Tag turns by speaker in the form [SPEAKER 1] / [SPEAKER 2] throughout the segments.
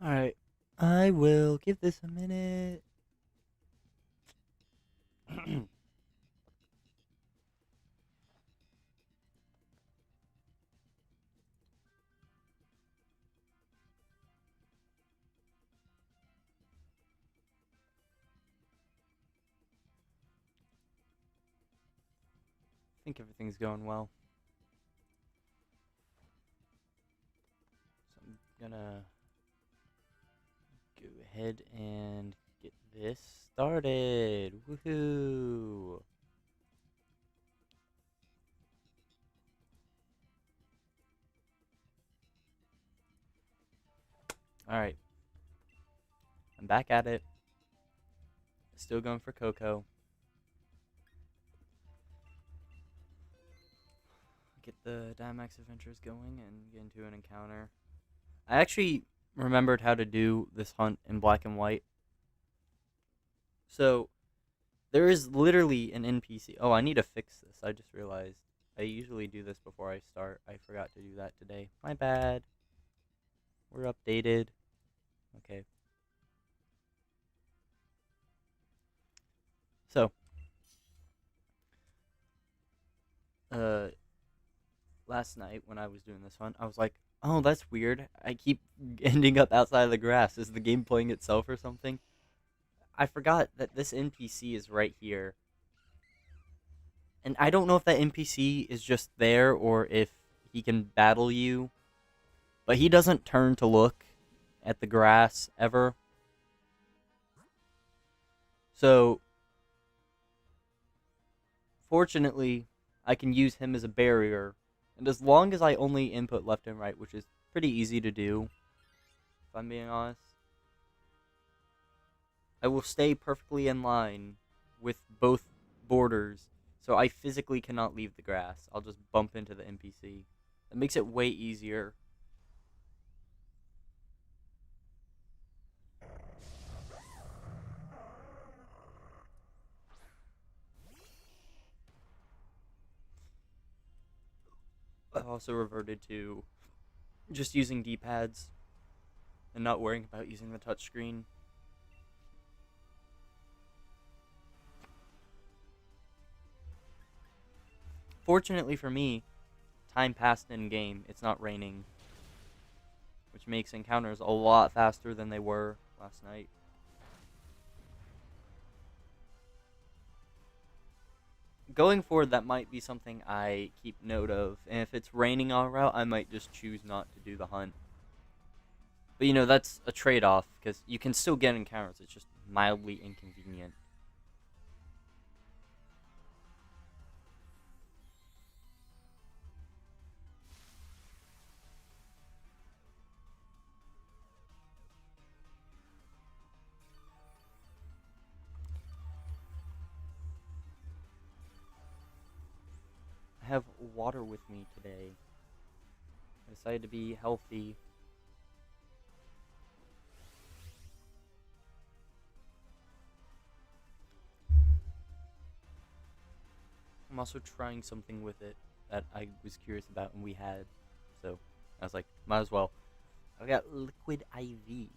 [SPEAKER 1] Alright, I will give this a minute. I think everything's going well. So I'm gonna go ahead and get this started. Woohoo! Alright, I'm back at it. Still going for Koko. Get the Dynamax adventures going and get into an encounter. I actually remembered how to do this hunt in black and white. So there is literally an NPC. Oh, I need to fix this. I just realized. I usually do this before I start. I forgot to do that today. My bad. We're updated. Okay. So, uh, last night when I was doing this hunt, I was like, oh, that's weird. I keep ending up outside of the grass. Is the game playing itself or something? I forgot that this NPC is right here. And I don't know if that NPC is just there or if he can battle you. But he doesn't turn to look at the grass ever. So, fortunately, I can use him as a barrier. And as long as I only input left and right, which is pretty easy to do, if I'm being honest, I will stay perfectly in line with both borders. So I physically cannot leave the grass. I'll just bump into the NPC. That makes it way easier. I've also reverted to just using D-pads and not worrying about using the touchscreen. Fortunately for me, time passed in game, it's not raining, which makes encounters a lot faster than they were last night. Going forward, that might be something I keep note of, and if it's raining en route, I might just choose not to do the hunt. But that's a trade-off, because you can still get encounters, it's just mildly inconvenient. I have water with me today. I decided to be healthy. I'm also trying something with it that I was curious about and we had. So I was like, might as well. I got liquid IV,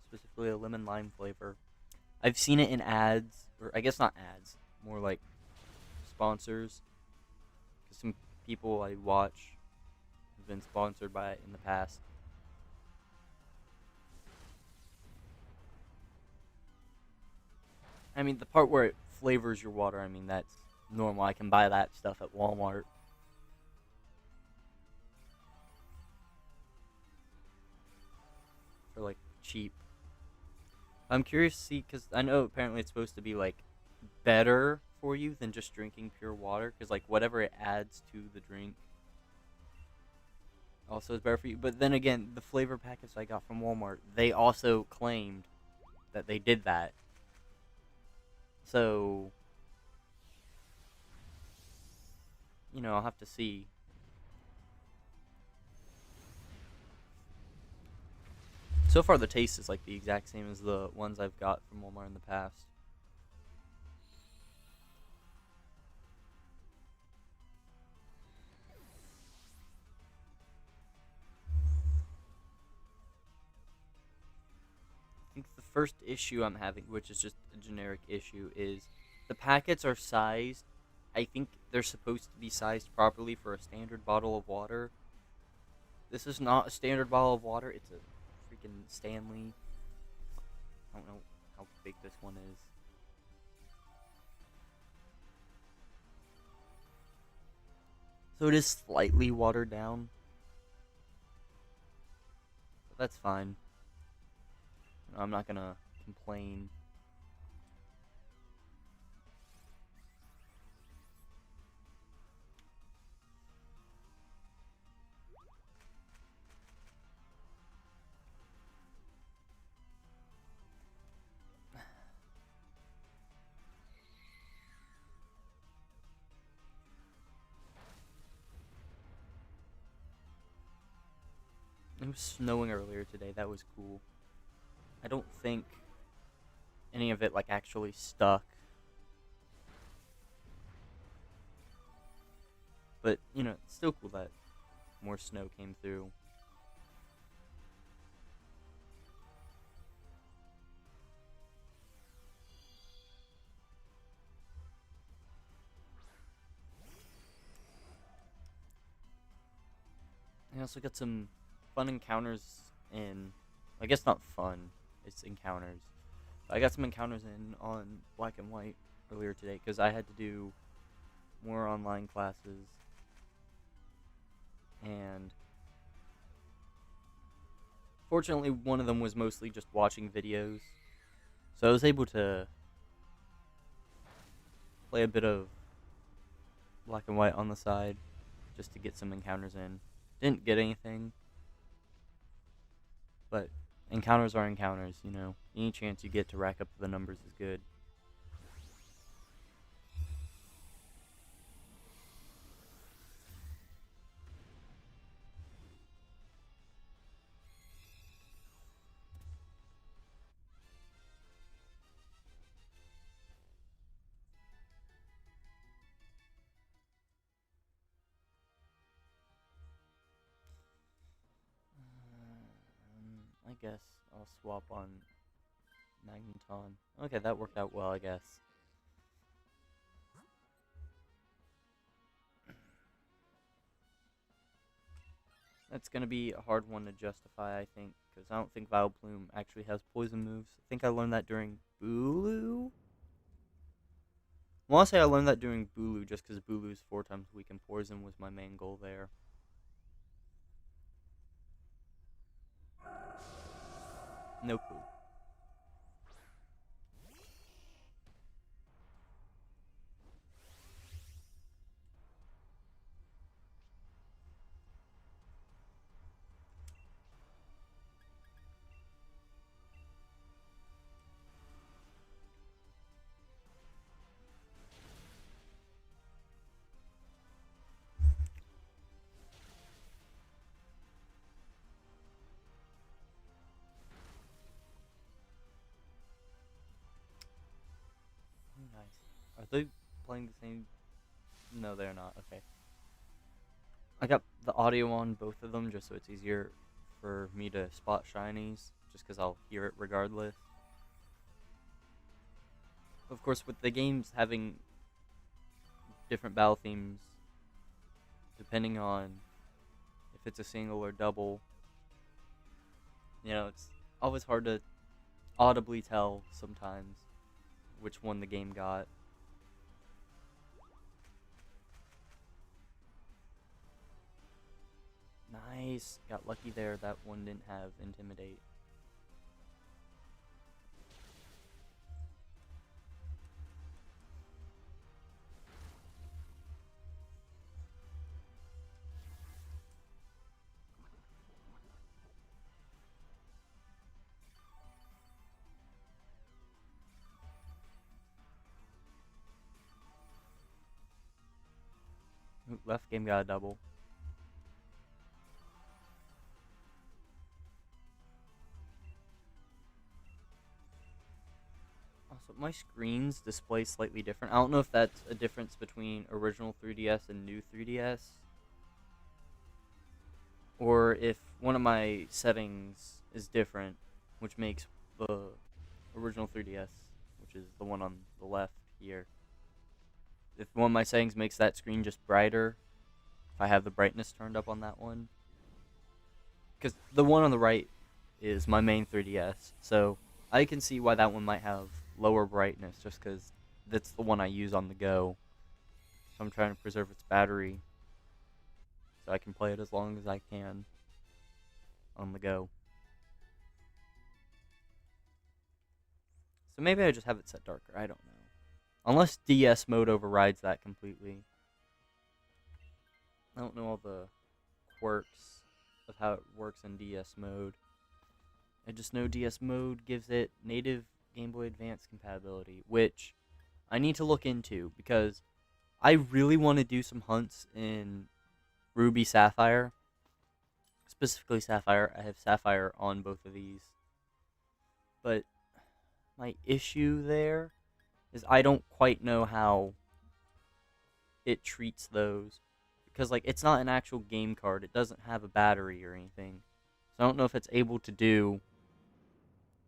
[SPEAKER 1] specifically a lemon lime flavor. I've seen it in ads, or I guess not ads, more like sponsors. 'Cause some people I watch have been sponsored by it in the past. I mean, the part where it flavors your water, I mean, that's normal. I can buy that stuff at Walmart. For like cheap. I'm curious to see, because I know apparently it's supposed to be like better for you than just drinking pure water, because like whatever it adds to the drink also is better for you. But then again, the flavor packets I got from Walmart, they also claimed that they did that. So, I'll have to see. So far, the taste is like the exact same as the ones I've got from Walmart in the past. first issue I'm having, which is just a generic issue, is the packets are sized. I think they're supposed to be sized properly for a standard bottle of water. This is not a standard bottle of water. It's a freaking Stanley. I don't know how big this one is. So it is slightly watered down. But that's fine. I'm not gonna complain. It was snowing earlier today. That was cool. I don't think any of it like actually stuck. But, you know, it's still cool that more snow came through. I also got some fun encounters in, I guess not fun, it's encounters. I got some encounters in on Black and White earlier today because I had to do more online classes. And fortunately, one of them was mostly just watching videos. So I was able to play a bit of Black and White on the side just to get some encounters in. Didn't get anything, but encounters are encounters, you know. Any chance you get to rack up the numbers is good. I guess I'll swap on Magneton. Okay, that worked out well, I guess. That's going to be a hard one to justify, I think, because I don't think Vileplume actually has poison moves. I think I learned that during Bulu? I want to say I learned that during Bulu just because Bulu's 4 times weak and poison was my main goal there. No clue. Nice. Are they playing the same? No, they're not. Okay. I got the audio on both of them just so it's easier for me to spot shinies, just because I'll hear it regardless. Of course, with the games having different battle themes, depending on if it's a single or double, you know, it's always hard to audibly tell sometimes which one the game got. Nice. Got lucky there. That one didn't have Intimidate. Ooh, left game got a double. Also, my screens display slightly different. I don't know if that's a difference between original 3DS and new 3DS, or if one of my settings is different, which makes the original 3DS, which is the one on the left here. If one of my settings makes that screen just brighter, if I have the brightness turned up on that one, because the one on the right is my main 3DS, so I can see why that one might have lower brightness, just because that's the one I use on the go. So I'm trying to preserve its battery, so I can play it as long as I can on the go. So maybe I just have it set darker, I don't know. Unless DS mode overrides that completely. I don't know all the quirks of how it works in DS mode. I just know DS mode gives it native Game Boy Advance compatibility, which I need to look into because I really want to do some hunts in Ruby Sapphire. Specifically Sapphire. I have Sapphire on both of these. But my issue there is I don't quite know how it treats those. Because, like, it's not an actual game card. It doesn't have a battery or anything. So I don't know if it's able to do,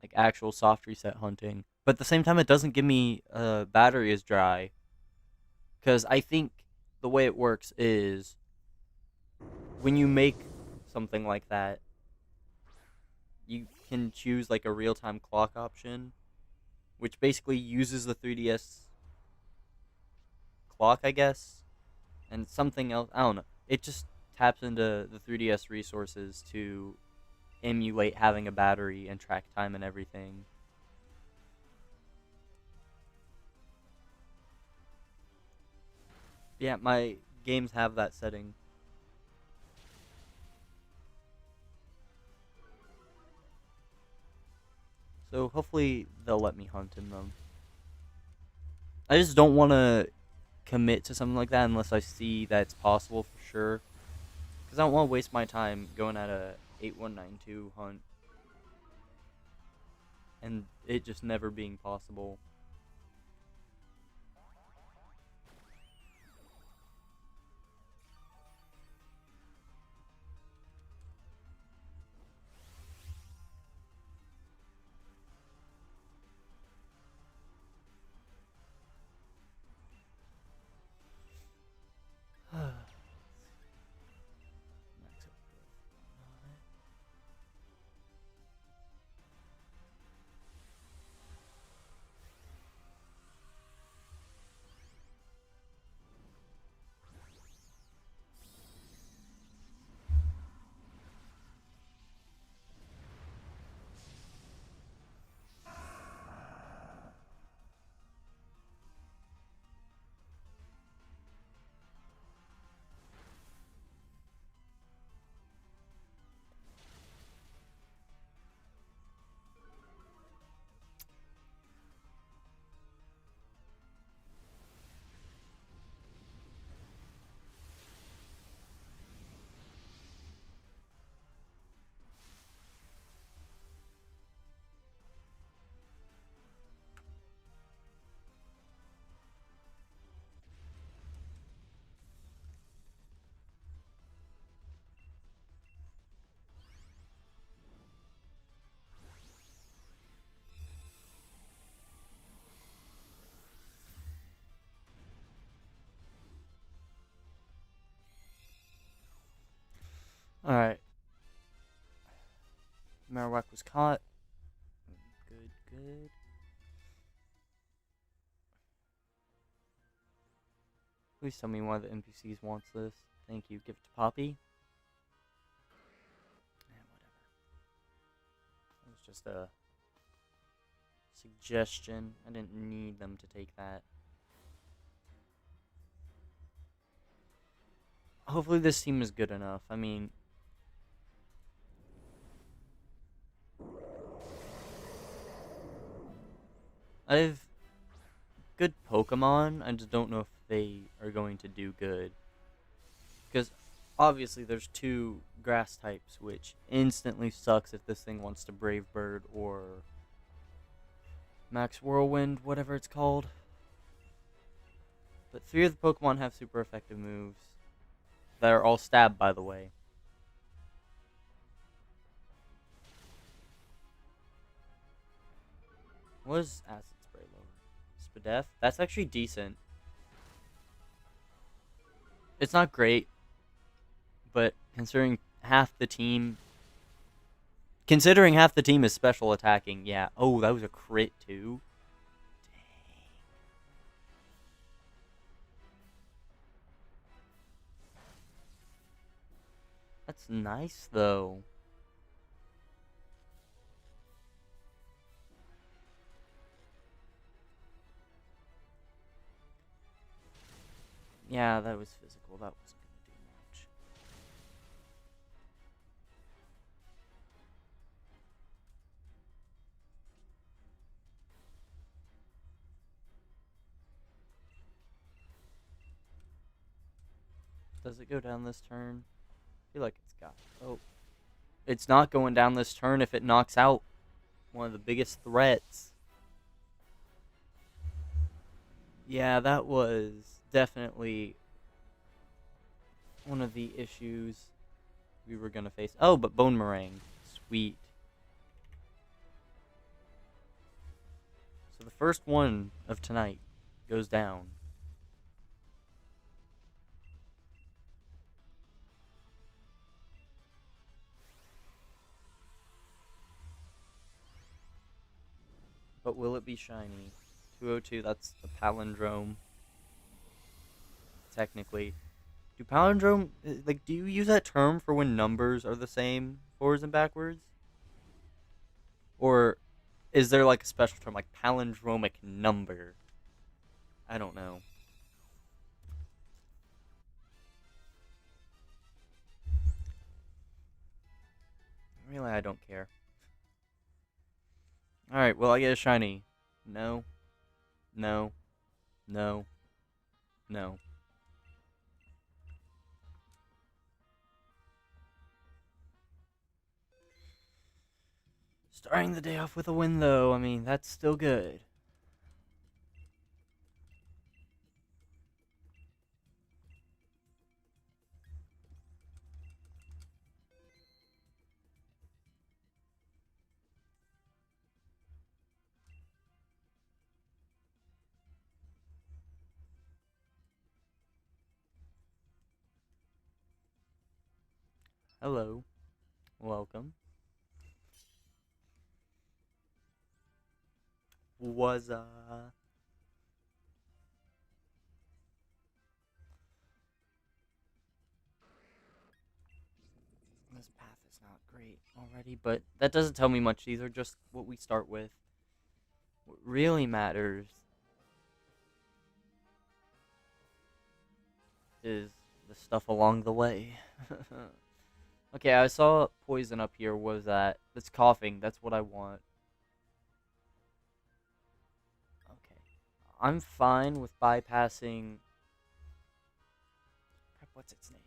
[SPEAKER 1] like, actual soft reset hunting. But at the same time, it doesn't give me battery is dry. Because I think the way it works is when you make something like that, you can choose, like, a real-time clock option, which basically uses the 3DS clock, I guess, and something else. I don't know. It just taps into the 3DS resources to emulate having a battery and track time and everything. Yeah, my games have that setting. So hopefully they'll let me hunt in them. I just don't want to commit to something like that unless I see that it's possible for sure. Because I don't want to waste my time going at a 8192 hunt and it just never being possible. Alright. Marowak was caught. Good, good. Please tell me why the NPCs wants this. Thank you. Give it to Poppy. Whatever. It was just a suggestion. I didn't need them to take that. Hopefully this team is good enough. I mean, I have good Pokemon. I just don't know if they are going to do good. Because obviously there's two grass types, which instantly sucks if this thing wants to Brave Bird or Max Whirlwind, whatever it's called. But three of the Pokemon have super effective moves that are all stab, by the way. Was acid spray lower? Spadef? That's actually decent. It's not great, but considering half the team is special attacking, yeah. Oh, that was a crit too. Dang. That's nice though. Yeah, that was physical. That wasn't gonna do much. Does it go down this turn? I feel like it's got. Oh, it's not going down this turn if it knocks out one of the biggest threats. Yeah, that was definitely one of the issues we were gonna face. Oh, but Bone Meringue. Sweet. So the first one of tonight goes down. But will it be shiny? 202, that's the palindrome. Technically. Do palindrome, like, do you use that term for when numbers are the same forwards and backwards? Or is there like a special term like palindromic number? I don't know. Really, I don't care. Alright, well, I get a shiny. No. No. No. No. Starting the day off with a win, though. I mean, that's still good. Hello. Welcome. Was, This path is not great already, but that doesn't tell me much. These are just what we start with. What really matters is the stuff along the way. Okay, I saw poison up here. What was that? That's coughing. That's what I want. Okay. I'm fine with bypassing. Crap, what's its name?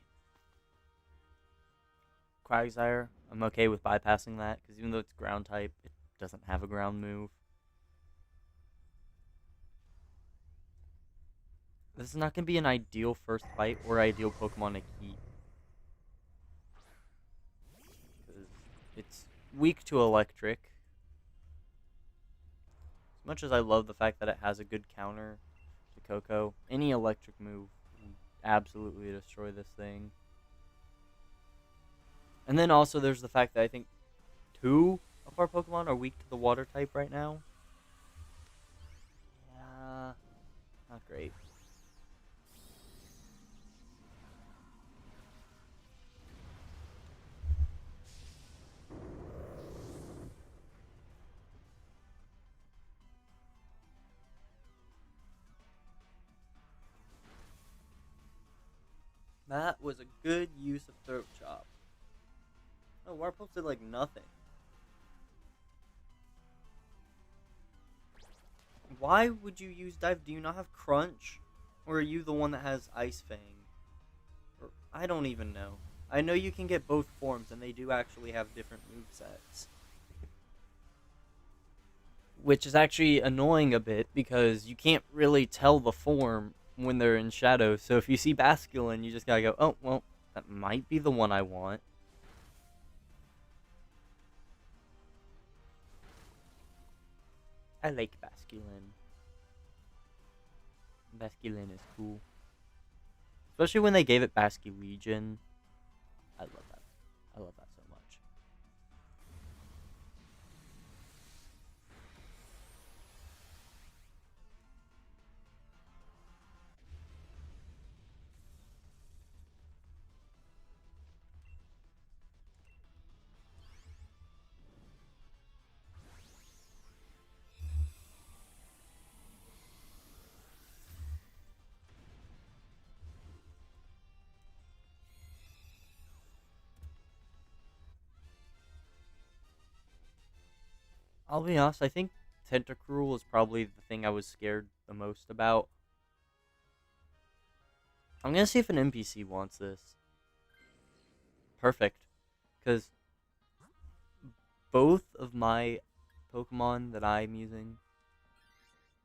[SPEAKER 1] Quagsire. I'm okay with bypassing that because even though it's ground type, it doesn't have a ground move. This is not going to be an ideal first fight or ideal Pokemon to keep. It's weak to electric. As much as I love the fact that it has a good counter to Koko, any electric move will absolutely destroy this thing. And then also there's the fact that I think 2 of our Pokemon are weak to the water type right now. Yeah, not great. That was a good use of Throat Chop. Oh, Warpulse did like nothing. Why would you use Dive? Do you not have Crunch? Or are you the one that has Ice Fang? Or, I don't even know. I know you can get both forms, and they do actually have different movesets. Which is actually annoying a bit, because you can't really tell the form when they're in shadow. So if you see Basculin, you just gotta go, oh, well, that might be the one I want. I like Basculin. Basculin is cool. Especially when they gave it Basculegion. I love that. I love that so much. I'll be honest, I think Tentacruel is probably the thing I was scared the most about. I'm gonna see if an NPC wants this. Perfect. Because both of my Pokemon that I'm using,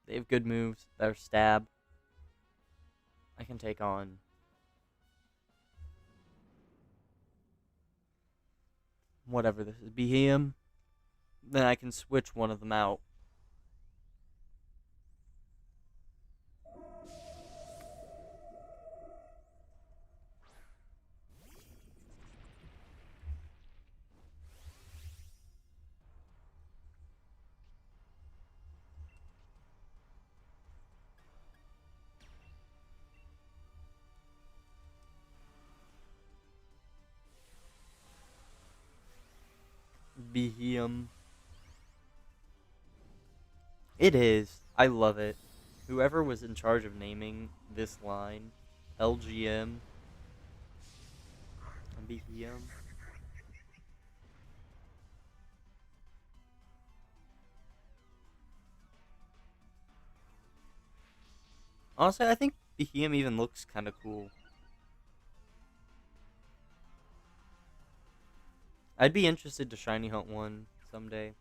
[SPEAKER 1] they have good moves. They're stab. I can take on whatever this is. Behem. Then I can switch one of them out. Behem. It is. I love it. Whoever was in charge of naming this line, LGM and Behem. Honestly, I think Behem even looks kind of cool. I'd be interested to shiny hunt one someday.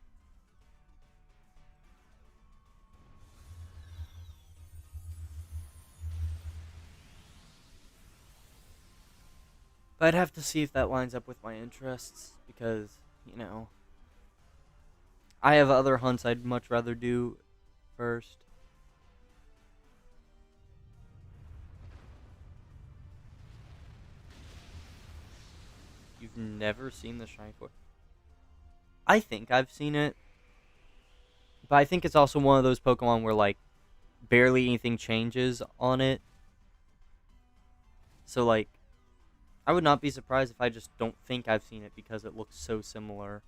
[SPEAKER 1] But I'd have to see if that lines up with my interests because, I have other hunts I'd much rather do first. You've never seen the shiny for? I think I've seen it, but I think it's also one of those Pokemon where like barely anything changes on it. So like I would not be surprised if I just don't think I've seen it because it looks so similar.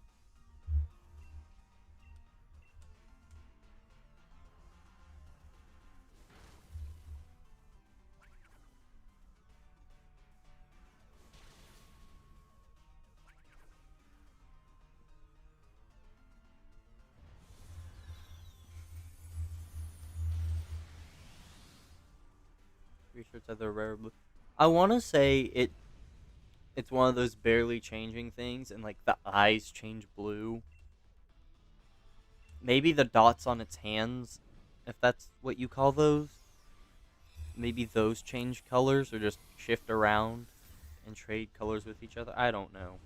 [SPEAKER 1] Pretty sure it's either rare or blue. I want to say it's one of those barely changing things, and like the eyes change blue. Maybe the dots on its hands, if that's what you call those. Maybe those change colors or just shift around and trade colors with each other. I don't know.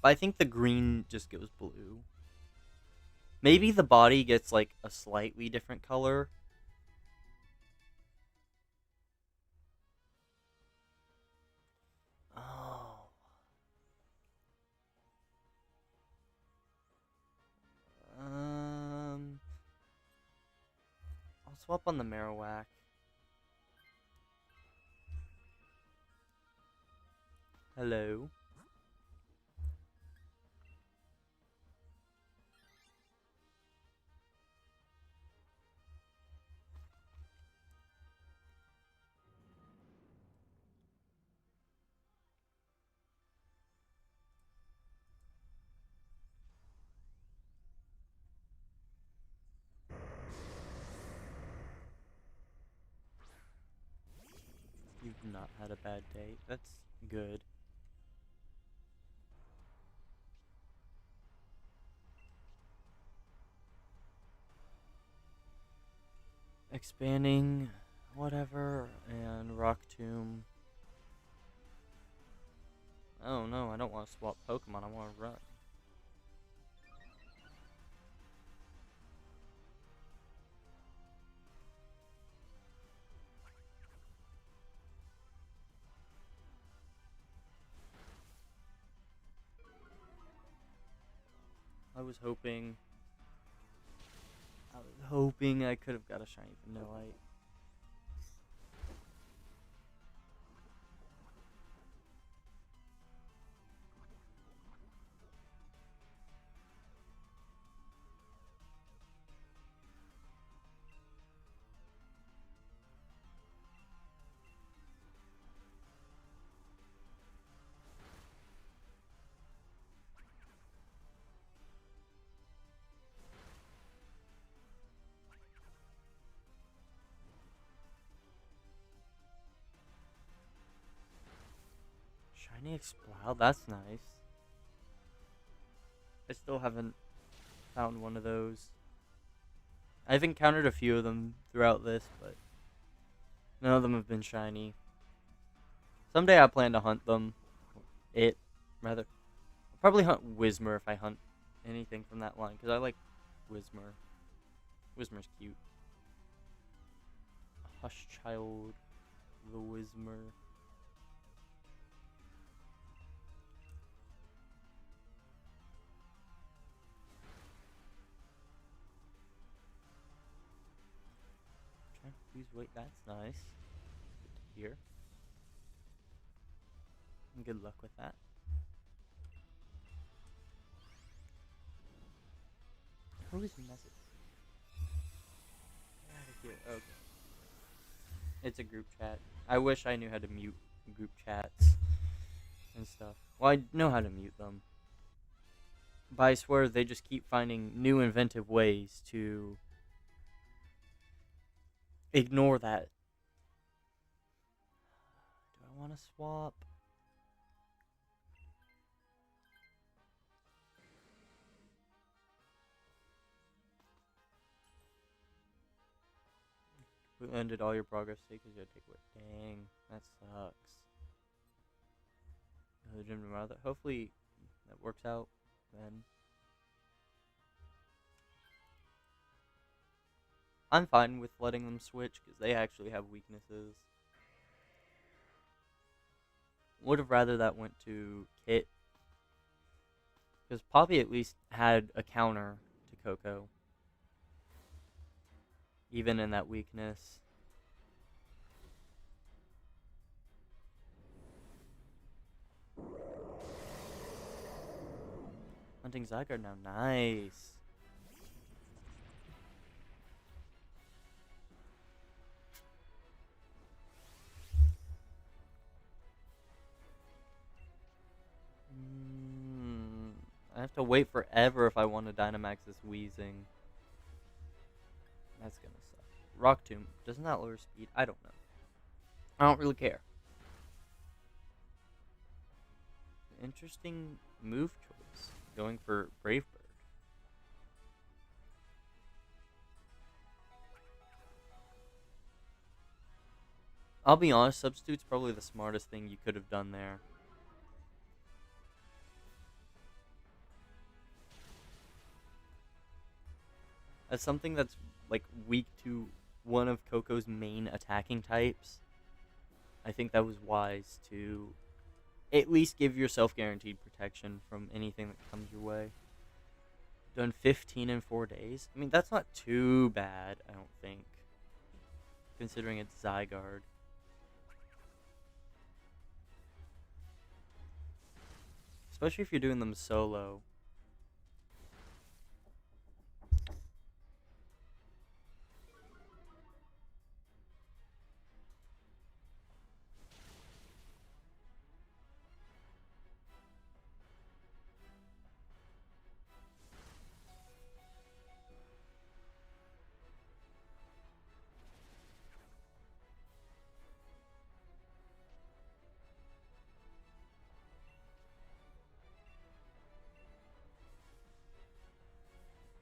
[SPEAKER 1] But I think the green just goes blue. Maybe the body gets like a slightly different color. Oh. Um. I'll swap on the Marowak. Hello. You've not had a bad day. That's good. Expanding, whatever, and Rock Tomb. Oh no, I don't want to swap Pokemon. I want to run. was hoping. I could have got a shiny Vanillite. Shiny Exploud, that's nice. I still haven't found one of those. I've encountered a few of them throughout this, but none of them have been shiny. Someday I plan to hunt them. Rather. I'll probably hunt Whismur if I hunt anything from that line, because I like Whismur. Whismur's cute. Hush Child, the Whismur. Please wait, that's nice. Good to hear. And good luck with that. Who is the message? Get out of here. Okay. It's a group chat. I wish I knew how to mute group chats and stuff. Well, I know how to mute them. But I swear they just keep finding new inventive ways to ignore that. Do I want to swap? We ended all your progress because you had to take away. Dang, that sucks. The gym tomorrow. Hopefully that works out then. I'm fine with letting them switch because they actually have weaknesses. Would have rather that went to Kit. Because Poppy at least had a counter to Koko. Even in that weakness. Hunting Zygarde now. Nice. I have to wait forever if I want to Dynamax this Weezing. That's gonna suck. Rock Tomb. Doesn't that lower speed? I don't know. I don't really care. Interesting move choice. Going for Brave Bird. I'll be honest, Substitute's probably the smartest thing you could have done there. As something that's like weak to one of Koko's main attacking types, I think that was wise to at least give yourself guaranteed protection from anything that comes your way. Done 15 in 4 days? I mean, that's not too bad, I don't think. Considering it's Zygarde. Especially if you're doing them solo.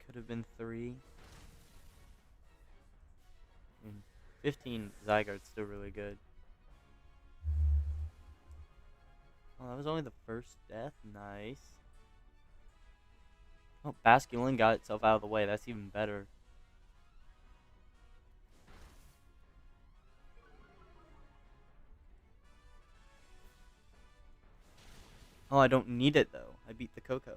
[SPEAKER 1] Could have been 3. 15 Zygarde's still really good. Oh, that was only the first death. Nice. Oh, Basculin got itself out of the way. That's even better. Oh, I don't need it, though. I beat the Koko.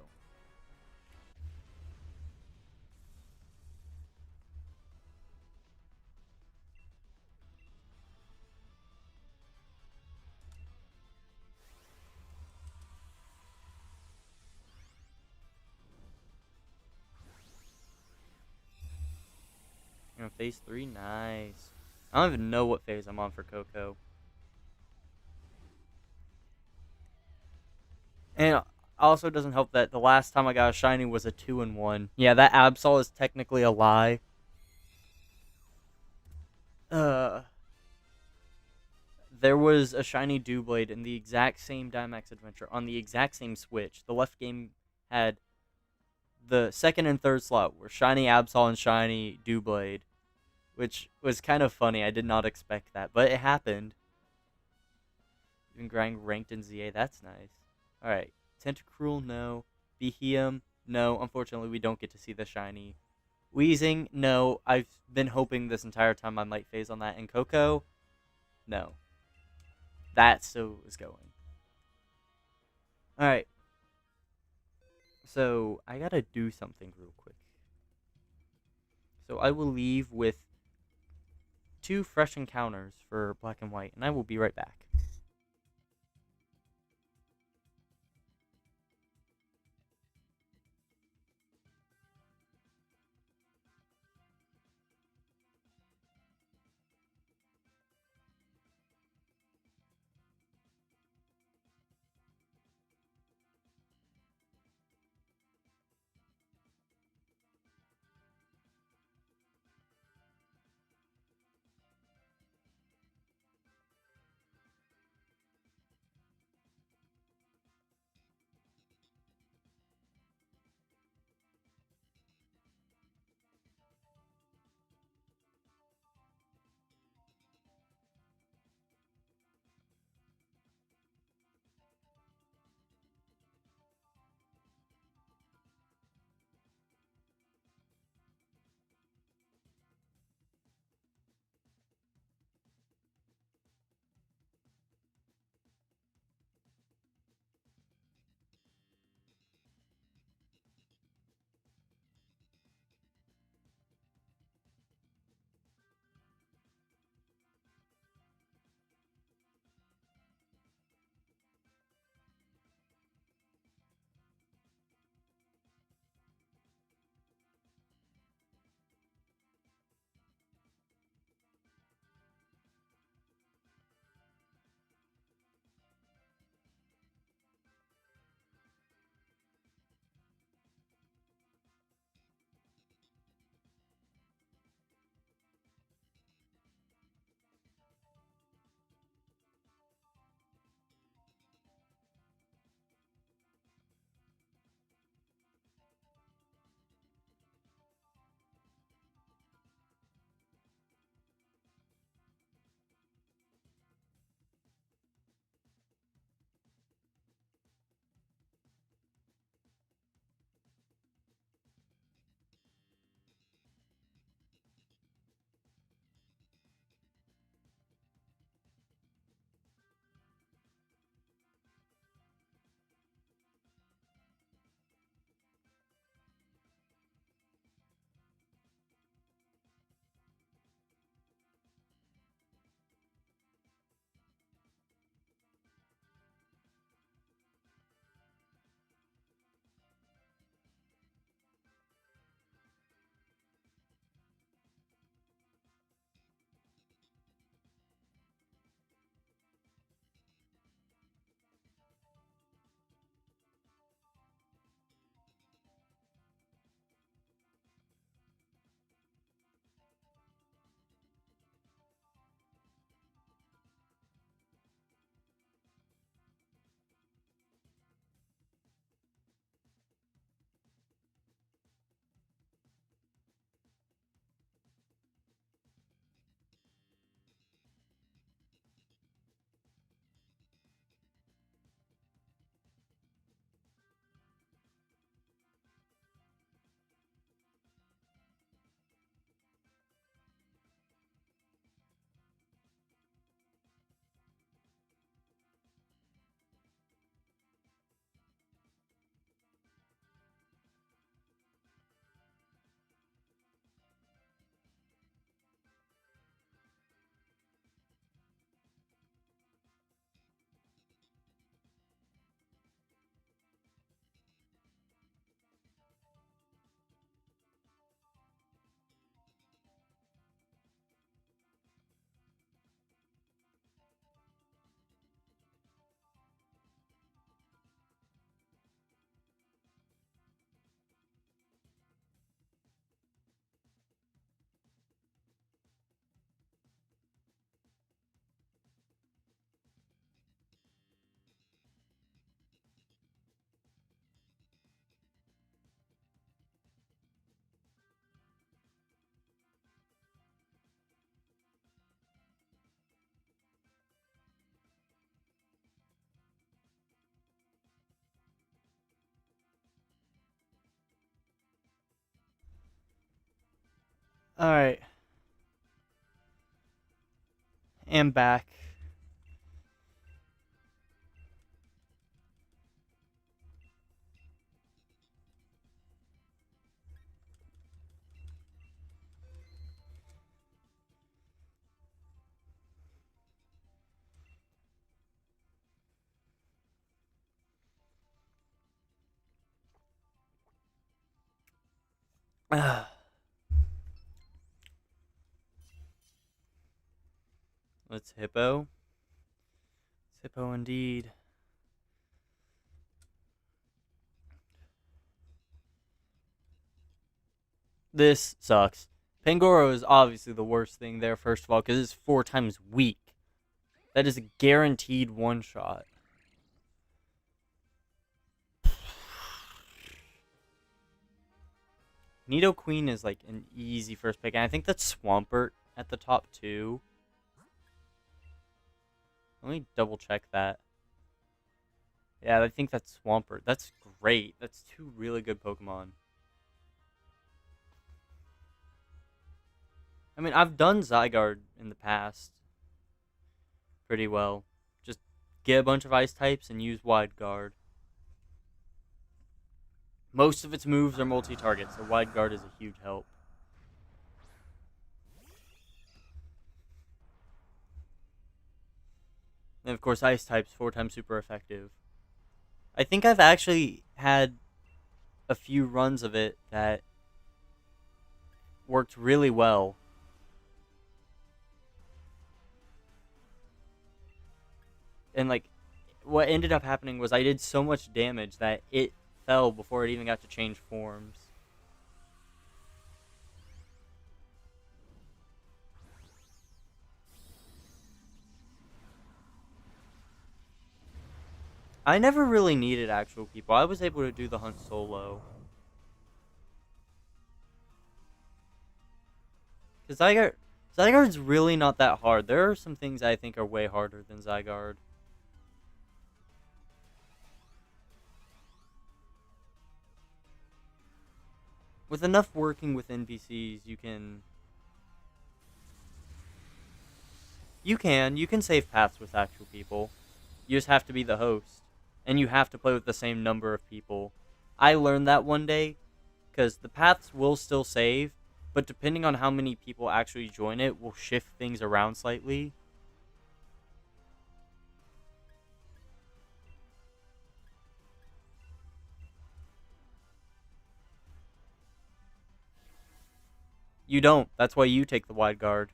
[SPEAKER 1] phase 3. Nice. I don't even know what phase I'm on for Koko. And also doesn't help that the last time I got a shiny was a 2-1. Yeah, that Absol is technically a lie. Uh, there was a shiny Doublade in the exact same Dynamax adventure on the exact same Switch. The left game had the second and third slot were shiny Absol and shiny Doublade, which was kind of funny. I did not expect that, but it happened. Even grind ranked in ZA, that's nice. All right, Tentacruel, no. Beheum, no. Unfortunately, we don't get to see the shiny. Wheezing, no. I've been hoping this entire time I might phase on that. And Koko, no. That still is going. All right. So I gotta do something real quick. So I will leave with 2 fresh encounters for Black and White, and I will be right back. Alright. And back. Let's hippo. It's hippo indeed. This sucks. Pangoro is obviously the worst thing there, first of all, because it's 4 times weak. That is a guaranteed one shot. Nidoqueen is like an easy first pick, and I think that's Swampert at the top 2. Let me double check that. Yeah, I think that's Swampert. That's great. That's 2 really good Pokemon. I mean, I've done Zygarde in the past pretty well. Just get a bunch of ice types and use Wide Guard. Most of its moves are multi-target, so Wide Guard is a huge help. And of course, ice types 4 times super effective. I think I've actually had a few runs of it that worked really well. And like, what ended up happening was I did so much damage that it fell before it even got to change forms. I never really needed actual people. I was able to do the hunt solo. Because Zygarde's really not that hard. There are some things I think are way harder than Zygarde. With enough working with NPCs, you can save paths with actual people. You just have to be the host, and you have to play with the same number of people. I learned that one day, because the paths will still save, but depending on how many people actually join it, will shift things around slightly. You don't. That's why you take the wide guard.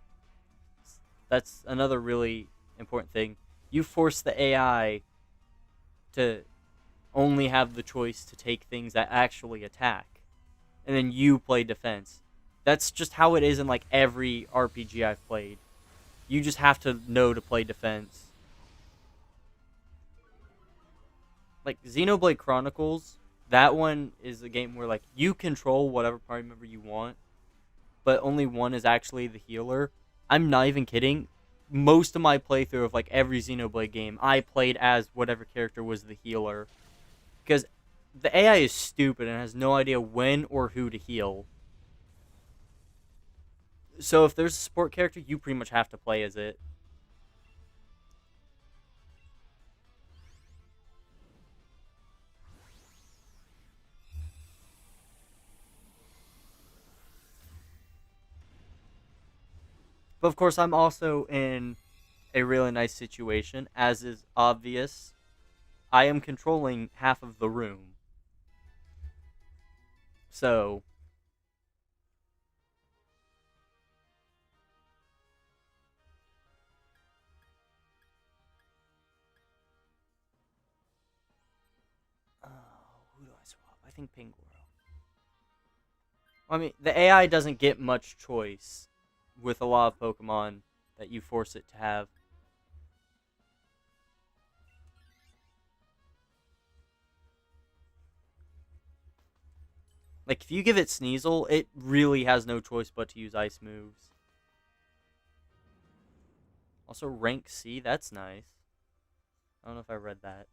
[SPEAKER 1] That's another really important thing. You force the AI to only have the choice to take things that actually attack, and then you play defense. That's just how it is in like every RPG I've played. You just have to know to play defense. Like Xenoblade Chronicles, that one is a game where like you control whatever party member you want, but only one is actually the healer. I'm not even kidding. Most of my playthrough of like every Xenoblade game, I played as whatever character was the healer, because the AI is stupid and has no idea when or who to heal. So if there's a support character, you pretty much have to play as it. But of course, I'm also in a really nice situation, as is obvious. I am controlling half of the room. So, who do I swap? I think Pingoro. I mean, the AI doesn't get much choice with a lot of Pokemon that you force it to have. Like, if you give it Sneasel, it really has no choice but to use ice moves. Also, rank C, that's nice. I don't know if I read that.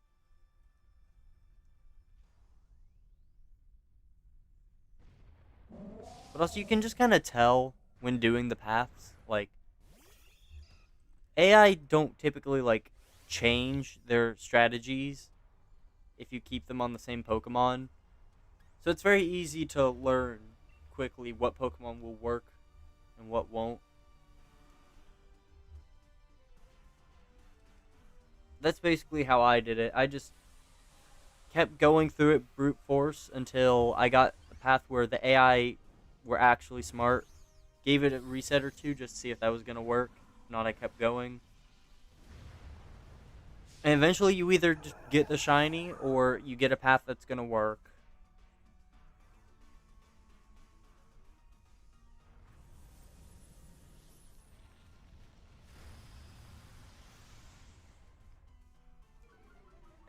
[SPEAKER 1] But also, you can just kind of tell when doing the paths. Like AI don't typically like change their strategies if you keep them on the same Pokemon. So it's very easy to learn quickly what Pokemon will work and what won't. That's basically how I did it. I just kept going through it brute force until I got a path where the AI were actually smart. Gave it a reset or two just to see if that was going to work. If not, I kept going. And eventually you either just get the shiny or you get a path that's going to work.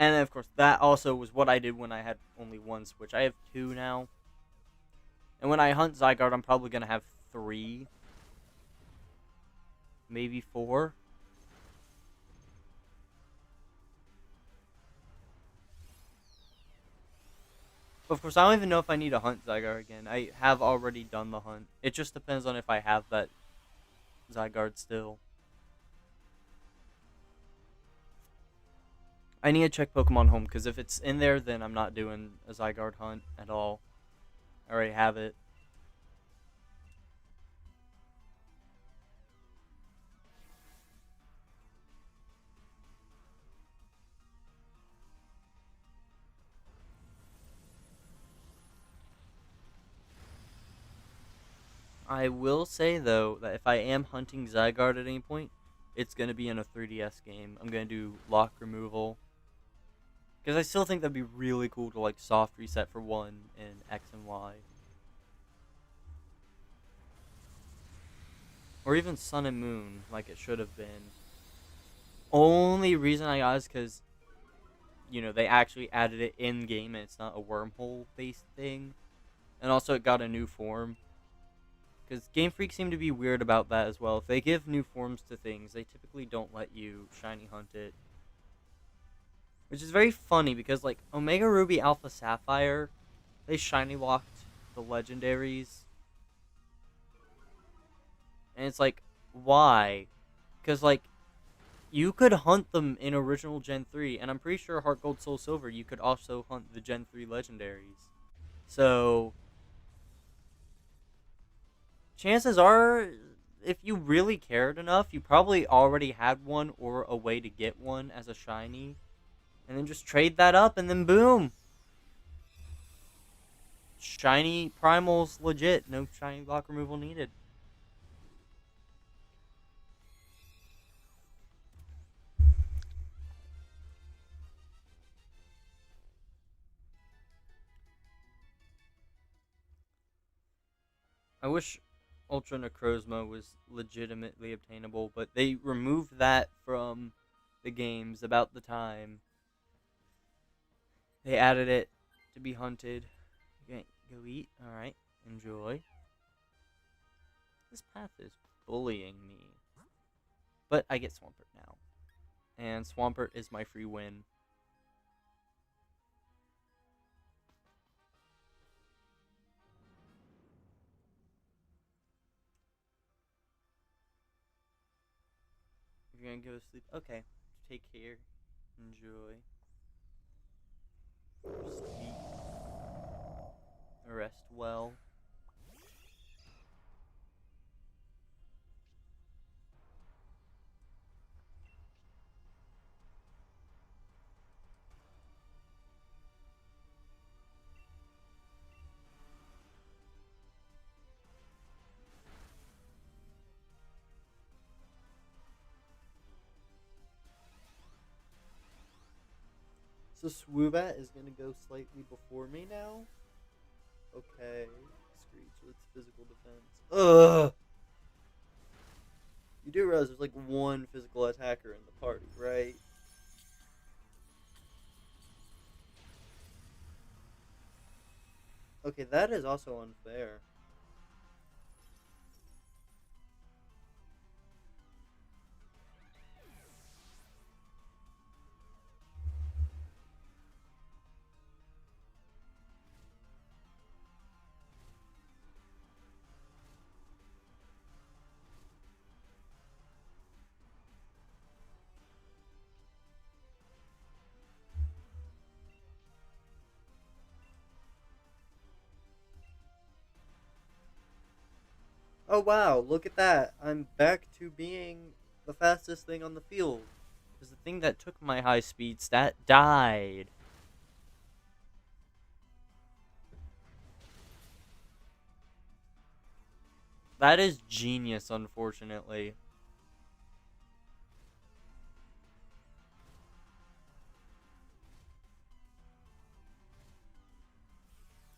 [SPEAKER 1] And then, of course, that also was what I did when I had only one Switch. I have two now. And when I hunt Zygarde, I'm probably going to have three. Maybe four. But of course, I don't even know if I need to hunt Zygarde again. I have already done the hunt. It just depends on if I have that Zygarde still. I need to check Pokemon Home, because if it's in there, then I'm not doing a Zygarde hunt at all. I already have it. I will say, though, that if I am hunting Zygarde at any point, it's going to be in a 3DS game. I'm going to do lock removal. Because I still think that'd be really cool to, like, soft reset for one in X and Y. Or even Sun and Moon, like it should have been. Only reason I got is because, they actually added it in-game and it's not a wormhole-based thing. And also it got a new form. Because Game Freak seem to be weird about that as well. If they give new forms to things, they typically don't let you shiny hunt it. Which is very funny because, like, Omega Ruby Alpha Sapphire, they shiny locked the legendaries. And it's like, why? Because, like, you could hunt them in original Gen 3, and I'm pretty sure Heart Gold Soul Silver, you could also hunt the Gen 3 legendaries. So, chances are, if you really cared enough, you probably already had one or a way to get one as a shiny. And then just trade that up, and then boom! Shiny Primal's legit. No shiny block removal needed. I wish Ultra Necrozma was legitimately obtainable, but they removed that from the games about the time they added it to be hunted. Okay, go eat. Alright, enjoy. This path is bullying me. But I get Swampert now. And Swampert is my free win. If you're gonna go to sleep, okay. Take care. Enjoy. Sleep. Rest well. So Swoobat is gonna go slightly before me now. Okay. Screech with physical defense. Ugh. You do realize there's like one physical attacker in the party, right? Okay, that is also unfair. Oh wow, look at that. I'm back to being the fastest thing on the field. Because the thing that took my high speed stat died. That is genius, unfortunately.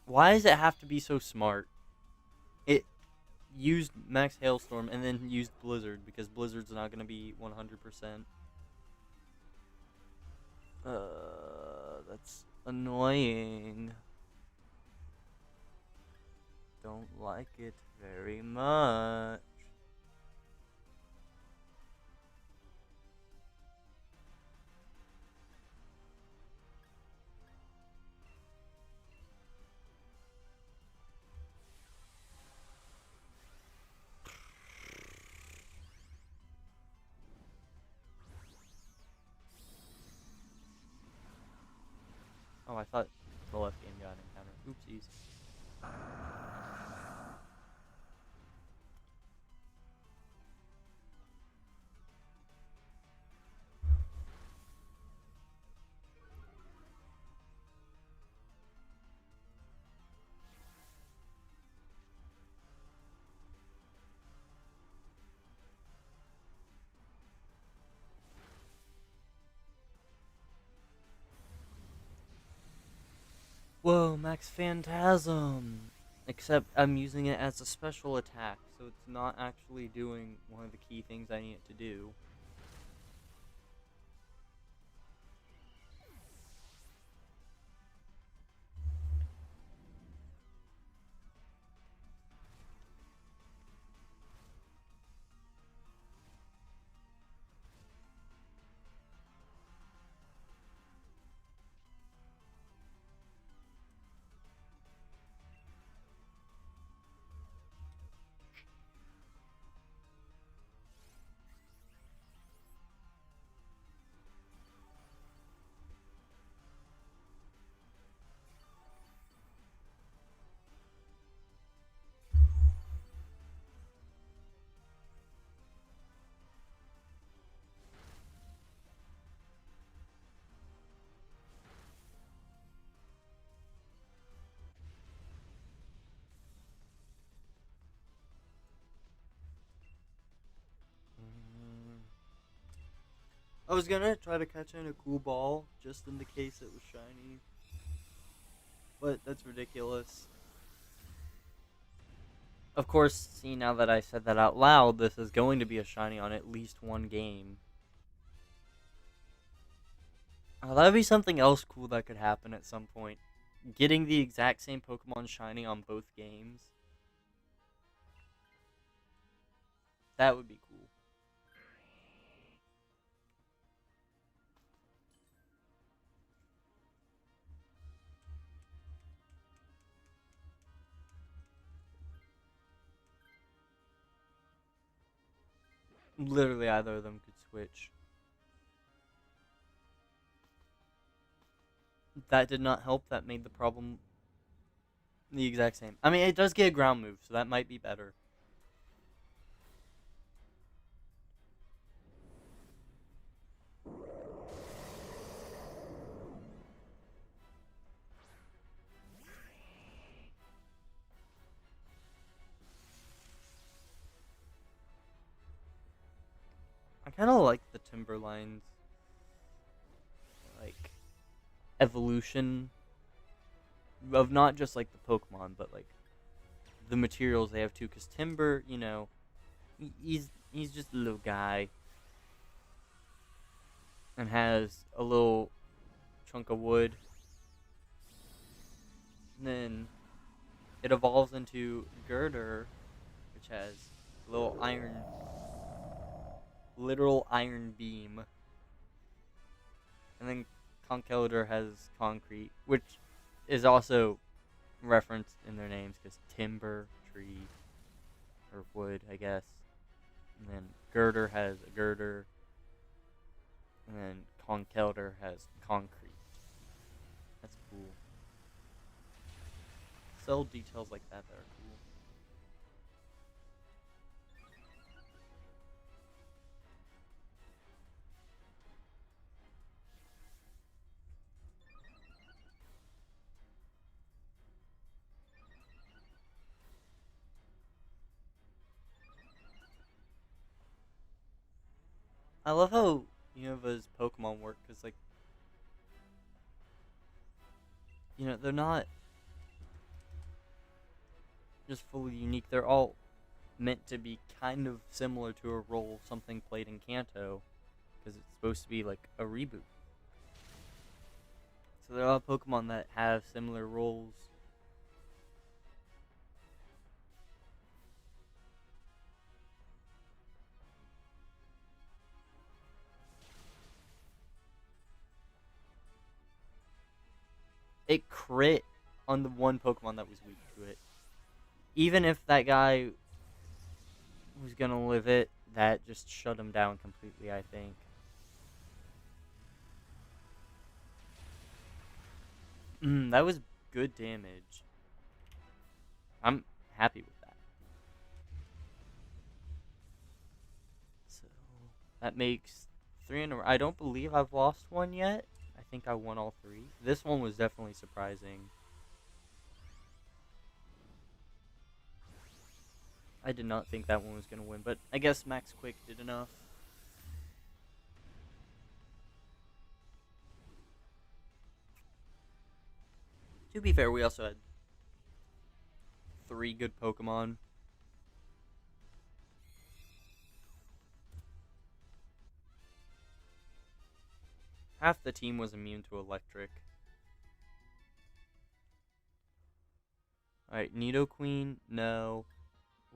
[SPEAKER 1] Why does it have to be so smart? It used Max Hailstorm and then used Blizzard because Blizzard's not going to be 100%. That's annoying. Don't like it very much. Oh, I thought the left game got an encounter. Oopsies. Whoa, Max Phantasm! Except I'm using it as a special attack, so it's not actually doing one of the key things I need it to do. Mm. I was gonna try to catch in a cool ball, just in the case it was shiny. But that's ridiculous. Of course, see, now that I said that out loud, this is going to be a shiny on at least one game. Oh, that'd be something else cool that could happen at some point. Getting the exact same Pokemon shiny on both games. That would be cool. Literally, either of them could switch. That did not help. That made the problem the exact same. I mean, it does get a ground move, so that might be better. I kind of like the Timberline's like evolution of not just like the Pokemon, but like the materials they have too. Because Timber, he's just a little guy and has a little chunk of wood. And then it evolves into Girder, which has a little iron, literal iron beam. And then Conkeldurr has concrete, which is also referenced in their names because timber, tree, or wood, I guess. And then Girder has a girder, and then Conkeldurr has concrete. That's cool. Subtle details like that are cool. I love how Unova's Pokemon work because, like, they're not just fully unique. They're all meant to be kind of similar to a role something played in Kanto because it's supposed to be like a reboot. So there are Pokemon that have similar roles. It crit on the one Pokemon that was weak to it. Even if that guy was gonna live it, that just shut him down completely, I think. That was good damage. I'm happy with that. So that makes 3 in a row. I don't believe I've lost one yet. I think I won all 3. This one was definitely surprising. I did not think that one was going to win, but I guess Max Quick did enough. To be fair, we also had 3 good Pokemon. Half the team was immune to electric. Alright, Nidoqueen, no.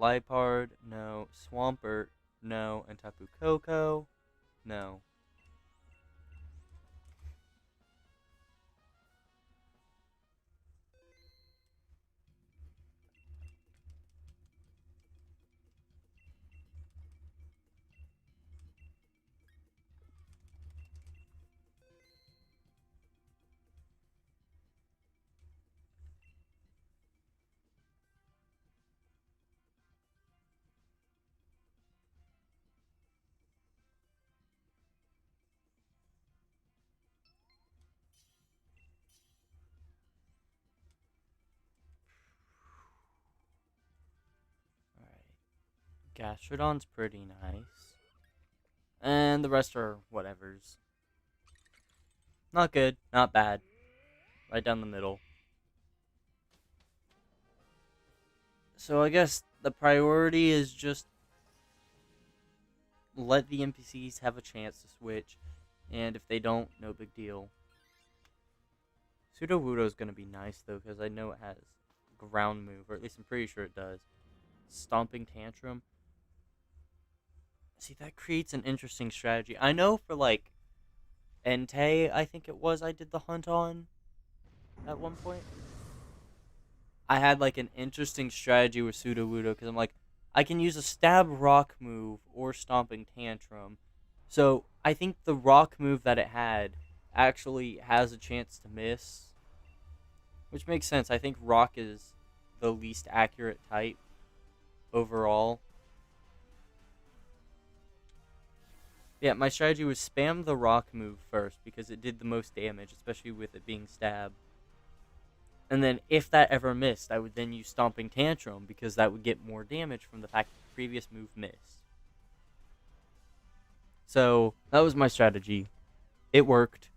[SPEAKER 1] Liepard, no. Swampert, no. And Tapu Koko, no. Alright. Gastrodon's pretty nice. And the rest are whatevers. Not good, not bad. Right down the middle. So I guess the priority is just let the NPCs have a chance to switch. And if they don't, no big deal. Sudowoodo is going to be nice, though, because I know it has ground move, or at least I'm pretty sure it does. Stomping Tantrum. See, that creates an interesting strategy. I know for, like, Entei, I think it was, I did the hunt on at one point. I had, like, an interesting strategy with Sudowoodo, because I'm like, I can use a Stab Rock move or Stomping Tantrum. So, I think the Rock move that it had actually has a chance to miss. Which makes sense. I think Rock is the least accurate type overall. Yeah, my strategy was spam the Rock move first because it did the most damage, especially with it being stab. And then if that ever missed, I would then use Stomping Tantrum because that would get more damage from the fact that the previous move missed. So that was my strategy. It worked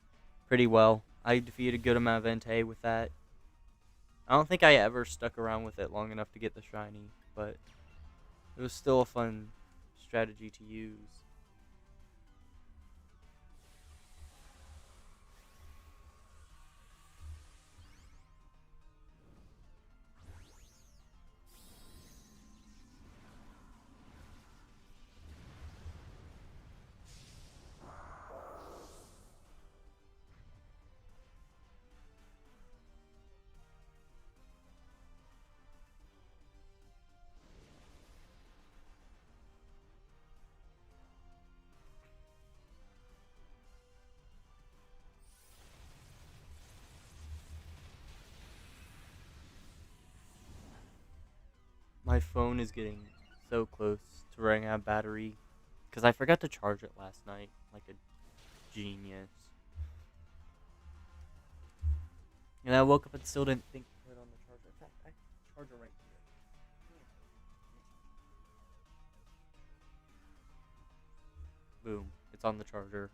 [SPEAKER 1] pretty well. I defeated a good amount of Entei with that. I don't think I ever stuck around with it long enough to get the shiny, but it was still a fun strategy to use. My phone is getting so close to running out of battery because I forgot to charge it last night like a genius. And I woke up and still didn't think to put it on the charger. In fact, I have the charger right here. Boom. It's on the charger.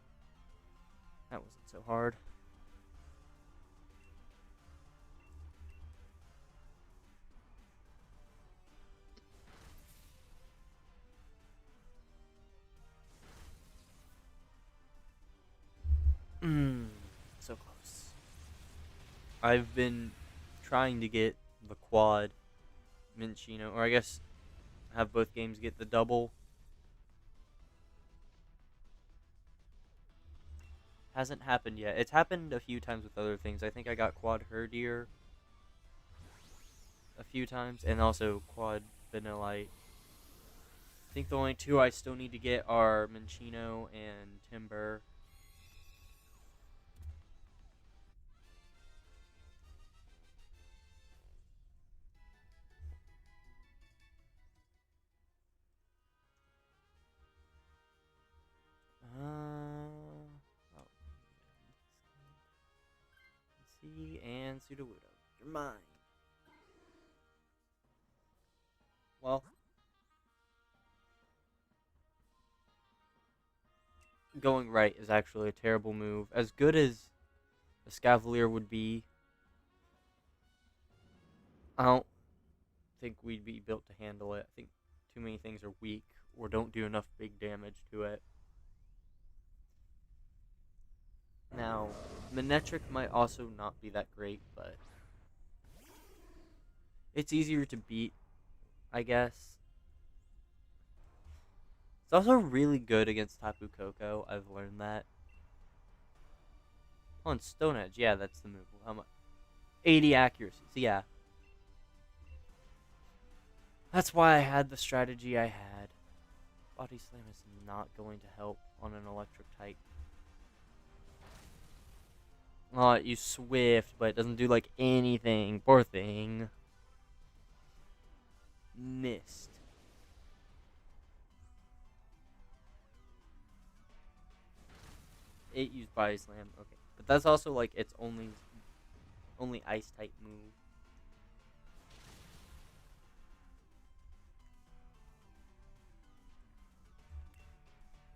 [SPEAKER 1] That wasn't so hard. So close. I've been trying to get the quad Minchino, or I guess have both games get the double. Hasn't happened yet. It's happened a few times with other things. I think I got quad Herdier a few times, and also quad Vanillite. I think the only two I still need to get are Minchino and Timber. Oh, C and Sudowoodo. You're mine. Well, going right is actually a terrible move. As good as a Scavalier would be, I don't think we'd be built to handle it. I think too many things are weak or don't do enough big damage to it. Now, Manectric might also not be that great, but it's easier to beat, I guess. It's also really good against Tapu Koko. I've learned that. Oh, and Stone Edge. Yeah, that's the move. How much? 80 accuracy. So yeah. That's why I had the strategy I had. Body Slam is not going to help on an electric type. Oh, you Swift, but it doesn't do like anything. Poor thing. Missed. It used Body Slam. Okay. But that's also like its only ice type move.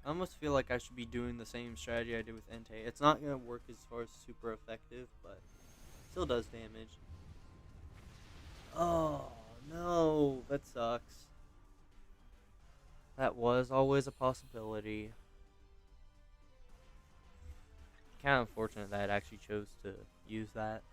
[SPEAKER 1] I almost feel like I should be doing the same strategy I did with Entei. It's not going to work as far as super effective, but still does damage. Oh, no. That sucks. That was always a possibility. Kind of unfortunate that it actually chose to use that.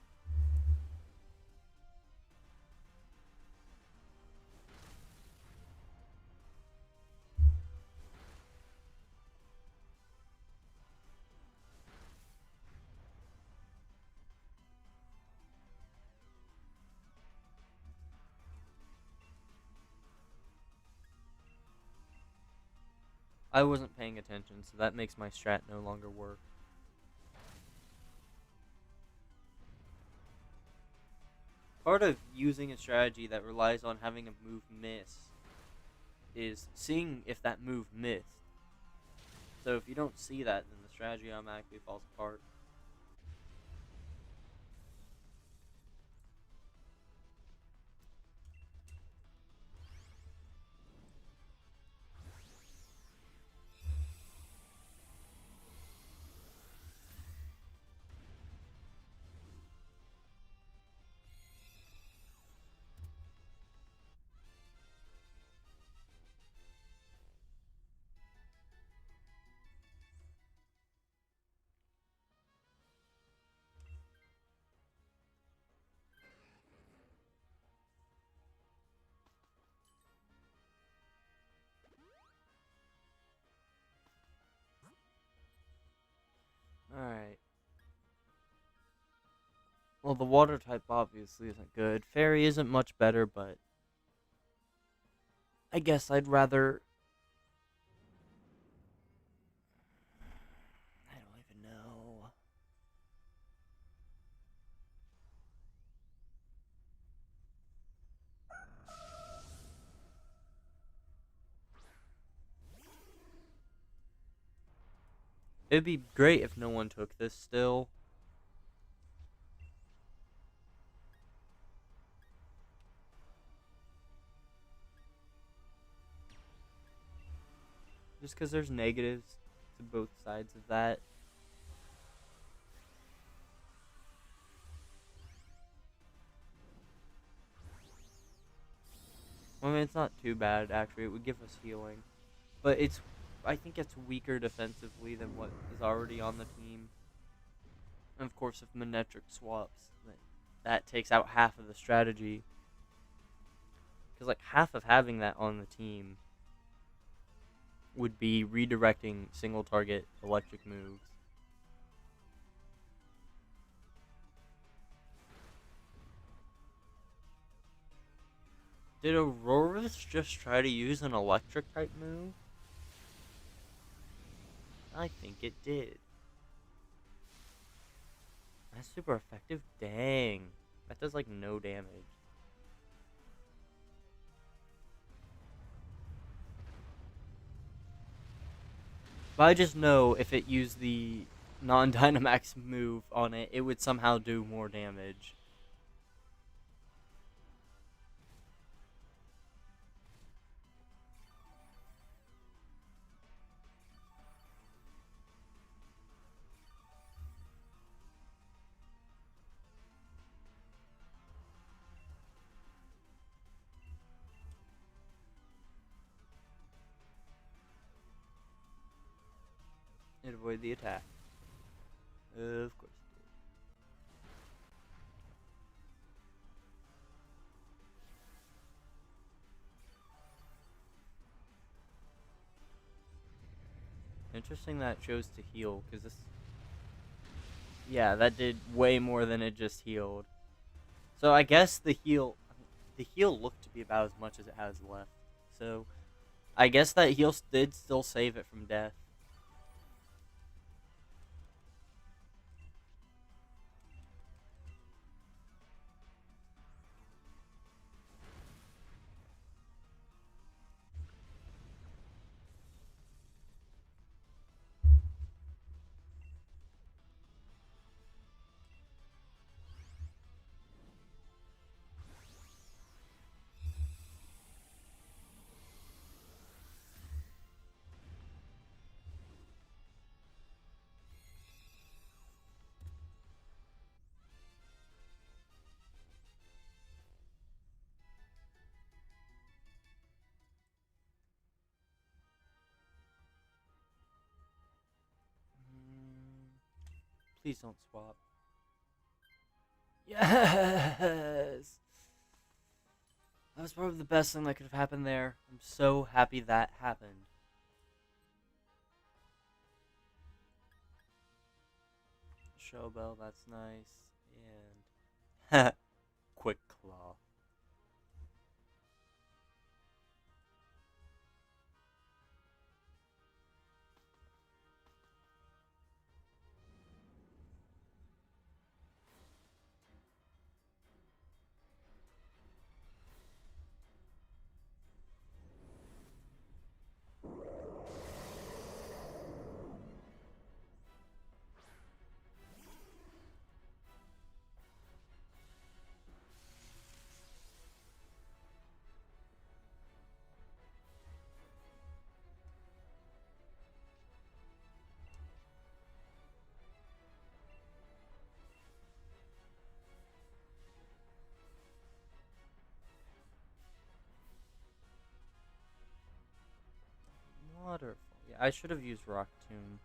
[SPEAKER 1] I wasn't paying attention, so that makes my strat no longer work. Part of using a strategy that relies on having a move miss is seeing if that move missed. So if you don't see that, then the strategy automatically falls apart. Alright. Well, the water type obviously isn't good. Fairy isn't much better, but I guess I'd rather... I don't even know. It'd be great if no one took this still. Just because there's negatives. to both sides of that. I mean, it's not too bad, actually. It would give us healing. But I think it's weaker defensively than what is already on the team. And of course, if Manectric swaps, then that takes out half of the strategy. Because, like, half of having that on the team would be redirecting single target electric moves. Did Aurorus just try to use an electric type move? I think it did. That's super effective? Dang. That does like no damage. But I just know if it used the non-Dynamax move on it, it would somehow do more damage. It avoid the attack. Of course. Interesting that it chose to heal, because this... Yeah, that did way more than it just healed. So I guess the heal looked to be about as much as it has left. So I guess that heal did still save it from death. Please don't swap. Yes! That was probably the best thing that could have happened there. I'm so happy that happened. Showbell, that's nice. And Quick Claw. Waterfall. Yeah, I should have used Rock Tomb.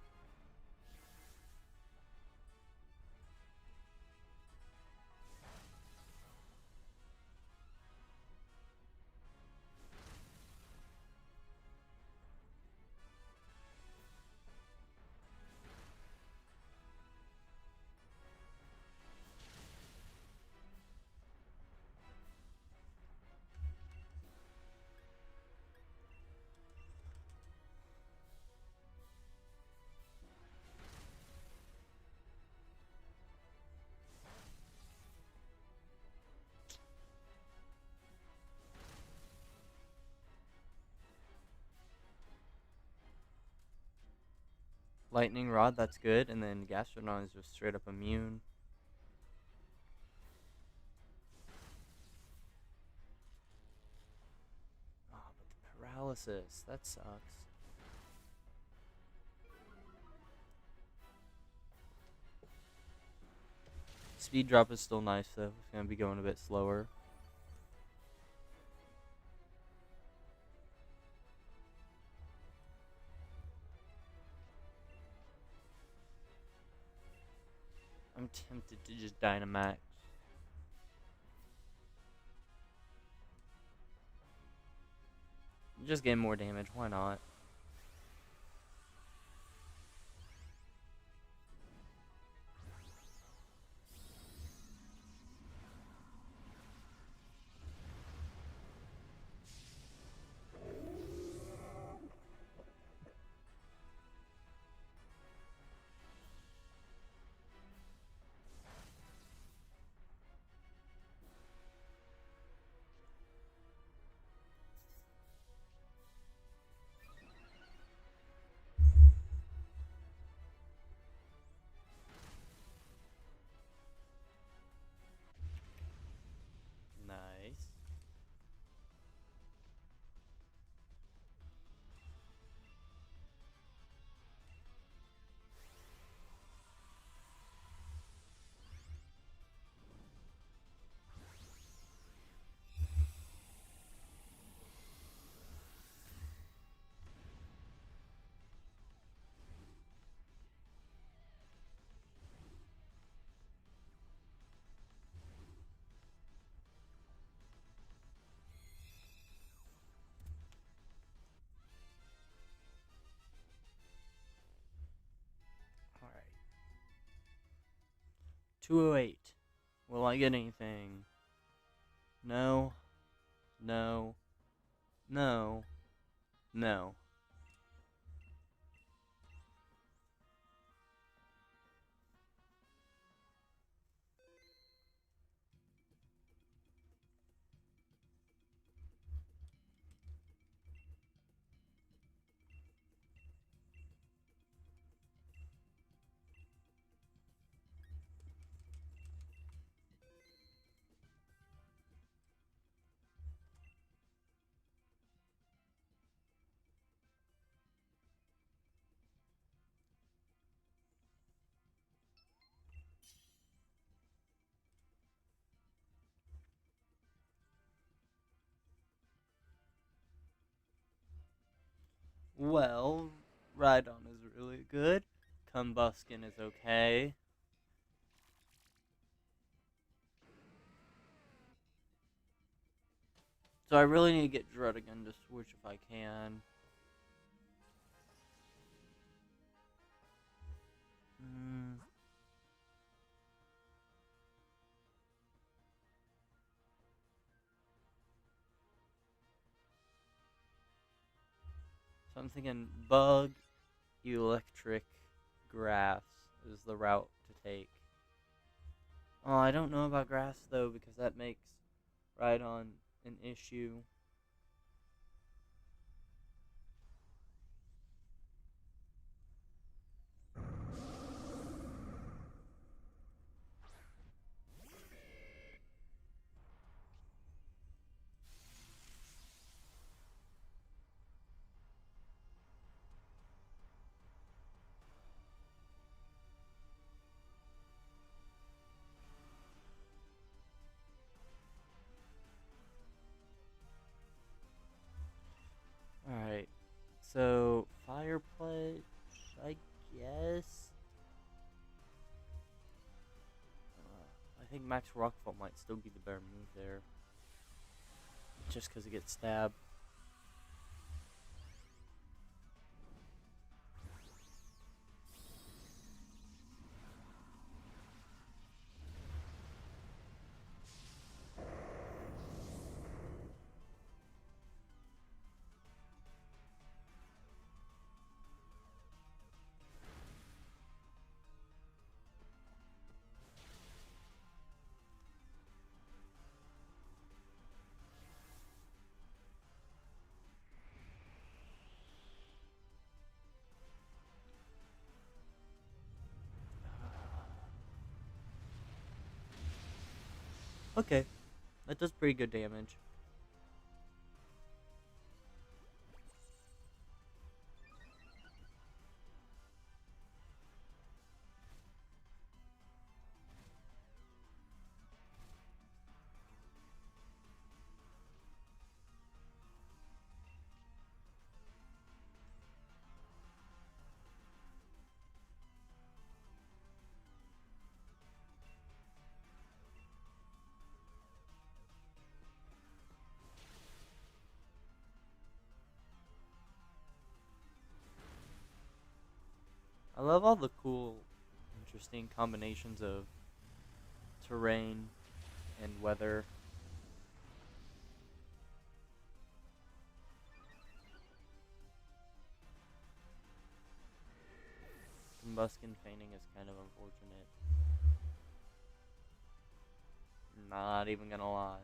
[SPEAKER 1] Lightning Rod, that's good. And then Gastrodon is just straight up immune. Oh, but the paralysis. That sucks. speed drop is still nice though. It's gonna be going a bit slower. I'm tempted to just Dynamax. Just gain more damage, why not? Nice. Alright. 208. Will I get anything? No. No. No. No. Well, Rhydon is really good. Combuskin is okay. So I really need to get Druddigan to switch if I can. So I'm thinking Bug, Electric, Grass is the route to take. Oh, I don't know about Grass though because that makes Rhydon an issue. Alright, so Fire Pledge, I guess. I think Max Rockfall might still be the better move there. Just because it gets stabbed. Okay, that does pretty good damage. I love all the cool, interesting combinations of terrain and weather. Combustion feigning is kind of unfortunate. Not even gonna lie.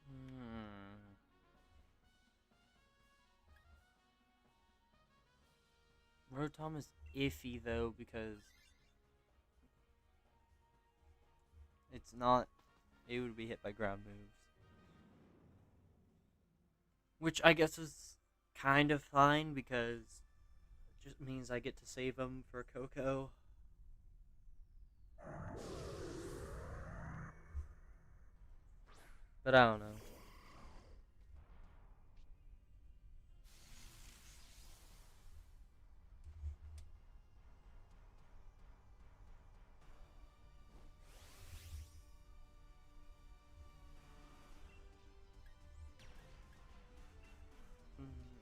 [SPEAKER 1] Hmm. Rotom is iffy though because it's not. It would be hit by ground moves, which I guess is kind of fine because it just means I get to save him for Koko. But I don't know.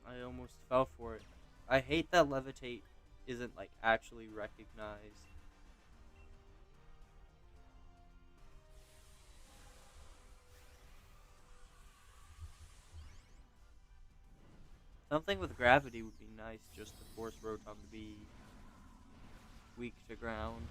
[SPEAKER 1] I almost fell for it. I hate that levitate isn't like actually recognized. Something with gravity would be nice just to force Rotom to be weak to ground.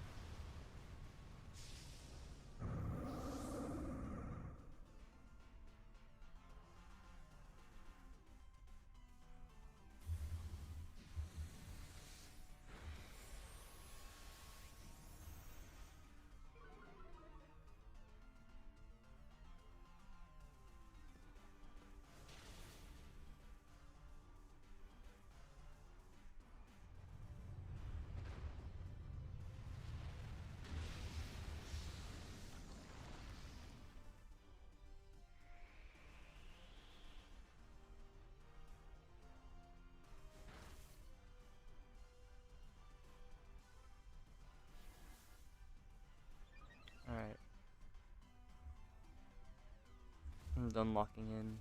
[SPEAKER 1] Alright. I'm done locking in.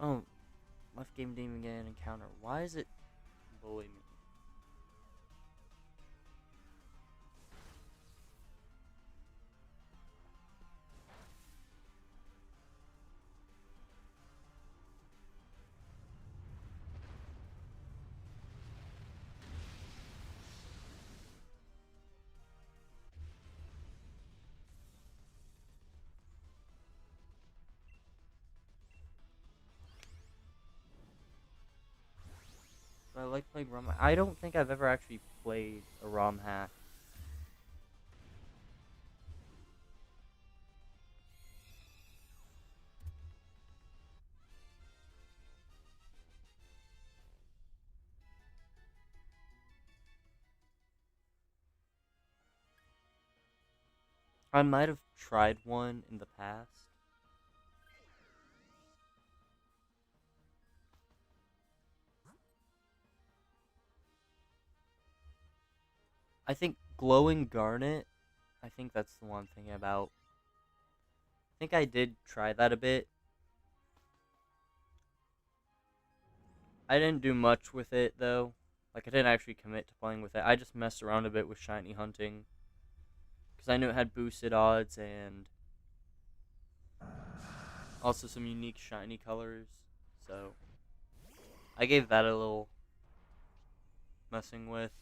[SPEAKER 1] Oh, left game demon get an encounter. Why is it bully me? But I like playing ROM. I don't think I've ever actually played a ROM hack. I might have tried one in the past. I think glowing garnet. I think that's the one thing about. I think I did try that a bit. I didn't do much with it though. Like I didn't actually commit to playing with it. I just messed around a bit with shiny hunting because I knew it had boosted odds and also some unique shiny colors. So I gave that a little messing with.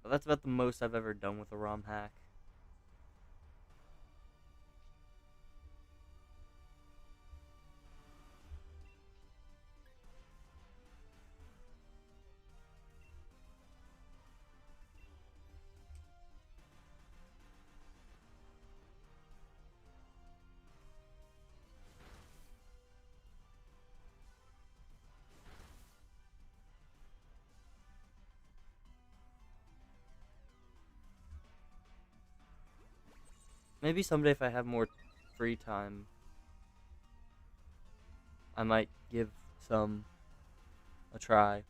[SPEAKER 1] But that's about the most I've ever done with a ROM hack. Maybe someday if I have more free time, I might give some a try.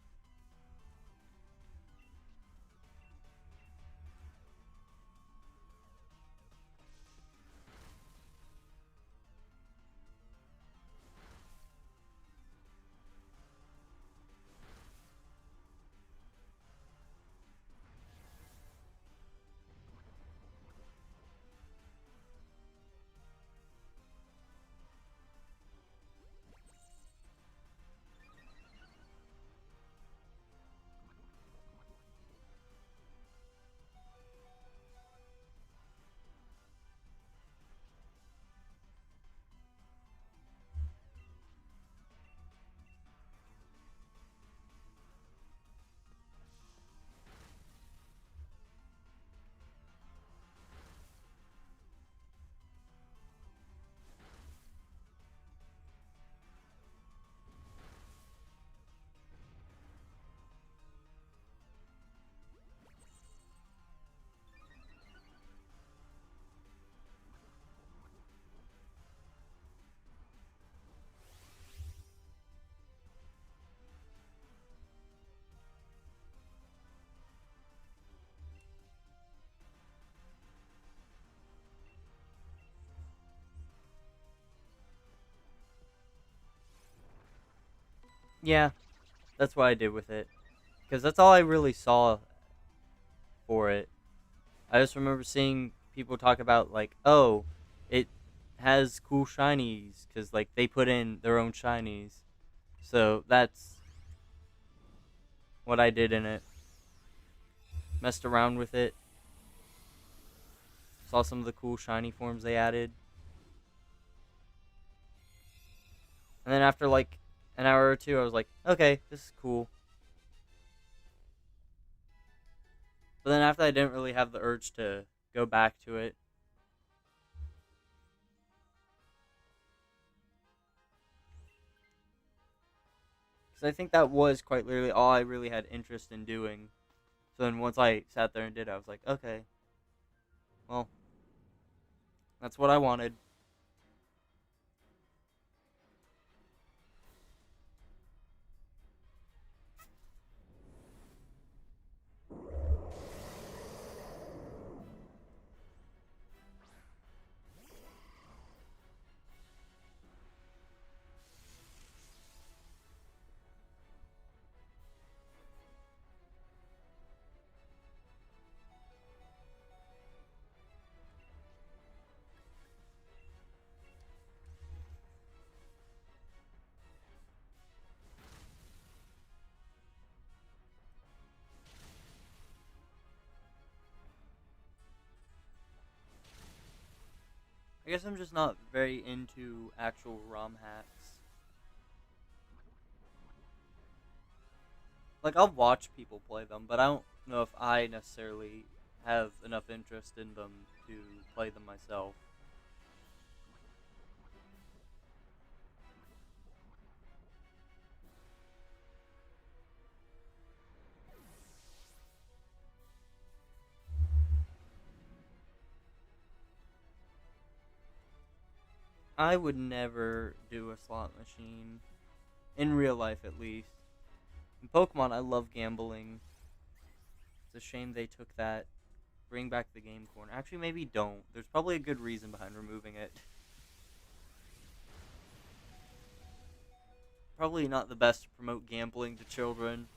[SPEAKER 1] Yeah, that's what I did with it. Because that's all I really saw for it. I just remember seeing people talk about, like, oh, it has cool shinies. Because, like, they put in their own shinies. So that's what I did in it. Messed around with it. Saw some of the cool shiny forms they added. And then after, like, an hour or two, I was like, okay, this is cool. But then after, I didn't really have the urge to go back to it. Because I think that was quite literally all I really had interest in doing. So then once I sat there and did it, I was like, okay, well, that's what I wanted. I guess I'm just not very into actual ROM hacks. Like, I'll watch people play them, but I don't know if I necessarily have enough interest in them to play them myself. I would never do a slot machine. In real life, at least. In Pokemon, I love gambling. It's a shame they took that. Bring back the game corner. Actually, maybe don't. There's probably a good reason behind removing it. Probably not the best to promote gambling to children.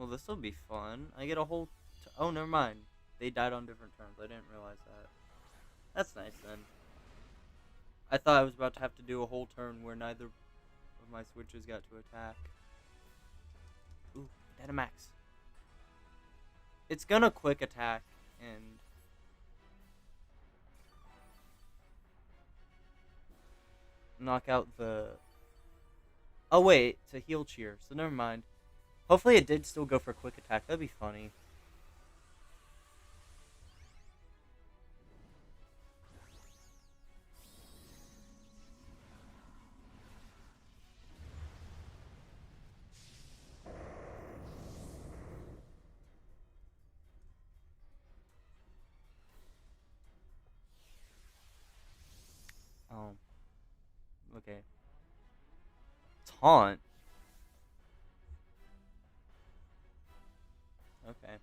[SPEAKER 1] Well, this will be fun. I get a whole... oh, never mind. They died on different turns. I didn't realize that. That's nice, then. I thought I was about to have to do a whole turn where neither of my switches got to attack. Ooh, Dynamax. It's gonna quick attack, and... knock out the... oh, wait. It's a heal cheer, so never mind. Hopefully it did still go for quick attack. That'd be funny. Oh. Okay. Taunt? Okay.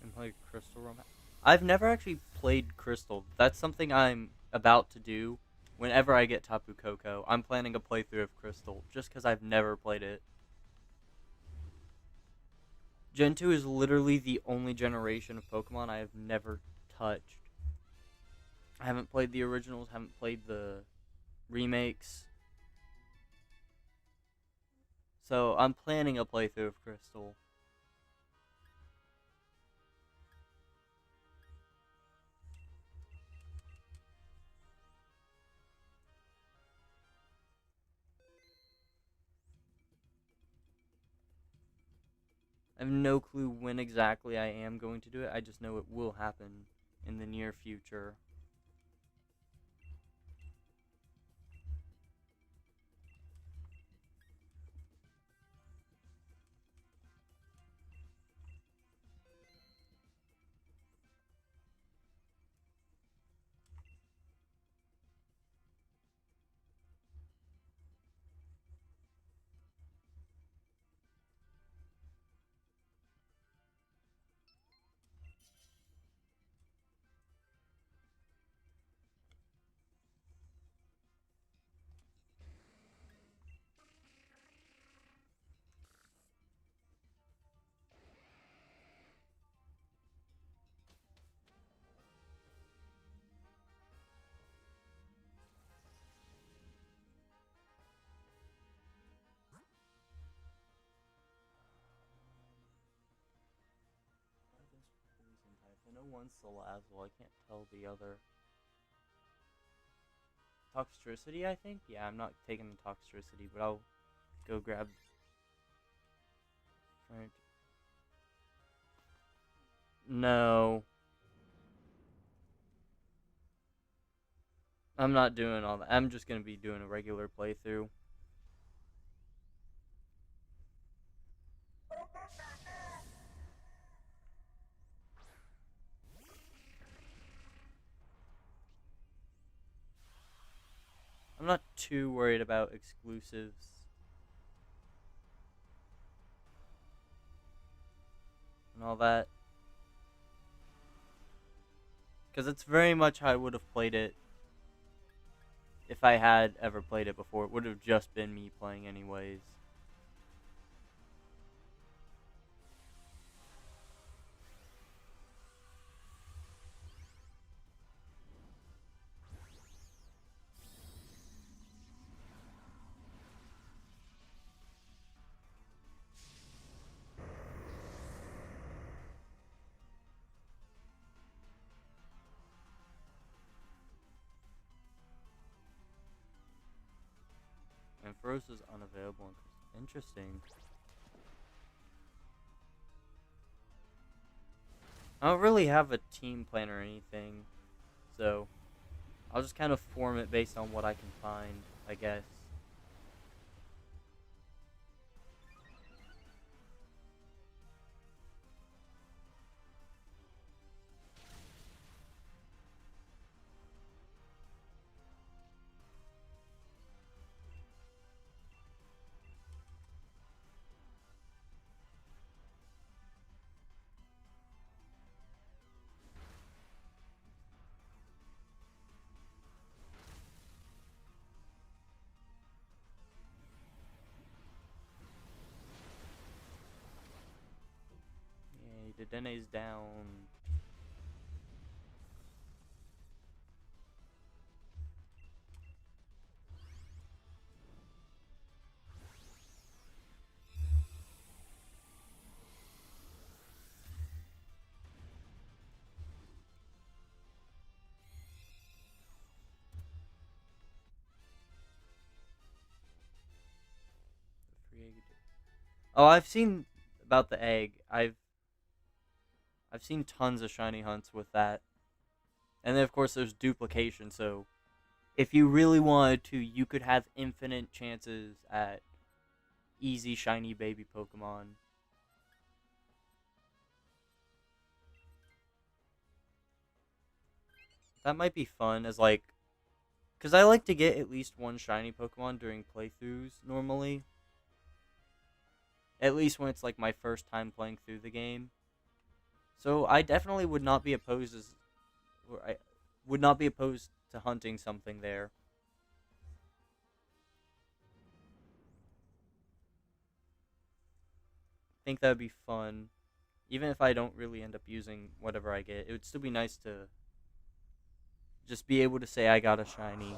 [SPEAKER 1] And play Crystal Romance. I've never actually played Crystal. That's something I'm about to do whenever I get Tapu Koko. I'm planning a playthrough of Crystal, just because I've never played it. Gen 2 is literally the only generation of Pokemon I have never touched. I haven't played the originals, haven't played the remakes. So I'm planning a playthrough of Crystal. I have no clue when exactly I am going to do it. I just know it will happen in the near future. I know one's Salazzle, I can't tell the other. Toxtricity, I think? Yeah, I'm not taking the Toxtricity, but I'll go grab... no. I'm not doing all that. I'm just going to be doing a regular playthrough. I'm not too worried about exclusives. And all that. Because it's very much how I would have played it if I had ever played it before. It would have just been me playing anyways. And Froze is unavailable. Interesting. I don't really have a team plan or anything, so I'll just kind of form it based on what I can find, I guess. Dene's down. Oh, I've seen about the egg. I've seen tons of shiny hunts with that. And then of course there's duplication, so if you really wanted to, you could have infinite chances at easy shiny baby Pokemon. That might be fun as like cuz I like to get at least one shiny Pokemon during playthroughs normally. At least when it's like my first time playing through the game. So I definitely would not be opposed or I would not be opposed to hunting something there. I think that would be fun. Even if I don't really end up using whatever I get, it would still be nice to just be able to say I got a shiny.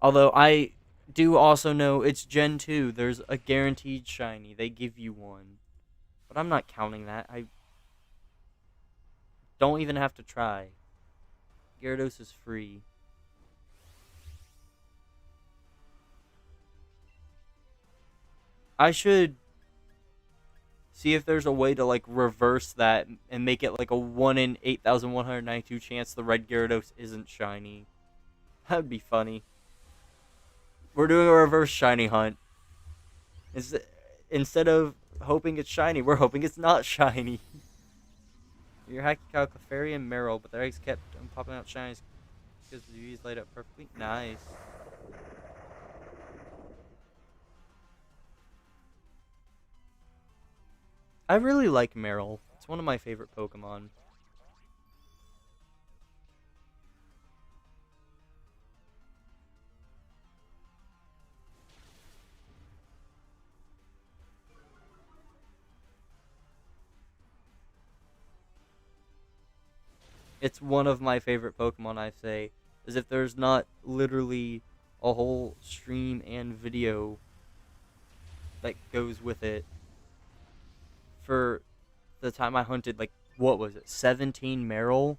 [SPEAKER 1] Although I do also know it's Gen 2. There's a guaranteed shiny. They give you one. But I'm not counting that. I don't even have to try. Gyarados is free. I should see if there's a way to like reverse that and make it like a 1 in 8,192 chance the red Gyarados isn't shiny. That'd be funny. We're doing a reverse shiny hunt. Instead of hoping it's shiny, we're hoping it's not shiny. Your Hacky Cow, Clefairy, and Meryl, but their eggs kept popping out shinies because the UVs laid up perfectly. Nice. I really like Meryl. It's one of my favorite Pokemon. It's one of my favorite Pokemon, I say. As if there's not literally a whole stream and video that goes with it. For the time I hunted, like, what was it? 17 Meryl?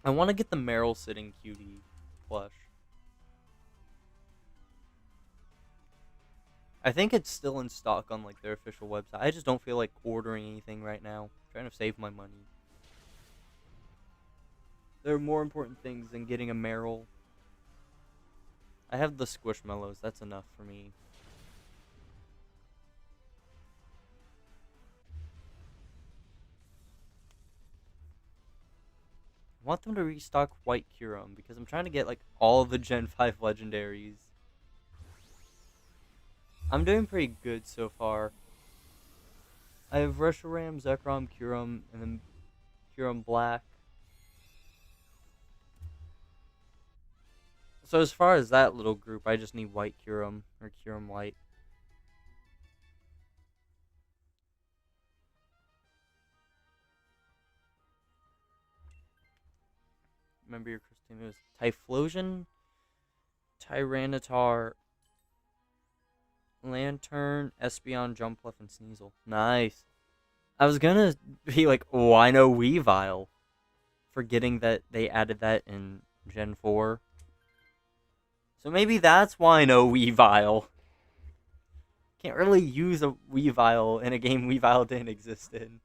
[SPEAKER 1] I want to get the Meryl Sitting Cutie plush. I think it's still in stock on like their official website. I just don't feel like ordering anything right now. I'm trying to save my money. There are more important things than getting a Meryl. I have the Squishmallows. That's enough for me. I want them to restock White Kyurem because I'm trying to get like all of the Gen 5 legendaries. I'm doing pretty good so far. I have Reshiram, Zekrom, Kyurem, and then Kyurem Black. So as far as that little group, I just need White Kyurem or Kyurem White. Remember your Christine, it was Typhlosion, Tyranitar, Lantern, Espeon, Jumpluff, and Sneasel. Nice. I was gonna be like, Wino Weavile, forgetting that they added that in Gen 4. So maybe that's Wino Weavile. Can't really use a Weavile in a game Weavile didn't exist in.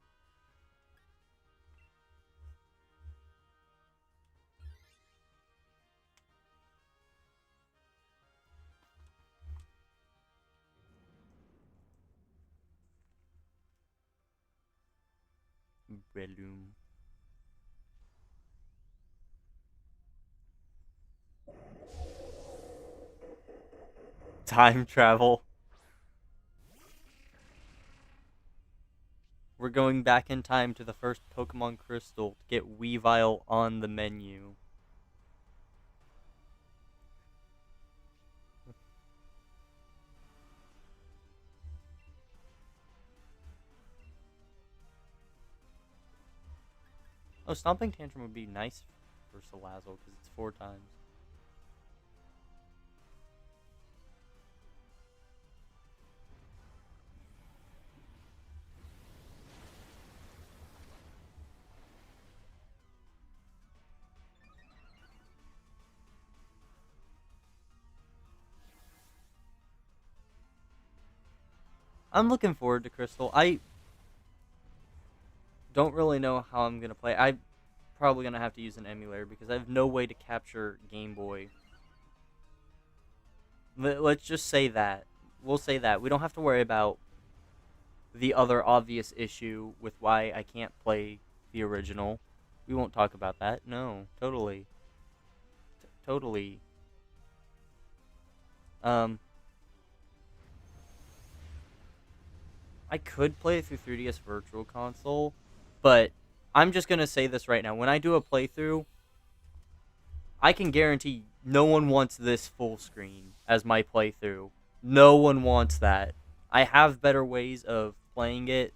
[SPEAKER 1] Breloom. Time travel. We're going back in time to the first Pokemon Crystal to get Weavile on the menu. Oh, Stomping Tantrum would be nice for Salazzle because it's 4 times. I'm looking forward to Crystal. I don't really know how I'm gonna play. I'm probably gonna have to use an emulator because I have no way to capture Game Boy. Let's just say that. We'll say that. We don't have to worry about the other obvious issue with why I can't play the original. We won't talk about that. No, totally. Totally. Um, I could play it through 3DS Virtual Console, but I'm just gonna say this right now. When I do a playthrough, I can guarantee no one wants this full screen as my playthrough. No one wants that. I have better ways of playing it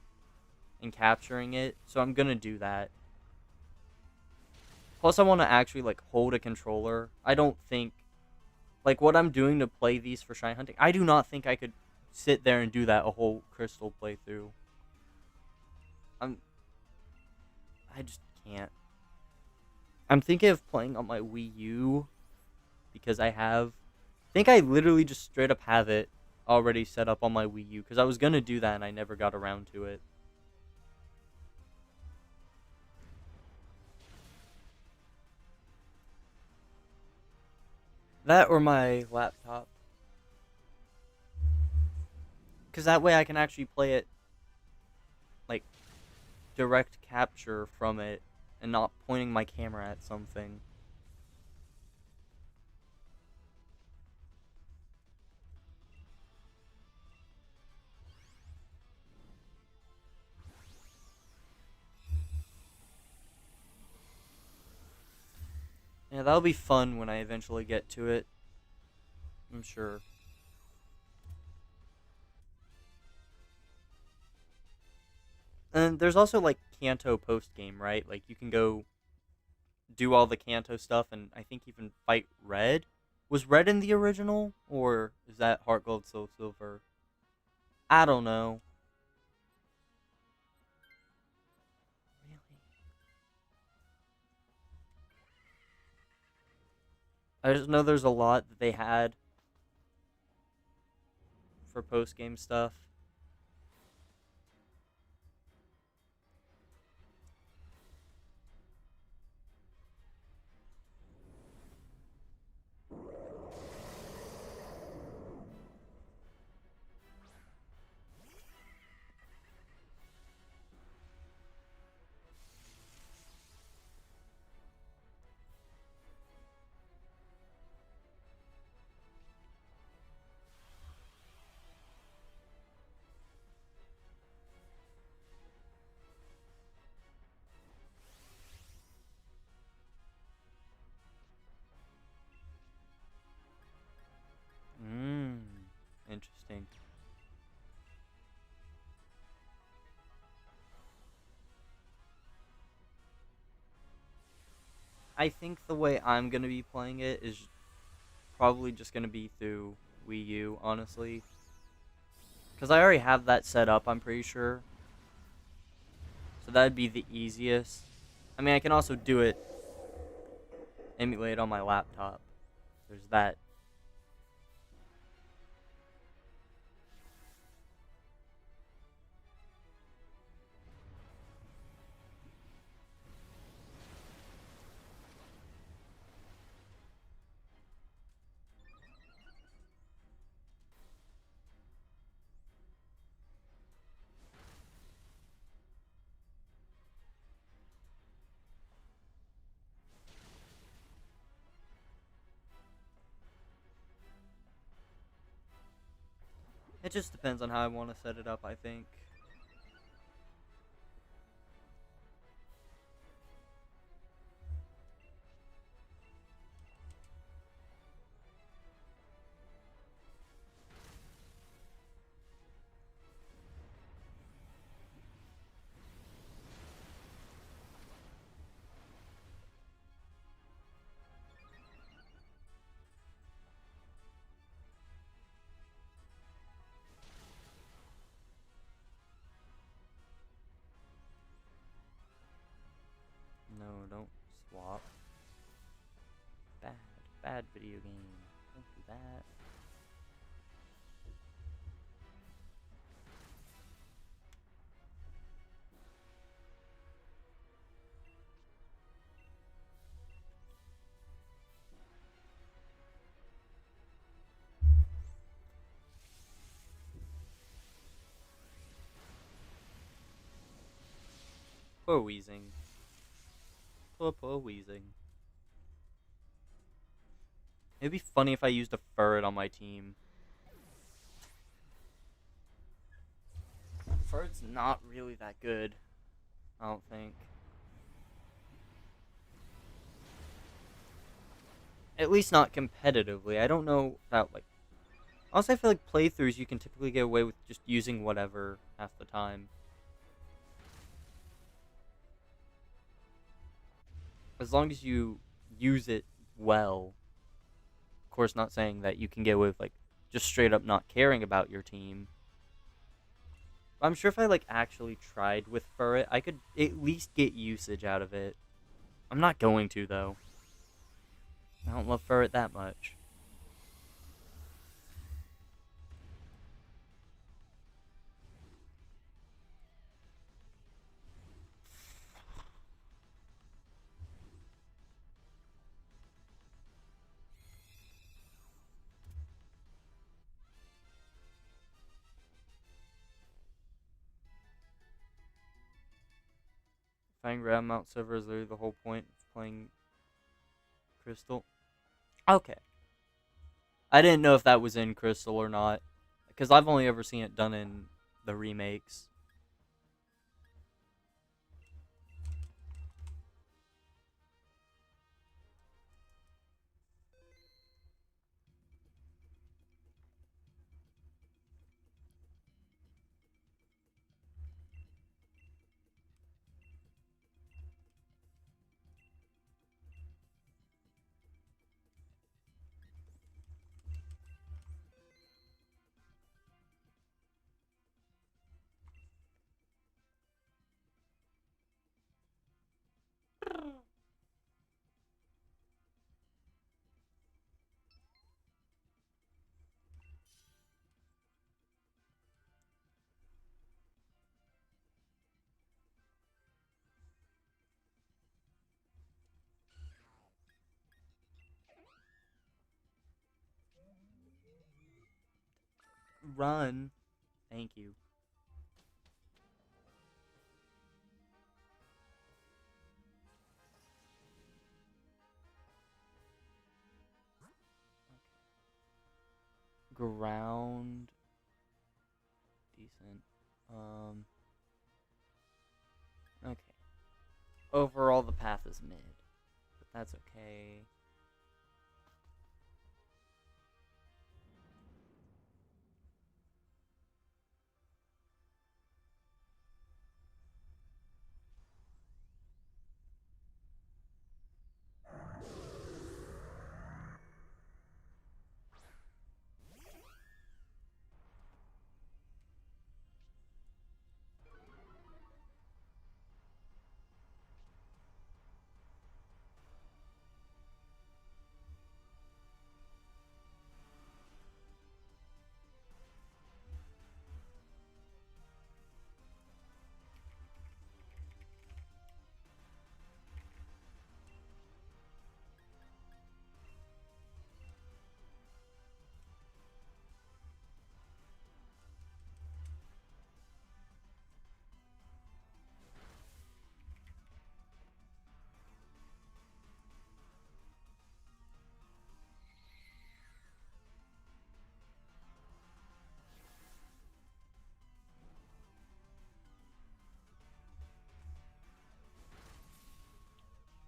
[SPEAKER 1] and capturing it, so I'm gonna do that. Plus, I want to actually like hold a controller. I don't think like what I'm doing to play these for shiny hunting. I do not think I could sit there and do that a whole Crystal playthrough. I'm I just can't. I'm thinking of playing on my Wii U because I think I literally just straight up have it already set up on my Wii U because I was gonna do that and I never got around to it. That or my laptop. Because that way I can actually play it like direct capture from it and not pointing my camera at something. Yeah, that'll be fun when I eventually get to it. I'm sure. And there's also like Kanto post game, right? Like you can go do all the Kanto stuff and I think even fight Red. Was Red in the original or is that Heart Gold Soul Silver? I don't know. Really? I just know there's a lot that they had for post game stuff. Mmm. Interesting. I think the way I'm gonna be playing it is probably just gonna be through Wii U, honestly. Because I already have that set up, I'm pretty sure. So that'd be the easiest. I mean, I can also do it, emulate on my laptop. There's that. It just depends on how I want to set it up, I think. bad video game. Don't do that. Poor Wheezing. Poor Wheezing. It'd be funny if I used a Furret on my team. Furret's not really that good, I don't think. At least not competitively. I don't know about, like... Honestly, I feel like playthroughs you can typically get away with just using whatever half the time. As long as you use it well. Of course, not saying that you can get away with, like, just straight up not caring about your team. But I'm sure if I, like, actually tried with Furret, I could at least get usage out of it. I'm not going to, though. I don't love Furret that much. Finding Ground Mount Silver is literally the whole point of playing Crystal. Okay. I didn't know if that was in Crystal or not. Because I've only ever seen it done in the remakes. Run. Thank you. Ground. Decent. Okay. Overall, the path is mid. But that's okay.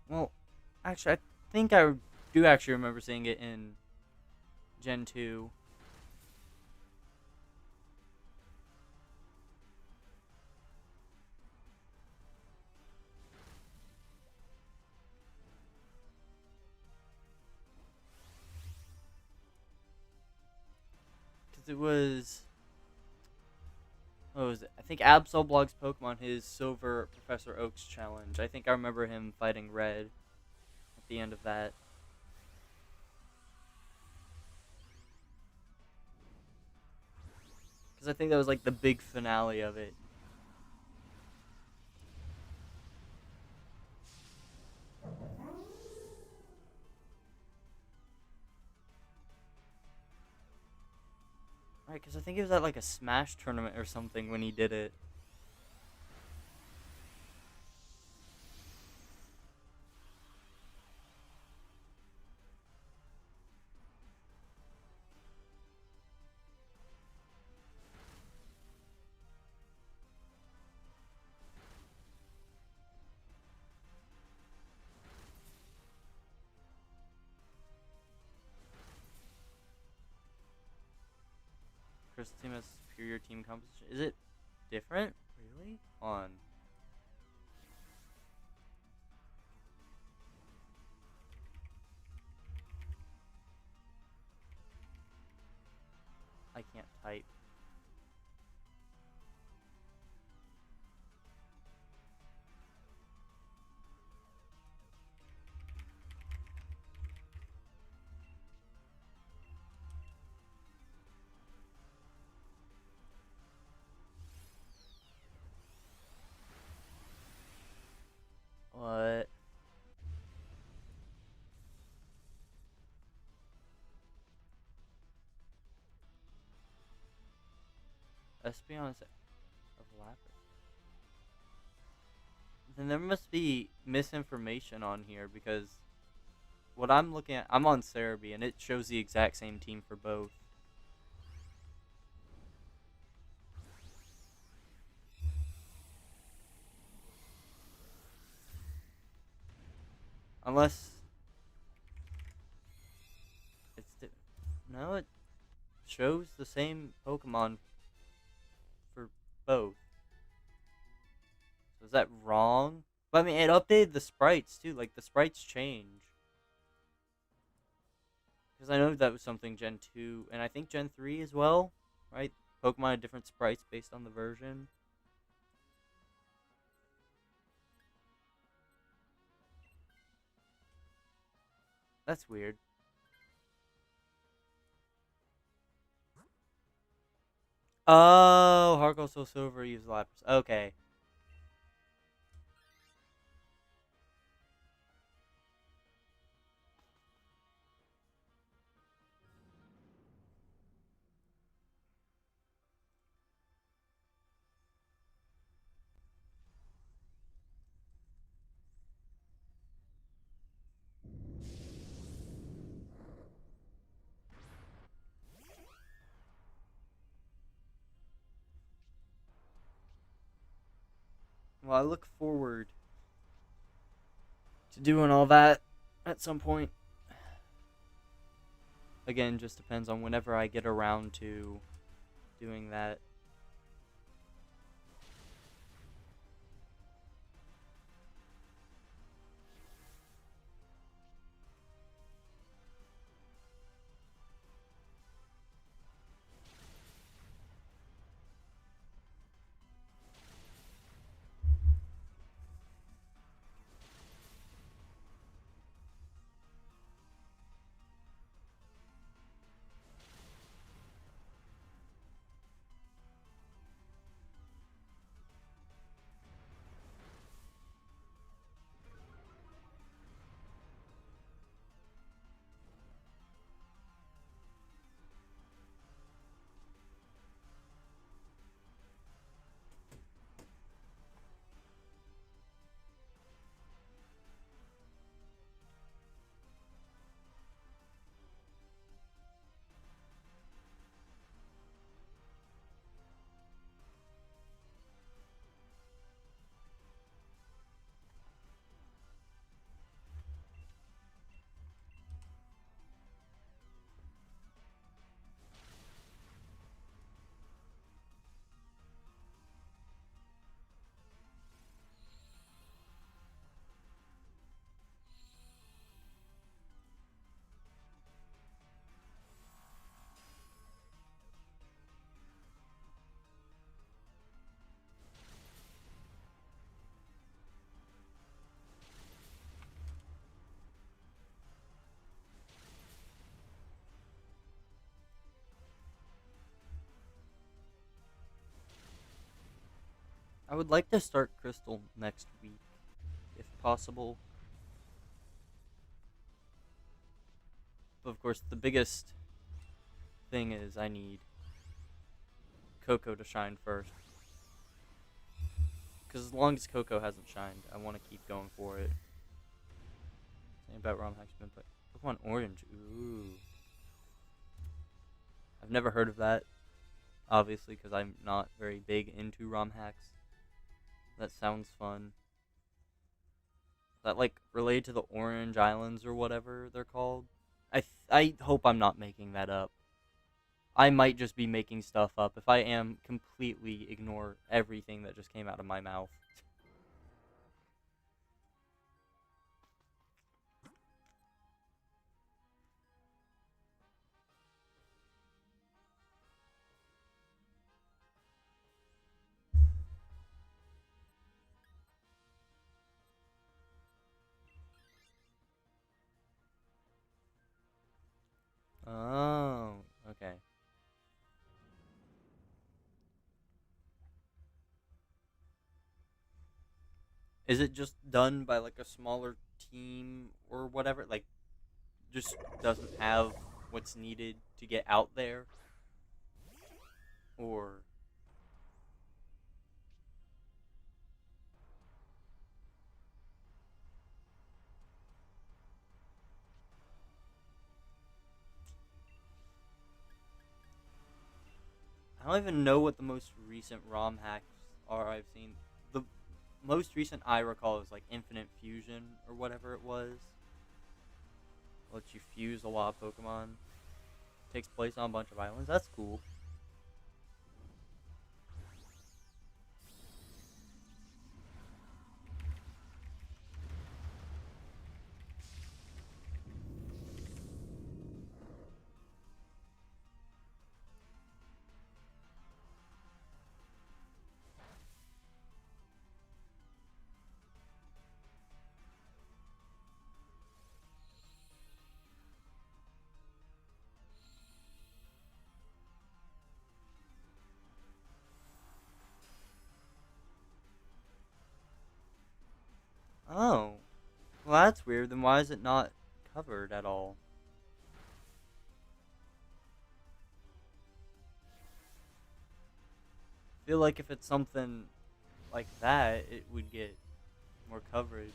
[SPEAKER 1] Well, actually, I think I do actually remember seeing it in Gen 2. Because it was... What was it? I think Absol blogs Pokemon his Silver Professor Oak's challenge. I think I remember him fighting Red at the end of that. Because I think that was like the big finale of it. Right, because I think it was at like a Smash tournament or something when he did it. Crystal team has superior team composition. Is it different? Really? On. I can't type. What? Espeon is overlapping. Then there must be misinformation on here because what I'm looking at, I'm on Cerebi and it shows the exact same team for both. Unless it's no, it shows the same Pokemon for both. So is that wrong? But I mean, it updated the sprites too. Like the sprites change. Because I know that was something Gen 2 and I think Gen 3 as well, right? Pokemon had different sprites based on the version. That's weird. Oh, Heart Soul Silver uses Lapras. Okay. Well, I look forward to doing all that at some point. Again, just depends on whenever I get around to doing that. I would like to start Crystal next week, if possible. But of course, the biggest thing is I need Koko to shine first. Because as long as Koko hasn't shined, I want to keep going for it. Same about ROM hacks been played. Pokemon Orange. Ooh. I've never heard of that, obviously, because I'm not very big into ROM hacks. That sounds fun. Is that like related to the Orange Islands or whatever they're called? I hope I'm not making that up. I might just be making stuff up. If I am, completely ignore everything that just came out of my mouth. Oh, okay. Is it just done by like a smaller team or whatever? Like, just doesn't have what's needed to get out there? Or I don't even know what the most recent ROM hacks are I've seen. The most recent I recall is like Infinite Fusion or whatever it was. Lets you fuse a lot of Pokemon. Takes place on a bunch of islands. That's cool. Oh. Well, that's weird. Then why is it not covered at all? I feel like if it's something like that, it would get more coverage.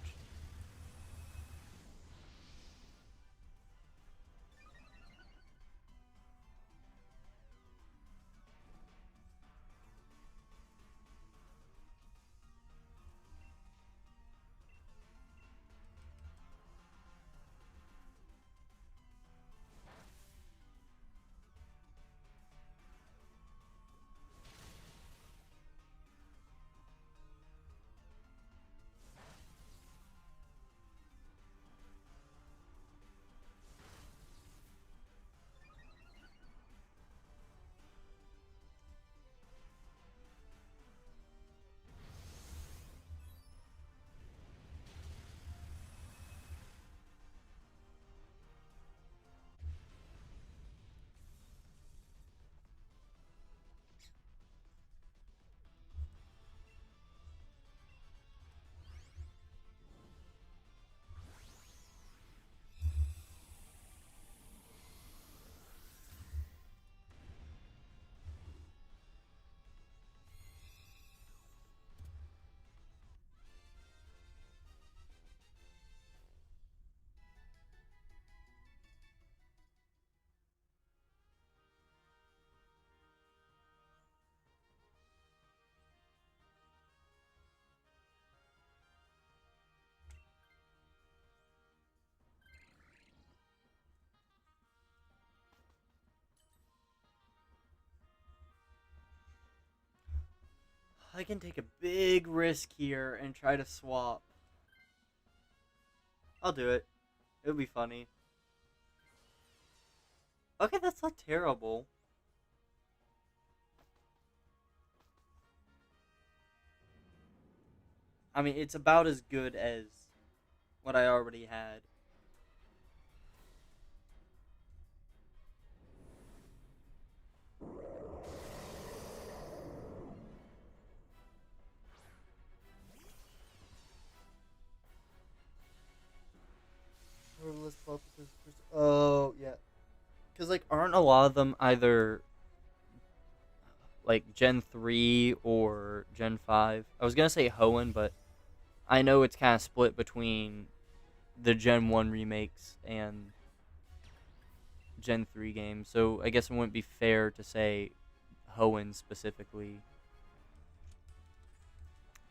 [SPEAKER 1] I can take a big risk here and try to swap. I'll do it. It'll be funny. Okay, that's not terrible. I mean, it's about as good as what I already had. a lot of them either like Gen 3 or Gen 5. I was gonna say Hoenn, but I know it's kind of split between the Gen 1 remakes and Gen 3 games, so I guess it wouldn't be fair to say Hoenn specifically.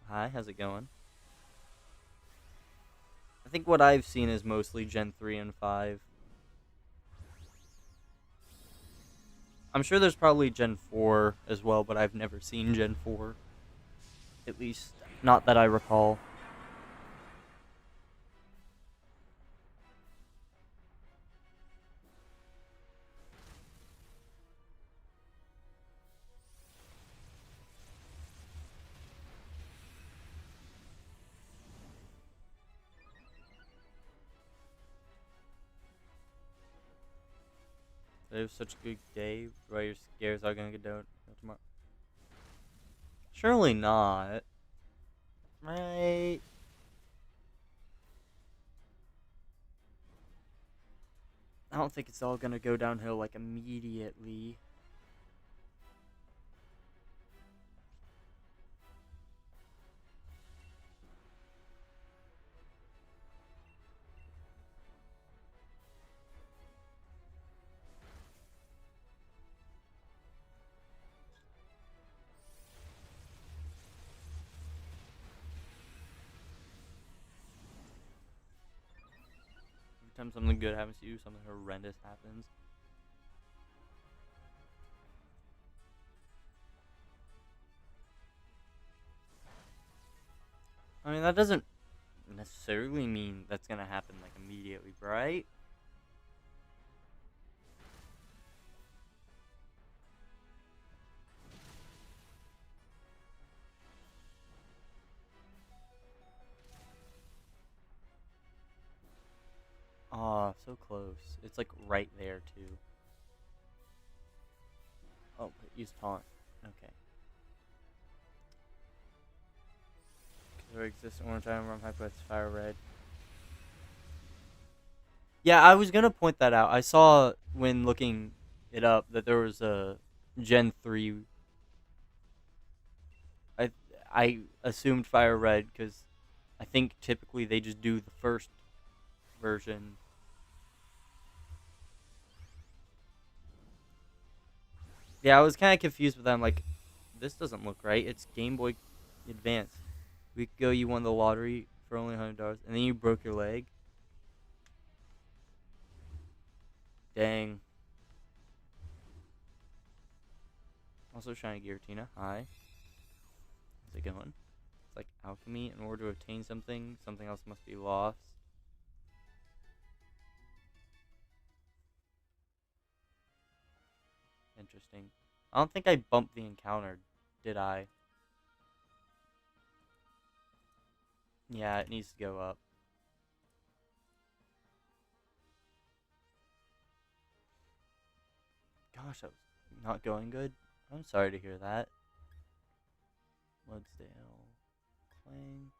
[SPEAKER 1] Hi, how's it going? I think what I've seen is mostly Gen 3 and 5. I'm sure there's probably Gen 4 as well, but I've never seen Gen 4. At least, not that I recall. It was such a good day. Why your scares are gonna get done tomorrow? Surely not. Right? I don't think it's all gonna go downhill like immediately. Every time something good happens to you, something horrendous happens. I mean, that doesn't necessarily mean that's gonna happen like immediately, right? Oh, so close. It's like right there too. Oh, use taunt. Okay. There exists one time where I'm hyper with fire red. Yeah, I was gonna point that out. I saw when looking it up that there was a Gen 3. I I assumed fire red because I think typically they just do the first version. Yeah, I was kind of confused with that. I'm like, this doesn't look right. It's Game Boy Advance. A week ago, you won the lottery for only $100, and then you broke your leg. Dang. Also, Shiny Giratina. Hi. How's it going? It's like alchemy. In order to obtain something, something else must be lost. Interesting. I don't think I bumped the encounter, did I? Yeah, it needs to go up. Gosh, that was not going good. I'm sorry to hear that. Woodsdale. Clang.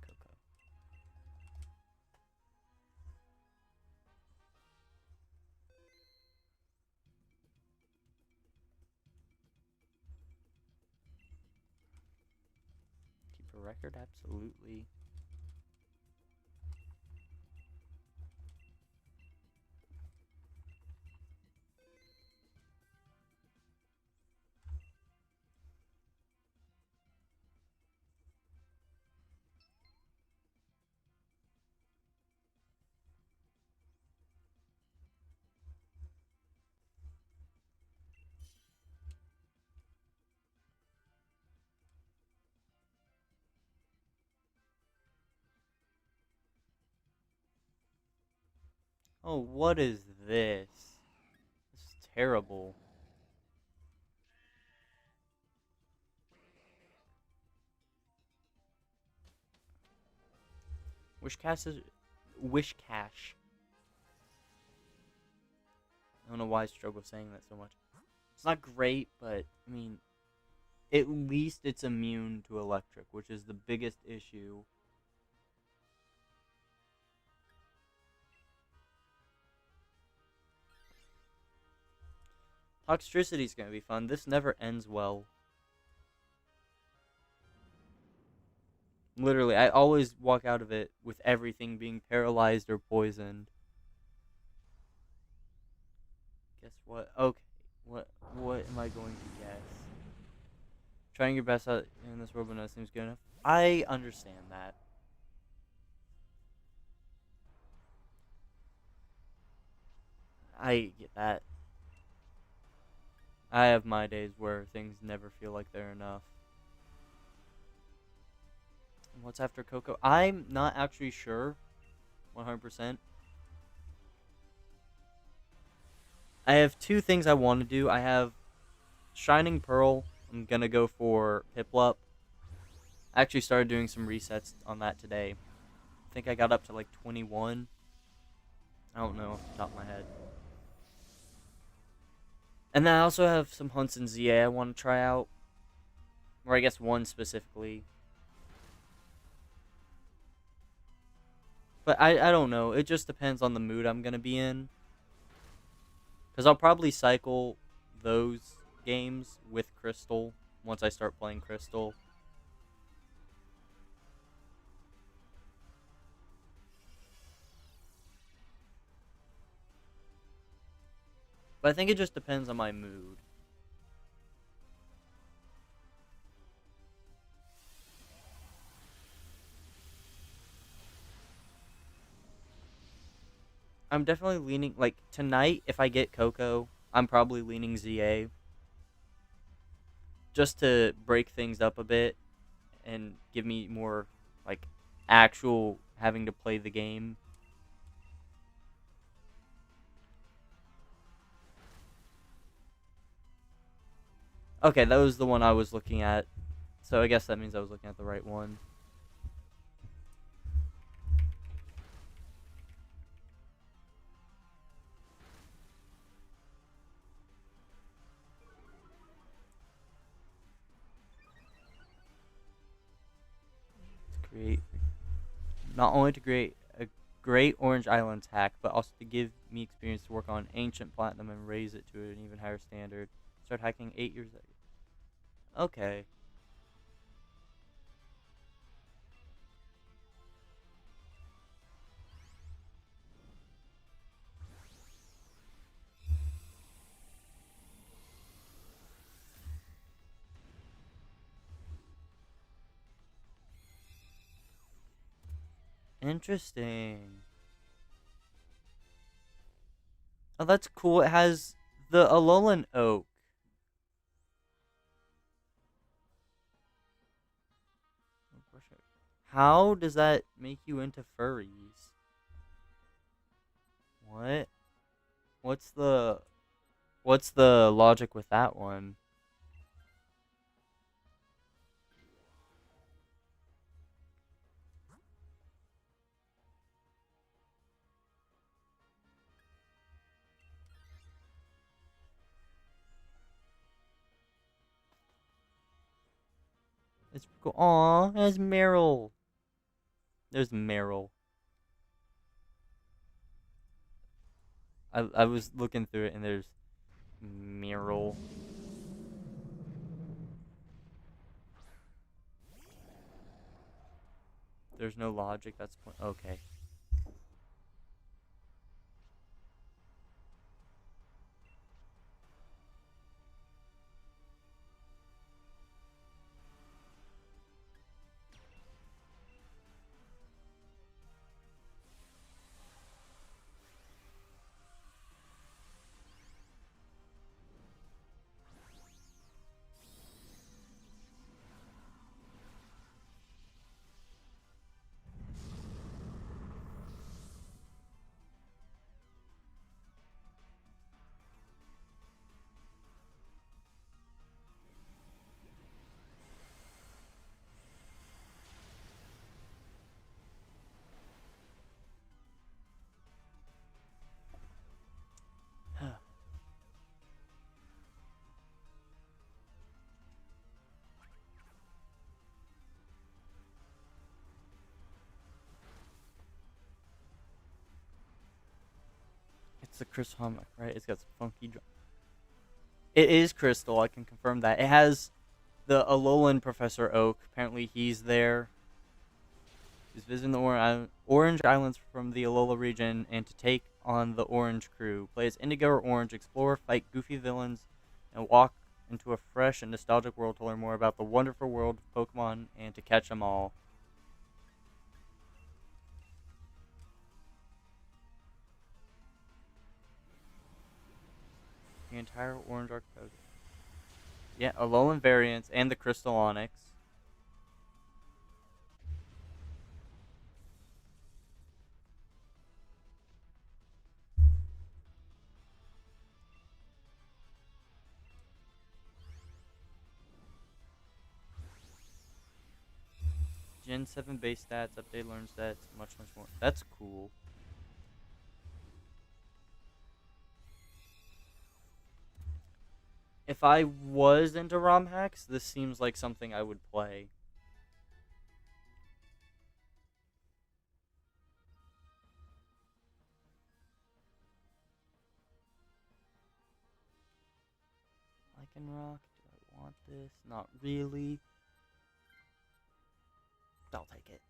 [SPEAKER 1] Koko. Keep a record? Absolutely. Oh, what is this? This is terrible. Wish Cash is... Wish Cash. I don't know why I struggle saying that so much. It's not great, but, I mean, at least it's immune to electric, which is the biggest issue. Toxicity's gonna be fun. This never ends well. Literally, I always walk out of it with everything being paralyzed or poisoned. Guess what? Okay. What am I going to guess? Trying your best out in this world, but no seems good enough. I understand that. I get that. I have my days where things never feel like they're enough. What's after Koko? I'm not actually sure 100%. I have two things I want to do. I have Shining Pearl. I'm going to go for Piplup. I actually started doing some resets on that today. I think I got up to like 21. I don't know off the top of my head. And then I also have some hunts in ZA I want to try out. Or I guess one specifically. But I don't know. It just depends on the mood I'm going to be in. Because I'll probably cycle those games with Crystal once I start playing Crystal. But I think it just depends on my mood. I'm definitely leaning, like, tonight, if I get Koko, I'm probably leaning ZA. Just to break things up a bit and give me more, like, actual having to play the game. Okay, that was the one I was looking at. So I guess that means I was looking at the right one. Create, not only to create a great Orange Islands hack, but also to give me experience to work on Ancient Platinum and raise it to an even higher standard. Start hacking 8 years ago. Okay. Interesting. Oh, that's cool. It has the Alolan Oak. How does that make you into furries? What? What's the what's the logic with that one? It's cool. Aw, there's Meryl. There's Meryl. I was looking through it and there's Meryl. There's no logic. That's okay. It's the Chris Hama, right? It's got some funky. It is crystal. I can confirm that. It has the Alolan Professor Oak. Apparently, he's there. He's visiting the Orange Islands from the Alola region and to take on the Orange crew. Play as Indigo or Orange, explore, fight goofy villains, and walk into a fresh and nostalgic world to learn more about the wonderful world of Pokemon and to catch them all. The entire Orange Archipelago. Yeah, Alolan variants and the Crystal Onyx. Gen 7 base stats, update learn stats, much more. That's cool. If I was into ROM hacks, this seems like something I would play. Lycanroc, do I want this? Not really. I'll take it.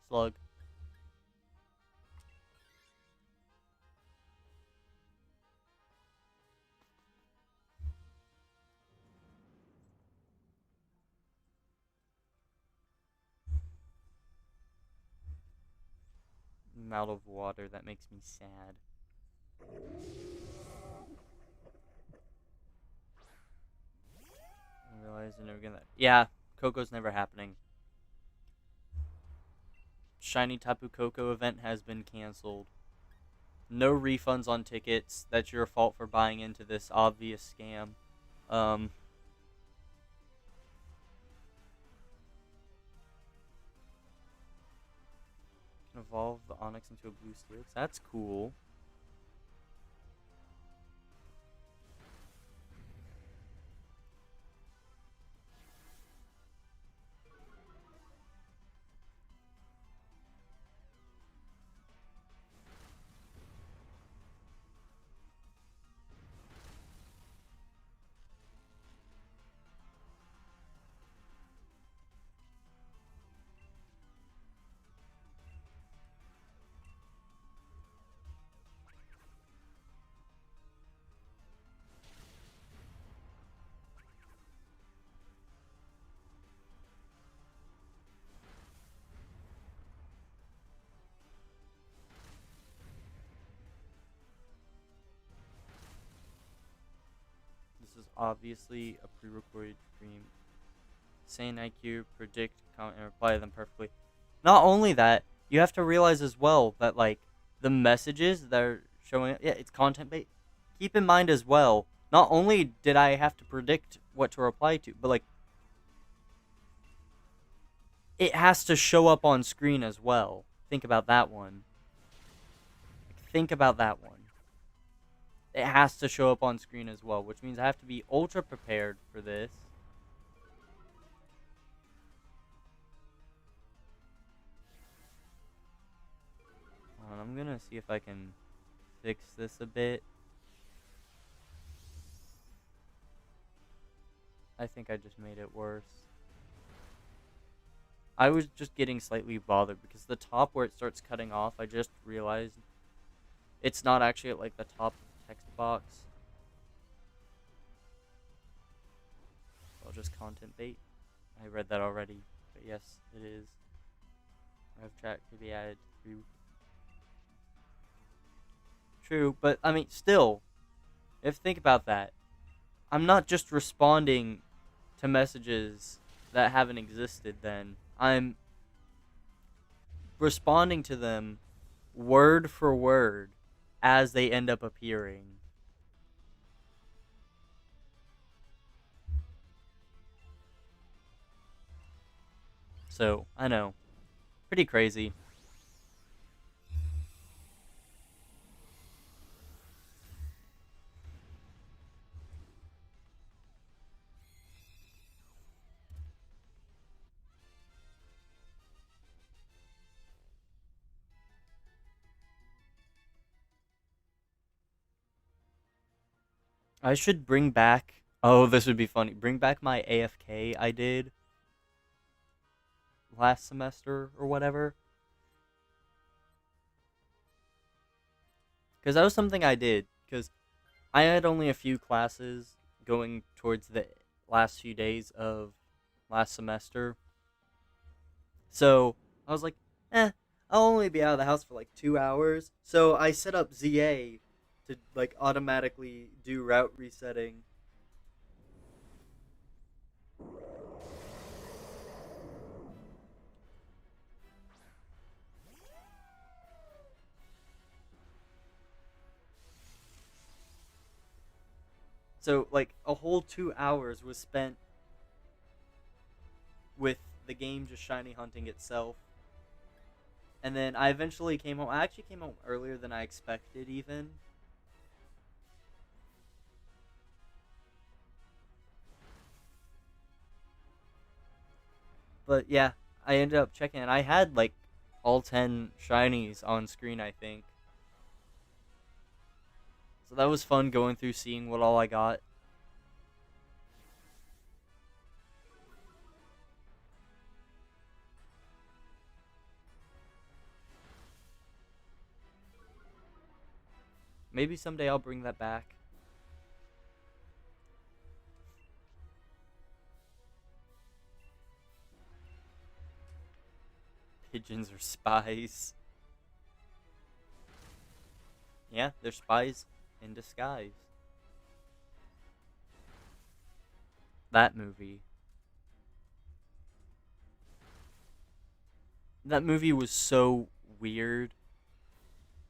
[SPEAKER 1] Slug. I'm out of water. That makes me sad. I realize I'm never gonna. Yeah, Koko's never happening. Shiny Tapu Koko event has been canceled. No refunds on tickets. That's your fault for buying into this obvious scam. Um, can evolve the Onyx into a blue Steelix. That's cool. This is obviously a pre-recorded stream. Sane IQ, predict, comment, and reply to them perfectly. Not only that, you have to realize as well that like the messages that are showing, yeah, it's content based. Keep in mind as well. Not only did I have to predict what to reply to, but like it has to show up on screen as well. Think about that one. Think about that one. It has to show up on screen as well, which means I have to be ultra prepared for this. I'm gonna see if I can fix this a bit. I think I just made it worse. I was just getting slightly bothered because the top where it starts cutting off, I just realized it's not actually at like the top of the text box. So I'll just content bait. I read that already, but yes, it is. Rev track to be added to. True, but I mean, still, if think about that, I'm not just responding to messages that haven't existed. Then I'm responding to them word for word as they end up appearing. So, I know. Pretty crazy. I should bring back. Oh, this would be funny. Bring back my AFK I did last semester or whatever. Because that was something I did. Because I had only a few classes going towards the last few days of last semester. So I was like, I'll only be out of the house for like 2 hours. So I set up ZA to like automatically do route resetting. So like a whole 2 hours was spent with the game just shiny hunting itself. And then I eventually came home. I actually came home earlier than I expected, even. But yeah, I ended up checking it. I had like all 10 shinies on screen, I think. So that was fun going through seeing what all I got. Maybe someday I'll bring that back. Pigeons are spies. Yeah, they're spies in disguise. That movie. That movie was so weird.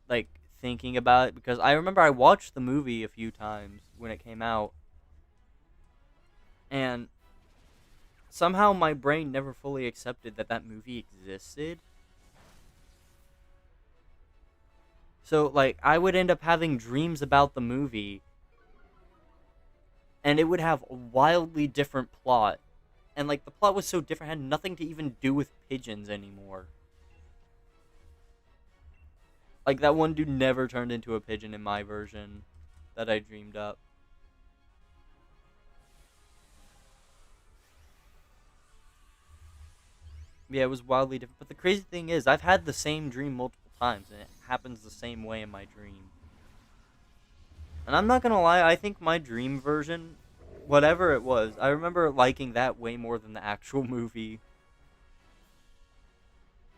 [SPEAKER 1] Like, thinking about it, because I remember I watched the movie a few times when it came out, and somehow my brain never fully accepted that that movie existed. So, like, I would end up having dreams about the movie, and it would have a wildly different plot. And, like, the plot was so different, it had nothing to even do with pigeons anymore. Like, that one dude never turned into a pigeon in my version that I dreamed up. Yeah, it was wildly different. But the crazy thing is, I've had the same dream multiple times, and it happens the same way in my dream. And I'm not gonna lie, I think my dream version, whatever it was, I remember liking that way more than the actual movie.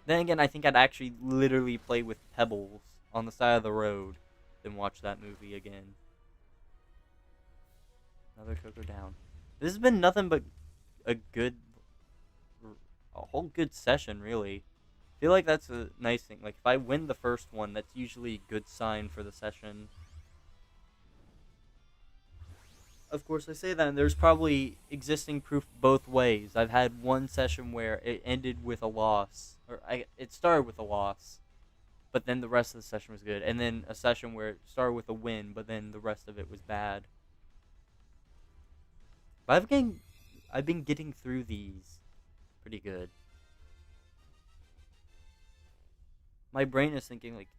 [SPEAKER 1] Then again, I think I'd actually literally play with pebbles on the side of the road than watch that movie again. Another Koko down. This has been nothing but a good, a whole good session, really. I feel like that's a nice thing. Like, if I win the first one, that's usually a good sign for the session. Of course, I say that, and there's probably existing proof both ways. I've had one session where it ended with a loss, or it started with a loss, but then the rest of the session was good, and then a session where it started with a win, but then the rest of it was bad. But I've been getting through these pretty good. My brain is thinking like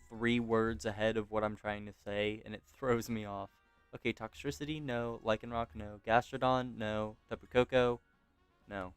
[SPEAKER 1] 3 words ahead of what I'm trying to say, and it throws me off. Okay, Toxicity, no. Lycanroc, no. Gastrodon, no. Tapu Koko, no.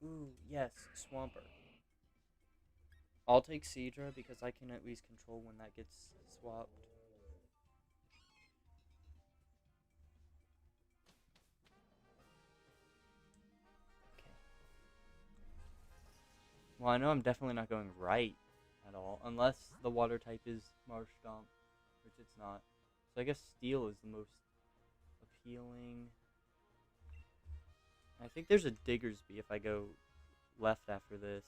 [SPEAKER 1] Ooh, yes, Swampert. I'll take Seadra because I can at least control when that gets swapped. Okay. Well, I know I'm definitely not going right at all, unless the water type is Marsh Stomp, which it's not. So I guess Steel is the most appealing. I think there's a Diggersby if I go left after this.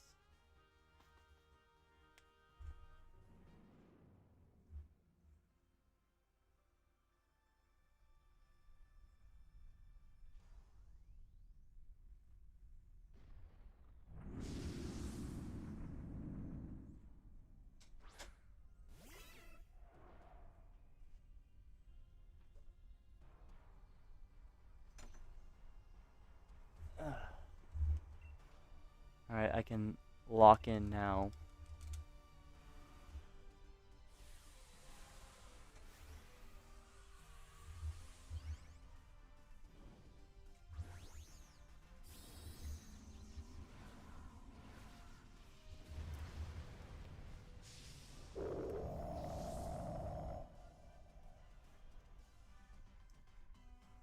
[SPEAKER 1] Alright, I can lock in now.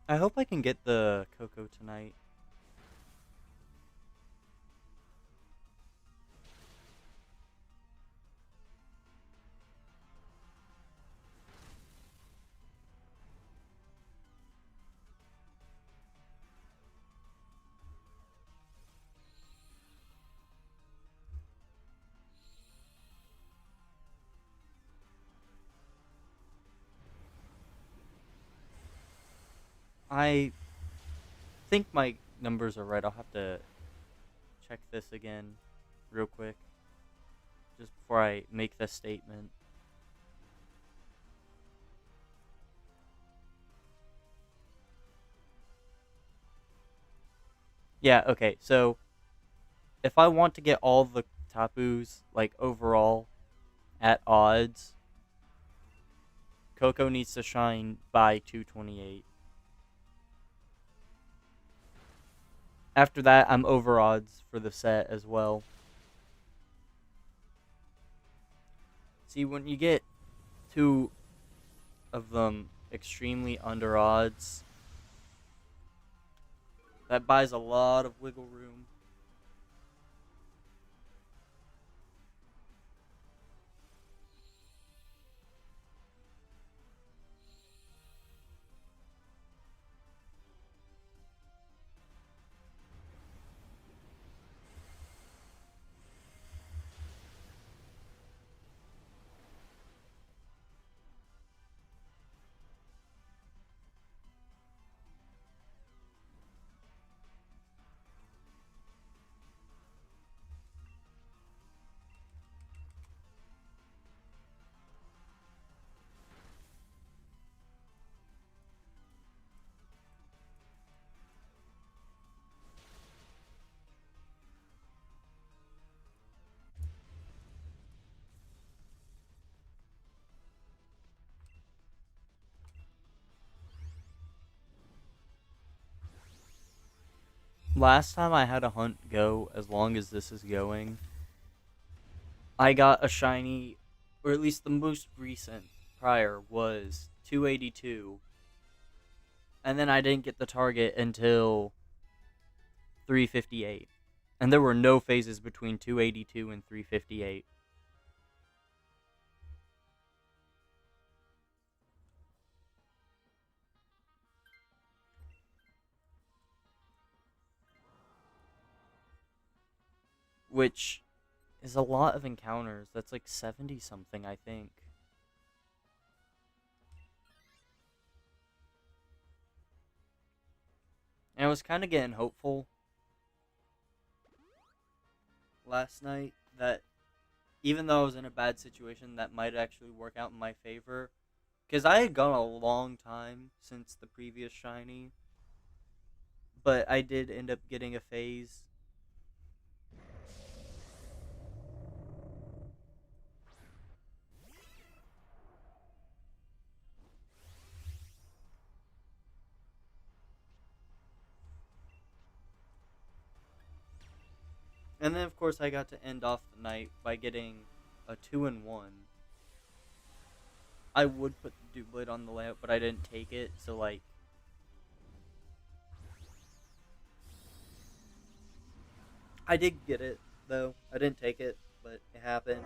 [SPEAKER 1] I hope I can get the Koko tonight. I think my numbers are right. I'll have to check this again real quick just before I make this statement. Yeah, okay. So if I want to get all the Tapus like overall at odds, Koko needs to shine by 228. After that, I'm over odds for the set as well. See, when you get two of them extremely under odds, that buys a lot of wiggle room. Last time I had a hunt go as long as this is going, I got a shiny, or at least the most recent prior was 282, and then I didn't get the target until 358. And there were no phases between 282 and 358. Which is a lot of encounters. That's like 70 something, I think. And I was kind of getting hopeful last night that even though I was in a bad situation, that might actually work out in my favor. Because I had gone a long time since the previous shiny, but I did end up getting a phase. And then, of course, I got to end off the night by getting a 2-1. I would put the Doublade on the layout, but I didn't take it, so, like... I did get it, though. I didn't take it, but it happened.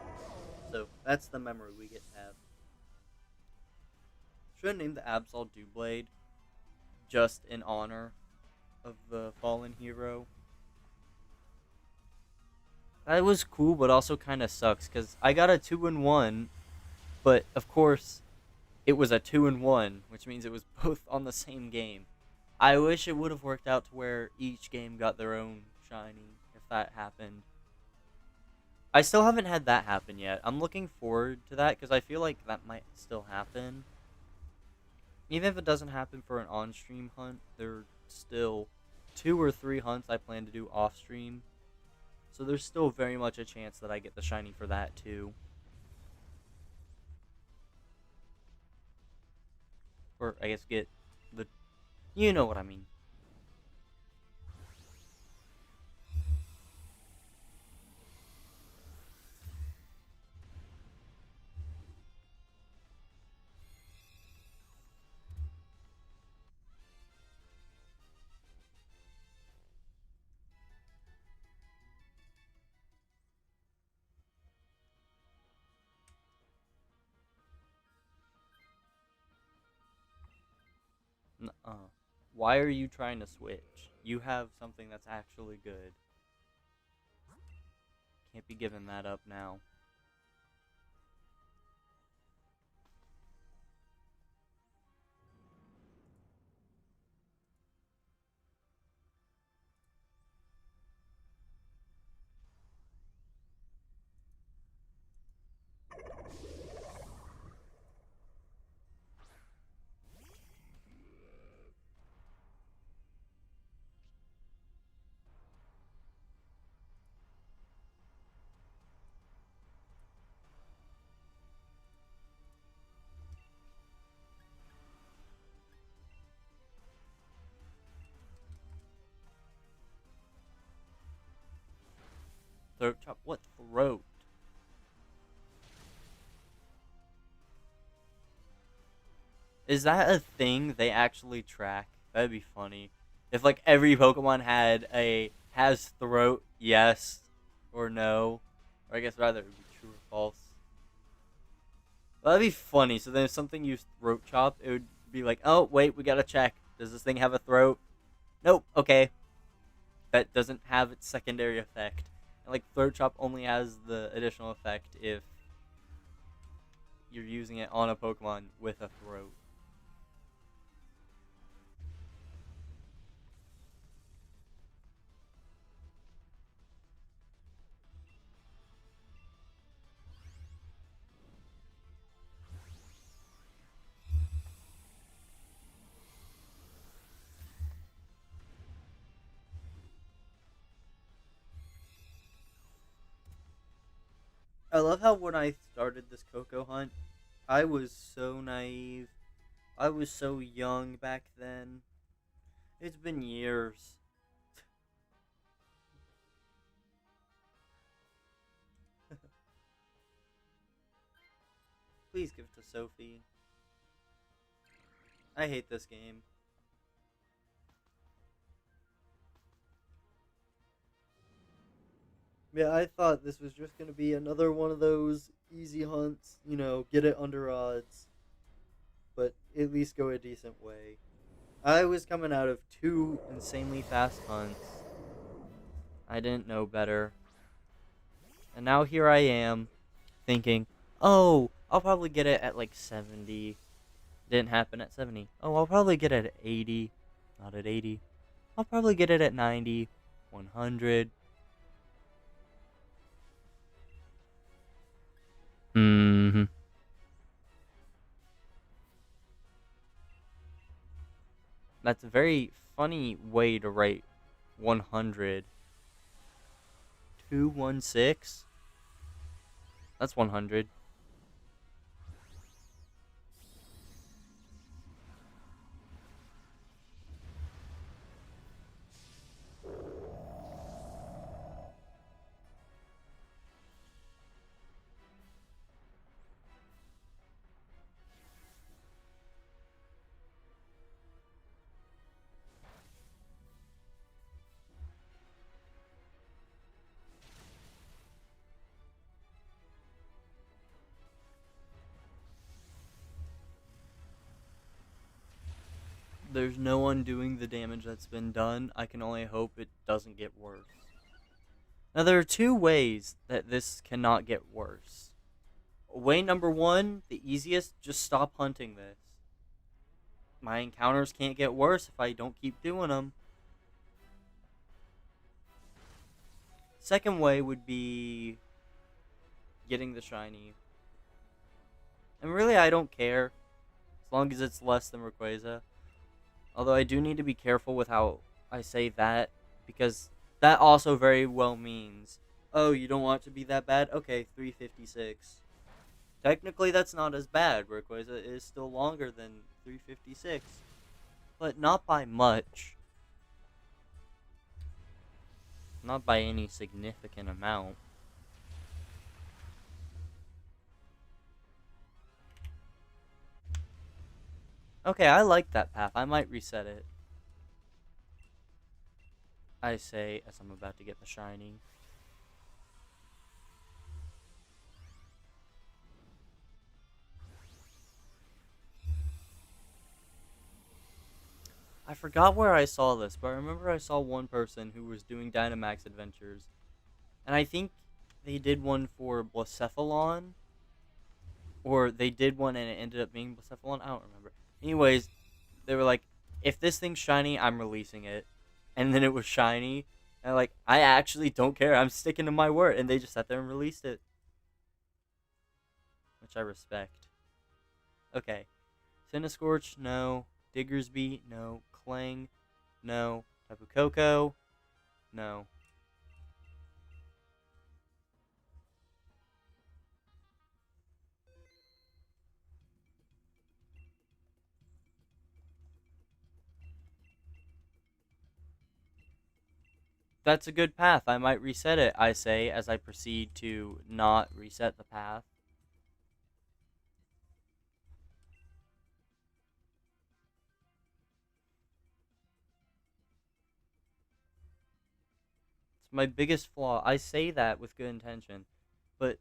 [SPEAKER 1] So that's the memory we get to have. Should have named the Absol Dewblade just in honor of the fallen hero. That was cool, but also kind of sucks because I got a 2-1, but of course it was a 2-1, which means it was both on the same game. I wish it would have worked out to where each game got their own shiny if that happened. I still haven't had that happen yet. I'm looking forward to that because I feel like that might still happen. Even if it doesn't happen for an on-stream hunt, there are still 2 or 3 hunts I plan to do off-stream. So there's still very much a chance that I get the shiny for that too. Or I guess get the... You know what I mean. Nuh-uh. Why are you trying to switch? You have something that's actually good. Can't be giving that up now. Throat chop? What throat? Is that a thing they actually track? That'd be funny. If like every Pokemon had a has throat, yes or no. Or I guess rather it would be true or false. Well, that'd be funny. So then if something used throat chop, it would be like, oh wait, we gotta check. Does this thing have a throat? Nope, okay. That doesn't have its secondary effect. And like throat chop only has the additional effect if you're using it on a Pokemon with a throat. I love how when I started this Koko hunt, I was so naive. I was so young back then. It's been years. Please give it to Sophie. I hate this game. Yeah, I thought this was just going to be another one of those easy hunts, get it under odds, but at least go a decent way. I was coming out of 2 insanely fast hunts. I didn't know better. And now here I am, thinking, oh, I'll probably get it at like 70. Didn't happen at 70. Oh, I'll probably get it at 80. Not at 80. I'll probably get it at 90. 100. Mm-hmm. That's a very funny way to write 100. 216? That's 100. There's no undoing the damage that's been done. I can only hope it doesn't get worse. Now, there are two ways that this cannot get worse. Way number one, the easiest, just stop hunting this. My encounters can't get worse if I don't keep doing them. Second way would be getting the shiny. And really, I don't care, as long as it's less than Rayquaza. Although I do need to be careful with how I say that, because that also very well means, oh, you don't want it to be that bad? Okay, 356. Technically, that's not as bad. Rayquaza is still longer than 356, but not by much. Not by any significant amount. Okay, I like that path. I might reset it. I say, as I'm about to get the shiny. I forgot where I saw this, but I remember I saw one person who was doing Dynamax adventures. And I think they did one for Blacephalon. Or they did one and it ended up being Blacephalon. I don't remember. Anyways, they were like, if this thing's shiny, I'm releasing it. And then it was shiny. And I'm like, I actually don't care. I'm sticking to my word. And they just sat there and released it. Which I respect. Okay. Cinescorch, no. Diggersby, no. Clang, no. Tapu Koko, no. That's a good path. I might reset it, I say, as I proceed to not reset the path. It's my biggest flaw. I say that with good intention, but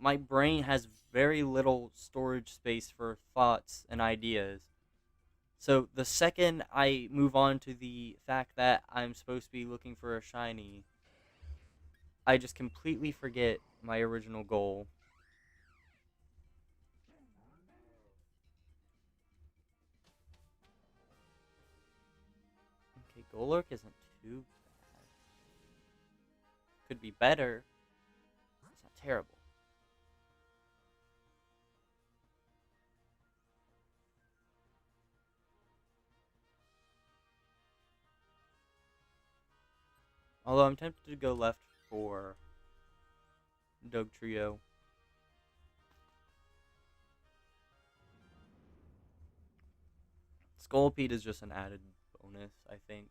[SPEAKER 1] my brain has very little storage space for thoughts and ideas. So the second I move on to the fact that I'm supposed to be looking for a shiny, I just completely forget my original goal. Okay, Golurk isn't too bad. Could be better. It's not terrible. Although I'm tempted to go left for Dog Trio. Scolipede is just an added bonus, I think.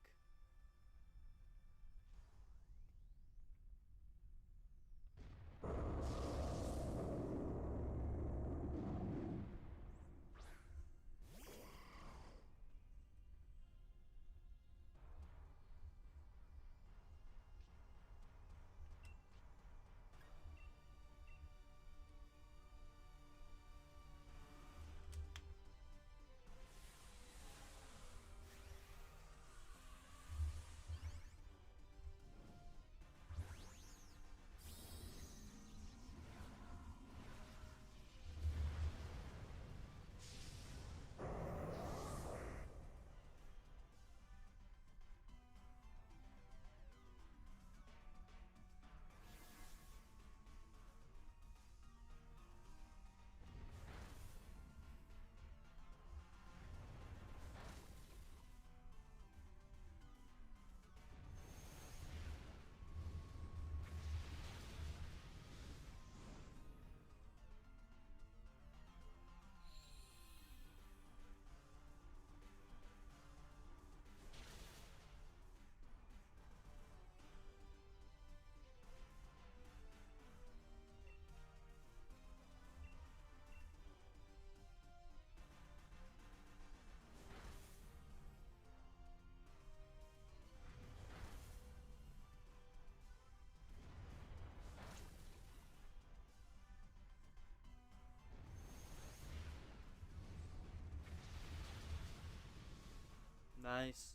[SPEAKER 1] Nice.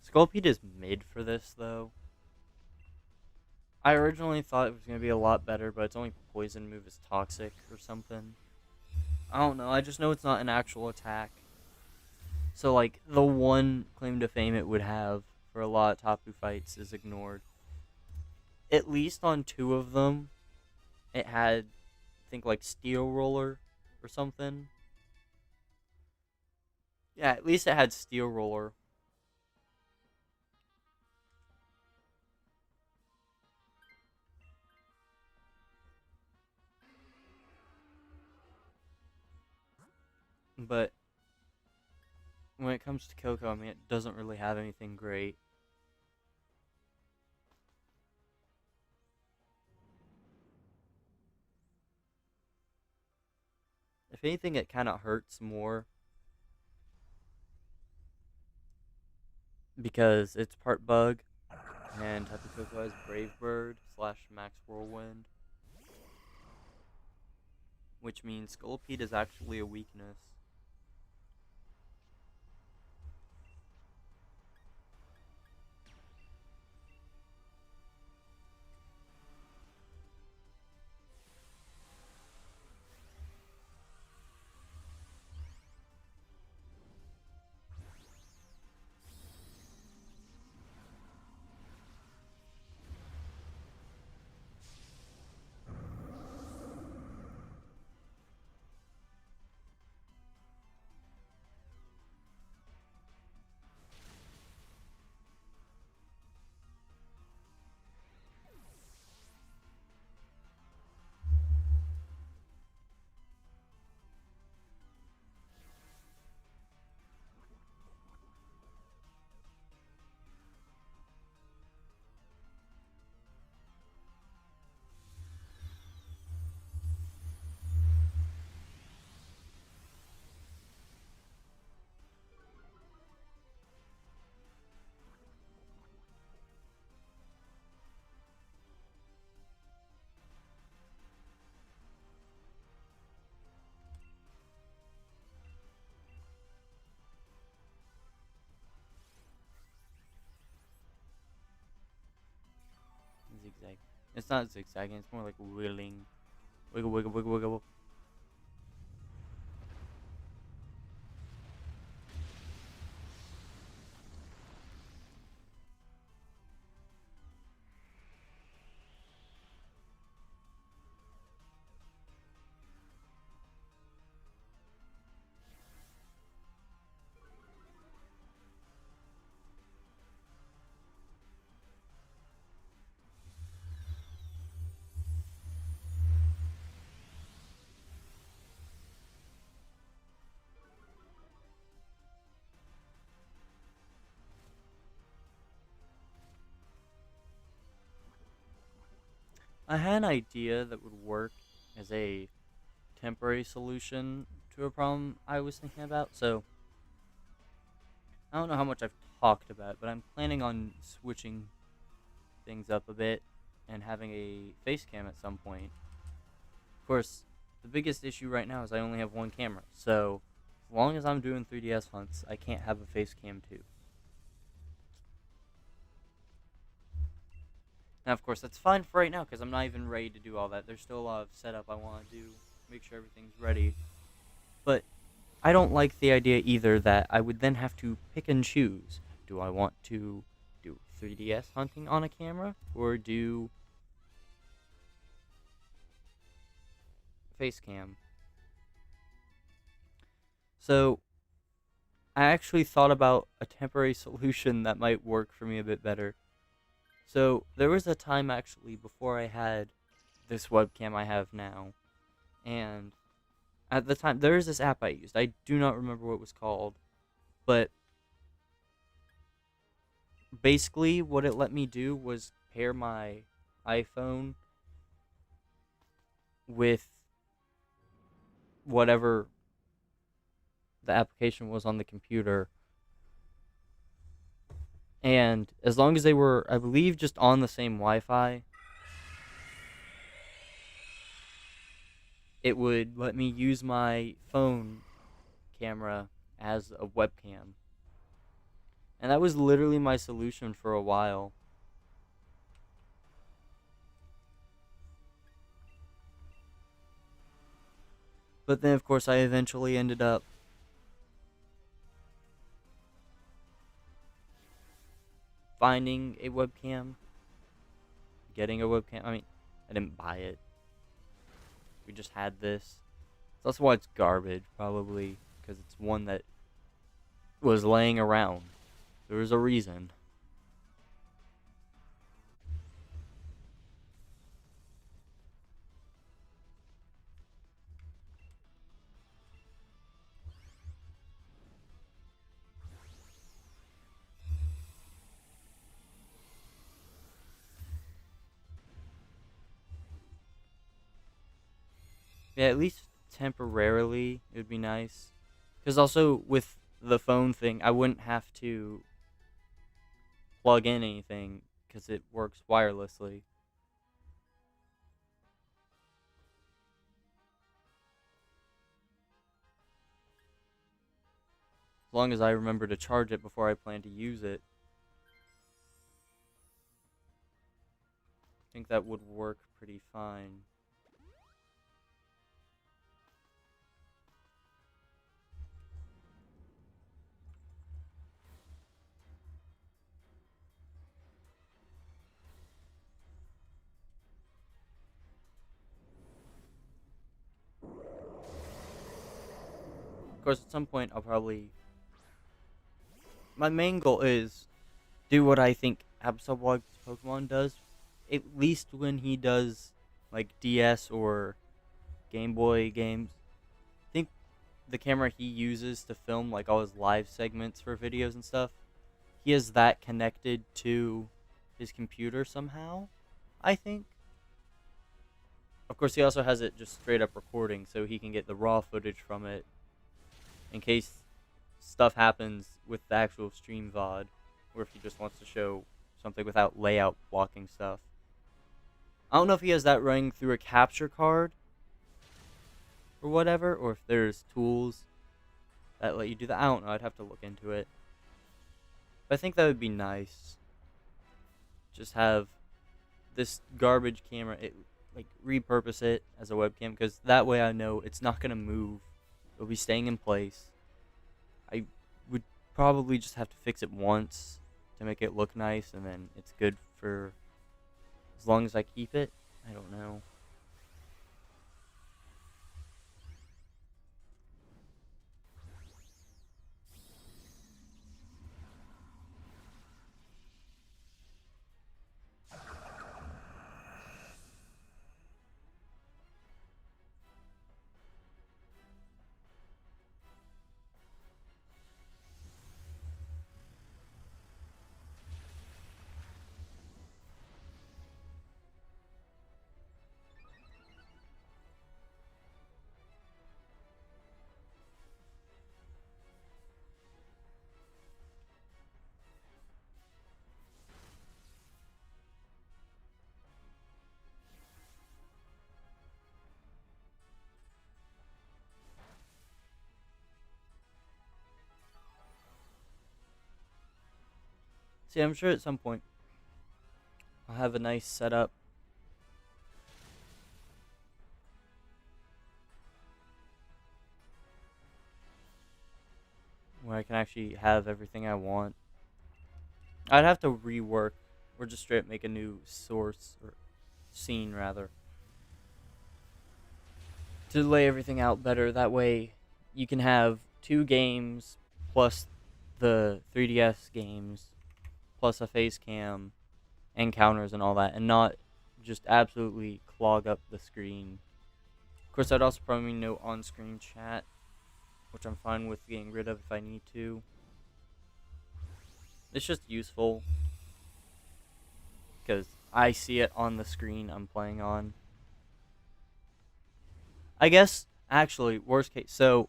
[SPEAKER 1] Sculpey is mid for this, though. I originally thought it was going to be a lot better, but its only poison move is Toxic or something. I don't know, I just know it's not an actual attack. So, like, the one claim to fame it would have for a lot of Tapu fights is ignored. At least on 2 of them, it had, I think, like, Steel Roller or something. Yeah, at least it had Steel Roller. But when it comes to Koko, I mean, it doesn't really have anything great. If anything, it kind of hurts more because it's part bug, and Tapu Koko has Brave Bird / Max Whirlwind, which means Scolipede is actually a weakness. Zigzag. It's not zigzagging, it's more like wiggling. Wiggle, wiggle, wiggle, wiggle. I had an idea that would work as a temporary solution to a problem I was thinking about, so I don't know how much I've talked about it, but I'm planning on switching things up a bit and having a face cam at some point. Of course, the biggest issue right now is I only have one camera, so as long as I'm doing 3DS hunts, I can't have a face cam too. Now, of course, that's fine for right now because I'm not even ready to do all that. There's still a lot of setup I want to do, make sure everything's ready. But I don't like the idea either that I would then have to pick and choose. Do I want to do 3DS hunting on a camera or do face cam? So I actually thought about a temporary solution that might work for me a bit better. So there was a time actually before I had this webcam I have now, and at the time there is this app I used. I do not remember what it was called, but basically what it let me do was pair my iPhone with whatever the application was on the computer. And as long as they were, I believe, just on the same Wi-Fi, it would let me use my phone camera as a webcam. And that was literally my solution for a while. But then, of course, I eventually ended up finding a webcam, getting a webcam. I mean, I didn't buy it. We just had this. That's why it's garbage, probably, because it's one that was laying around. There was a reason. Yeah, at least temporarily, it would be nice. Because also, with the phone thing, I wouldn't have to plug in anything, because it works wirelessly. As long as I remember to charge it before I plan to use it. I think that would work pretty fine. Of course, at some point, I'll probably... My main goal is do what I think Absol's Pokemon does. At least when he does, like, DS or Game Boy games. I think the camera he uses to film, like, all his live segments for videos and stuff, he has that connected to his computer somehow, I think. Of course, he also has it just straight up recording, so he can get the raw footage from it in case stuff happens with the actual stream VOD, or if he just wants to show something without layout blocking stuff. I don't know if he has that running through a capture card or whatever, or if there's tools that let you do that. I don't know. I'd have to look into it. But I think that would be nice. Just have this garbage camera, like repurpose it as a webcam, because that way I know it's not gonna move. It'll be staying in place. I would probably just have to fix it once to make it look nice, and then it's good for as long as I keep it. I don't know. See, I'm sure at some point I'll have a nice setup where I can actually have everything I want. I'd have to rework, or just straight up make a new source, or scene rather, to lay everything out better. That way you can have 2 games plus the 3DS games plus a face cam and counters and all that, and not just absolutely clog up the screen. Of course, I'd also probably no on-screen chat, which I'm fine with getting rid of if I need to. It's just useful because I see it on the screen I'm playing on. I guess, actually, worst case, so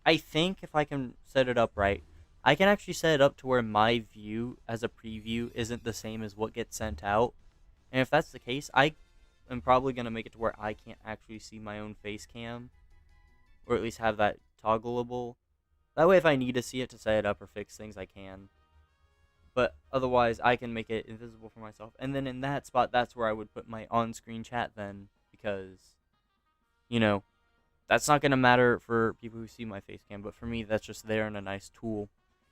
[SPEAKER 1] I think if I can set it up right, I can actually set it up to where my view as a preview isn't the same as what gets sent out. And if that's the case, I am probably going to make it to where I can't actually see my own face cam or at least have that toggleable. That way, if I need to see it to set it up or fix things, I can. But otherwise, I can make it invisible for myself. And then in that spot, that's where I would put my on-screen chat then, because, you know, that's not going to matter for people who see my face cam, but for me, that's just there and a nice tool.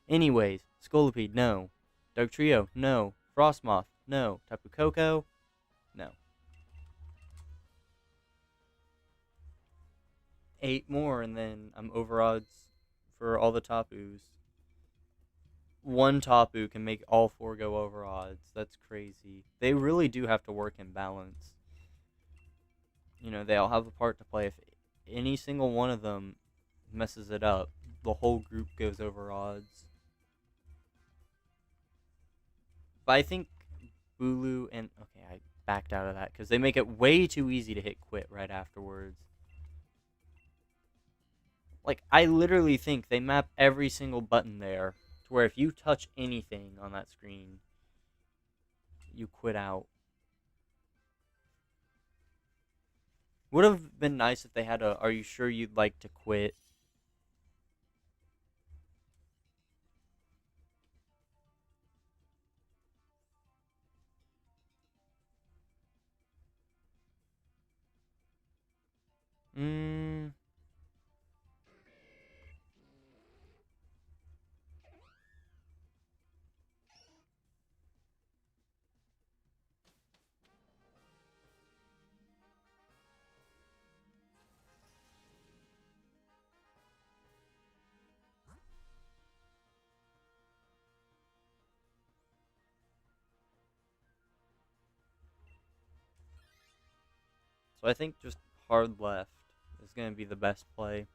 [SPEAKER 1] Anyways, Scolipede, no. Dark Trio, no. Frostmoth, no. Tapu Koko, no. 8 more, and then I'm over odds for all the Tapus. One Tapu can make all 4 go over odds. That's crazy. They really do have to work in balance. You know, they all have a part to play. If any single one of them messes it up, the whole group goes over odds. But I think Bulu and... Okay, I backed out of that because they make it way too easy to hit quit right afterwards. Like, I literally think they map every single button there to where if you touch anything on that screen, you quit out. Would have been nice if they had a, are you sure you'd like to quit? Mm. So I think just hard left is going to be the best play.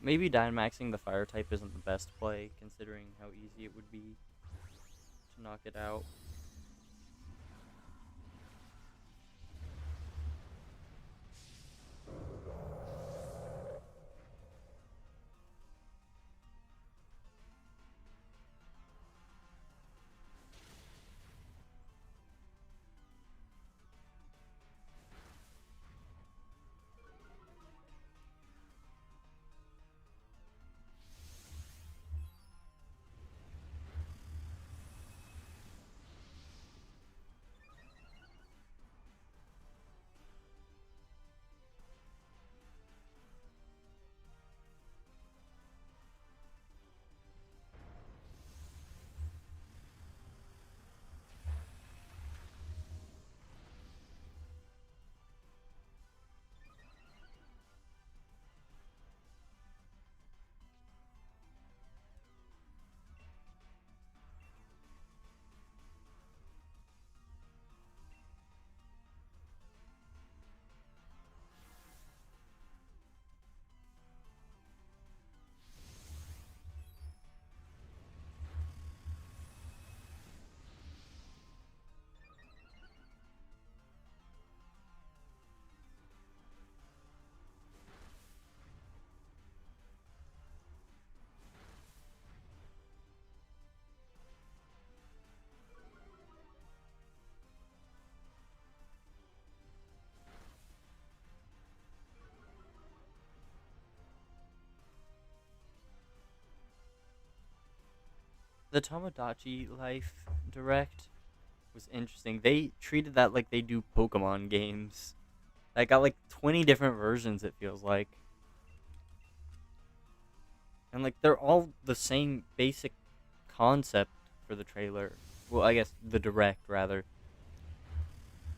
[SPEAKER 1] Maybe Dynamaxing the fire type isn't the best play, considering how easy it would be to knock it out. The Tomodachi Life Direct was interesting. They treated that like they do Pokemon games. I got like 20 different versions, it feels like. And like they're all the same basic concept for the trailer. Well, I guess the direct rather.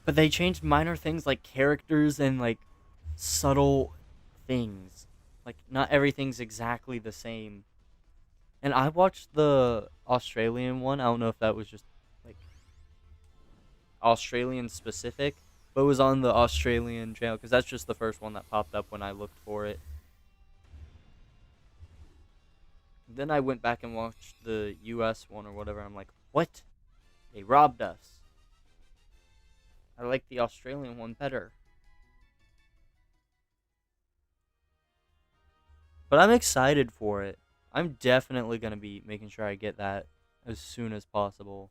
[SPEAKER 1] But they changed minor things like characters and like subtle things. Like not everything's exactly the same. And I watched the Australian one. I don't know if that was just like Australian specific, but it was on the Australian channel because that's just the first one that popped up when I looked for it. Then I went back and watched the US one or whatever. I'm like, what? They robbed us. I like the Australian one better. But I'm excited for it. I'm definitely going to be making sure I get that as soon as possible.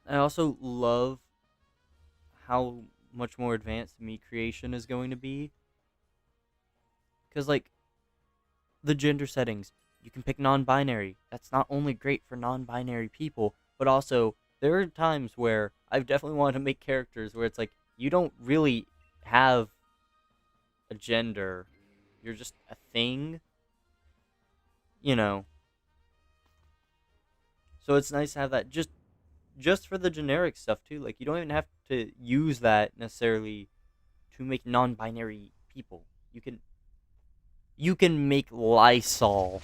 [SPEAKER 1] I also love how much more advanced meat creation is going to be. Because, like, the gender settings, you can pick non binary. That's not only great for non binary people, but also there are times where I've definitely wanted to make characters where it's like you don't really have a gender, you're just a thing, you know. So it's nice to have that just for the generic stuff too. Like you don't even have to use that necessarily to make non-binary people. You can make Lysol.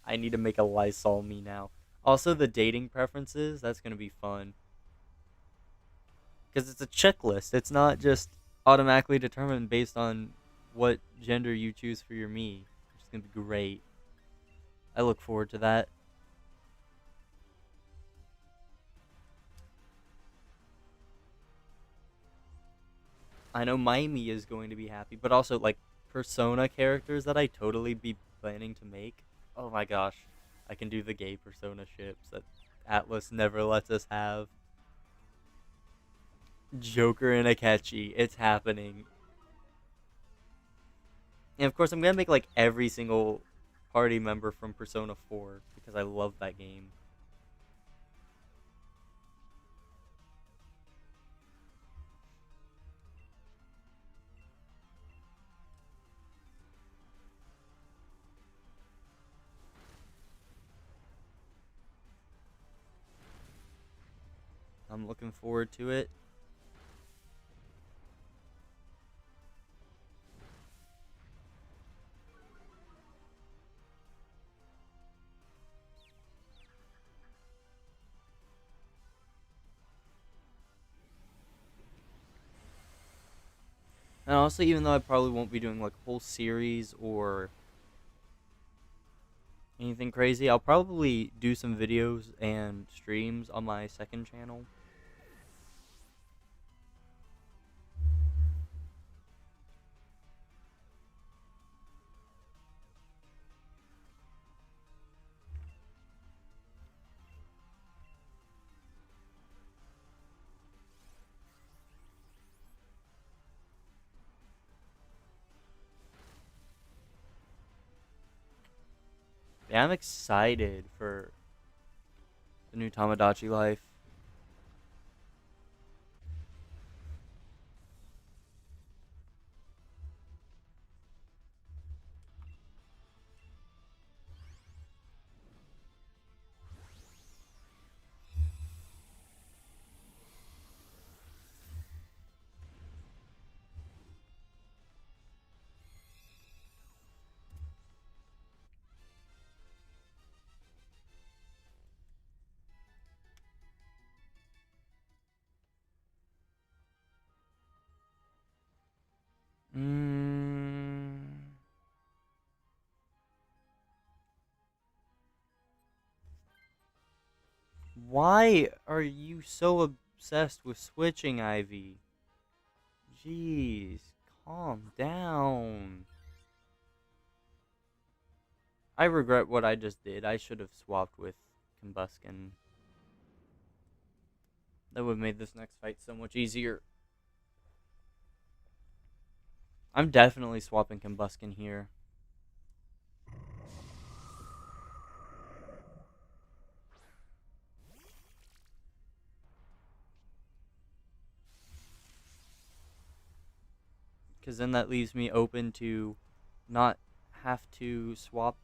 [SPEAKER 1] I need to make a Lysol me now. Also, the dating preferences, that's going to be fun. Because it's a checklist. It's not just automatically determined based on what gender you choose for your me. Which is going to be great. I look forward to that. I know Miami is going to be happy, but also, like, Persona characters that I totally be planning to make. Oh my gosh. I can do the gay Persona ships that Atlas never lets us have. Joker and Akechi. It's happening. And of course, I'm gonna make like every single party member from Persona 4 because I love that game. I'm looking forward to it. And honestly, even though I probably won't be doing like a whole series or anything crazy, I'll probably do some videos and streams on my second channel. Yeah, I'm excited for the new Tamagotchi life. Mm, why are you so obsessed with switching, Ivy? Jeez, calm down. I regret what I just did. I should have swapped with Combuskin. That would have made this next fight so much easier. I'm definitely swapping Combuskin here. because then that leaves me open to not have to swap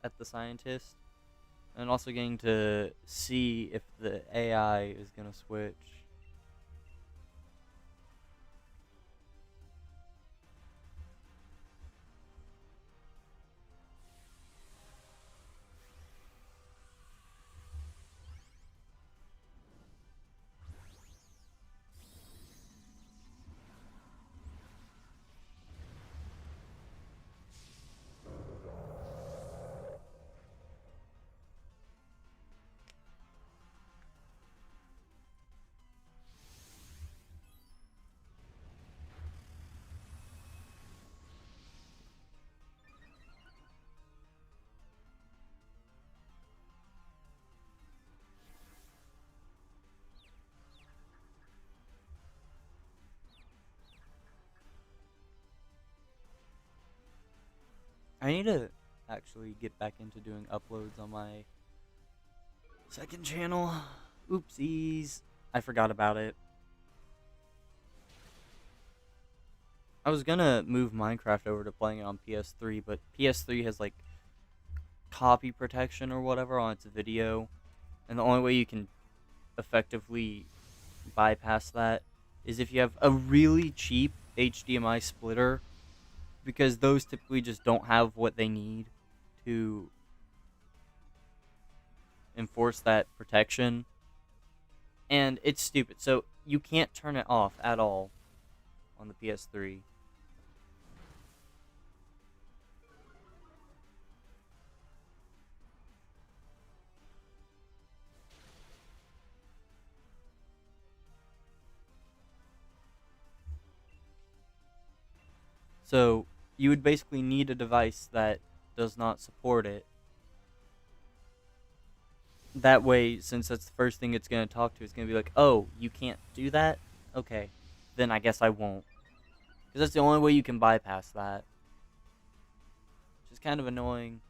[SPEAKER 1] at the scientist, and also getting to see if the AI is gonna switch. I need to actually get back into doing uploads on my second channel. Oopsies. I forgot about it. I was gonna move Minecraft over to playing it on PS3, but PS3 has like copy protection or whatever on its video, and the only way you can effectively bypass that is if you have a really cheap HDMI splitter, because those typically just don't have what they need to enforce that protection, and it's stupid. So you can't turn it off at all on the PS3. So you would basically need a device that does not support it. That way, since that's the first thing it's going to talk to, it's going to be like, oh, you can't do that? Okay, then I guess I won't. Because that's the only way you can bypass that. Which is kind of annoying.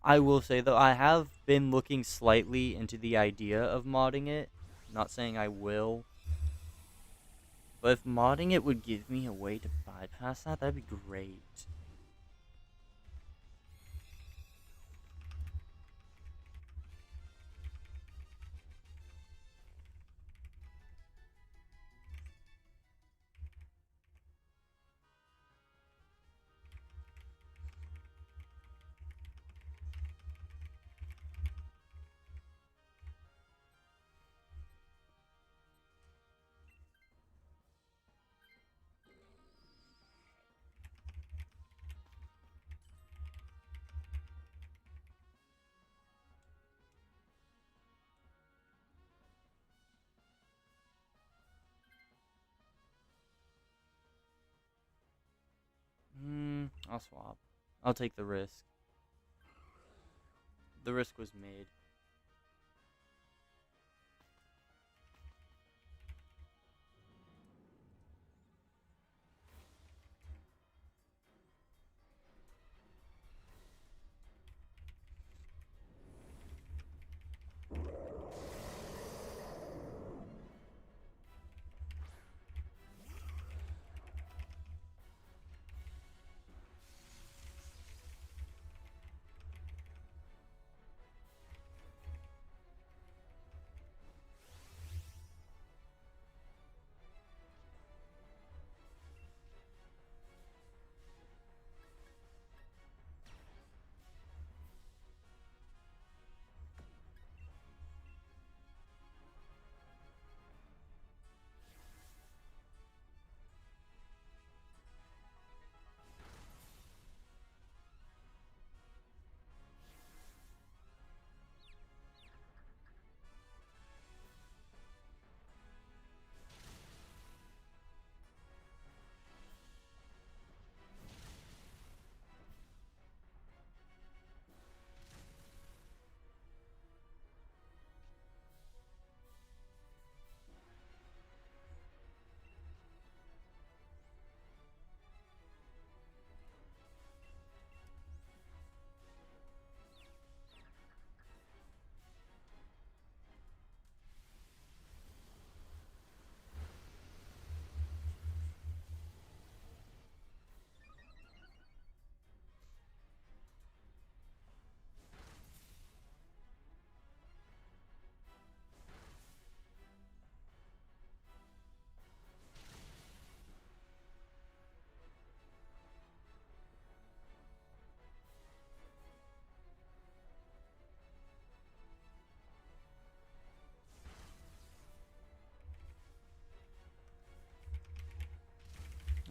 [SPEAKER 1] I will say, though, I have been looking slightly into the idea of modding it. Not saying I will. But if modding it would give me a way to bypass that, that'd be great. I'll swap. I'll take the risk. The risk was made.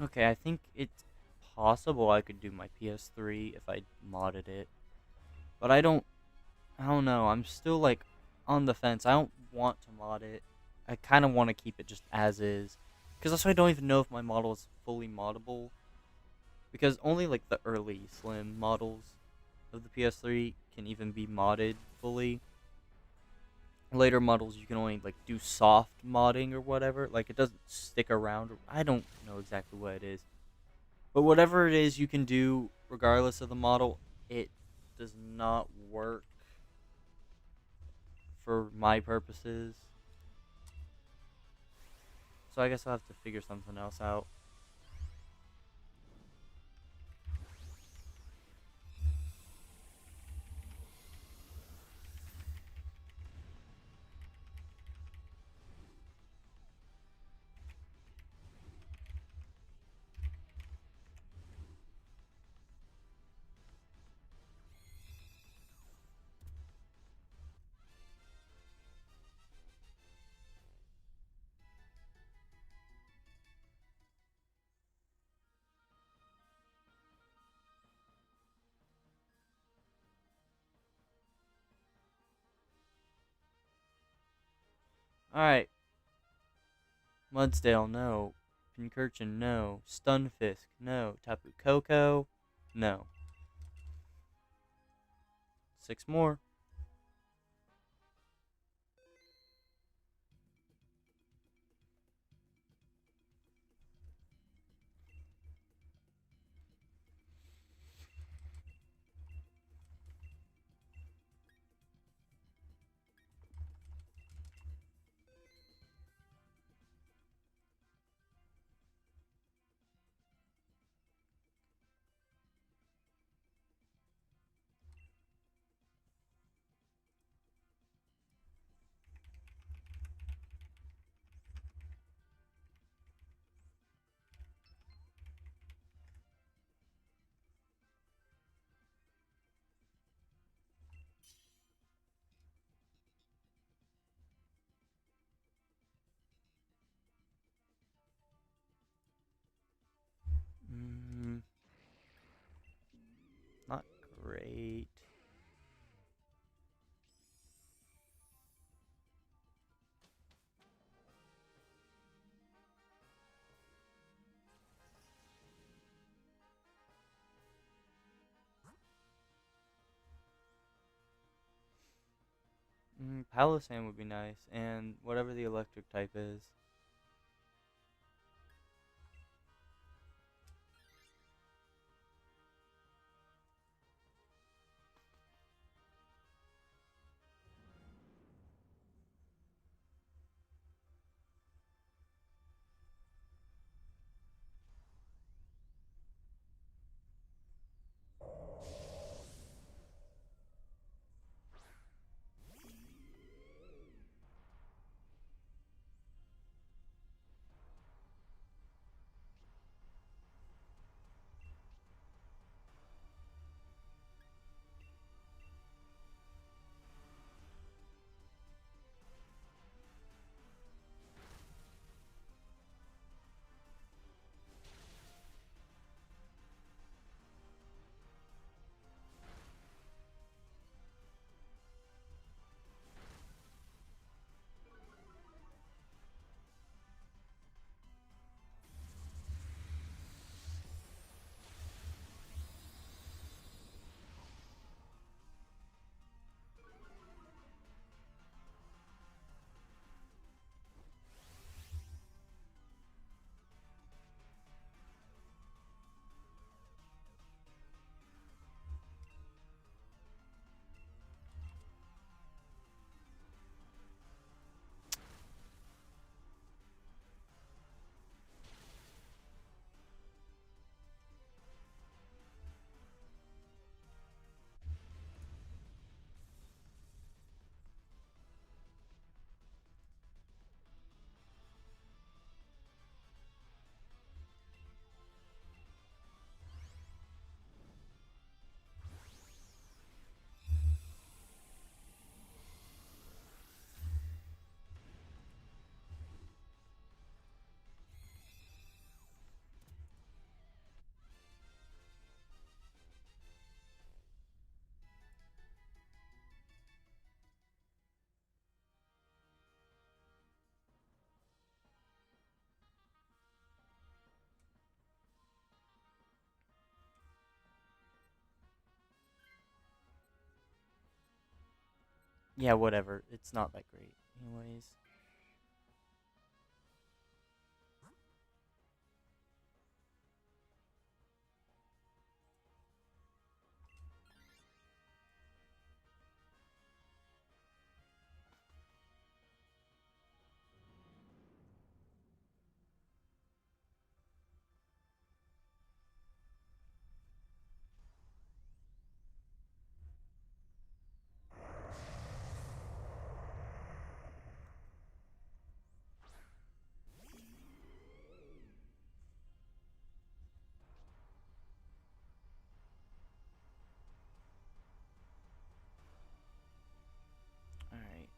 [SPEAKER 1] Okay, I think it's possible I could do my PS3 if I modded it, but I don't know. I'm still like on the fence. I don't want to mod it. I kind of want to keep it just as is, because also I don't even know if my model is fully moddable. Because only like the early slim models of the PS3 can even be modded fully. Later models you can only like do soft modding or whatever. Like it doesn't stick around. I don't know exactly what it is, but whatever it is you can do regardless of the model, it does not work for my purposes. So I guess I'll have to figure something else out. Alright, Mudsdale, no. Pincurchin, no. Stunfisk, no. Tapu Koko, no. 6 more. Mm, not great. Palossand would be nice, and whatever the electric type is. Yeah, whatever. It's not that great. Anyways. Alright.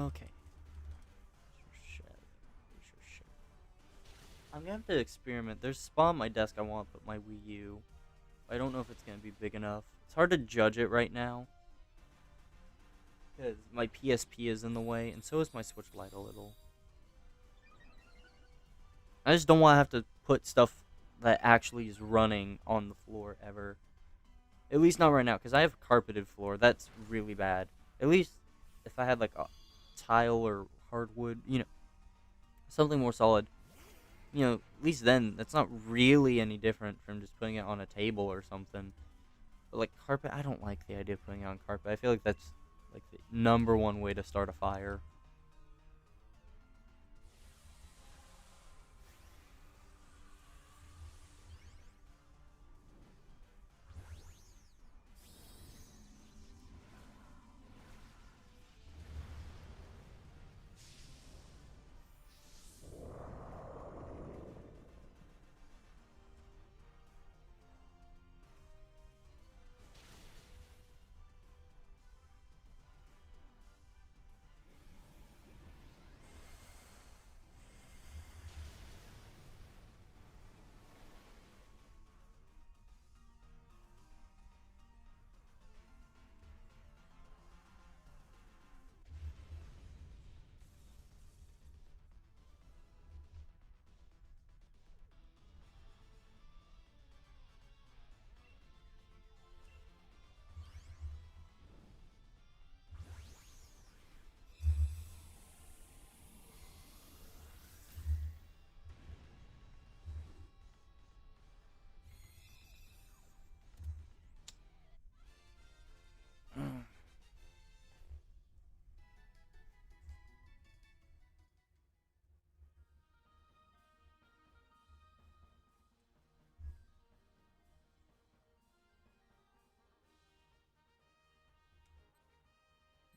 [SPEAKER 1] Okay. I'm gonna have to experiment. There's a spot on my desk I want to put my Wii U. I don't know if it's gonna be big enough. It's hard to judge it right now because my PSP is in the way, and so is my Switch Lite a little. I just don't want to have to put stuff that actually is running on the floor ever. At least not right now, because I have carpeted floor. That's really bad. At least if I had like a tile or hardwood, something more solid. At least then that's not really any different from just putting it on a table or something. But like carpet, I don't like the idea of putting it on carpet. I feel like that's like the number one way to start a fire.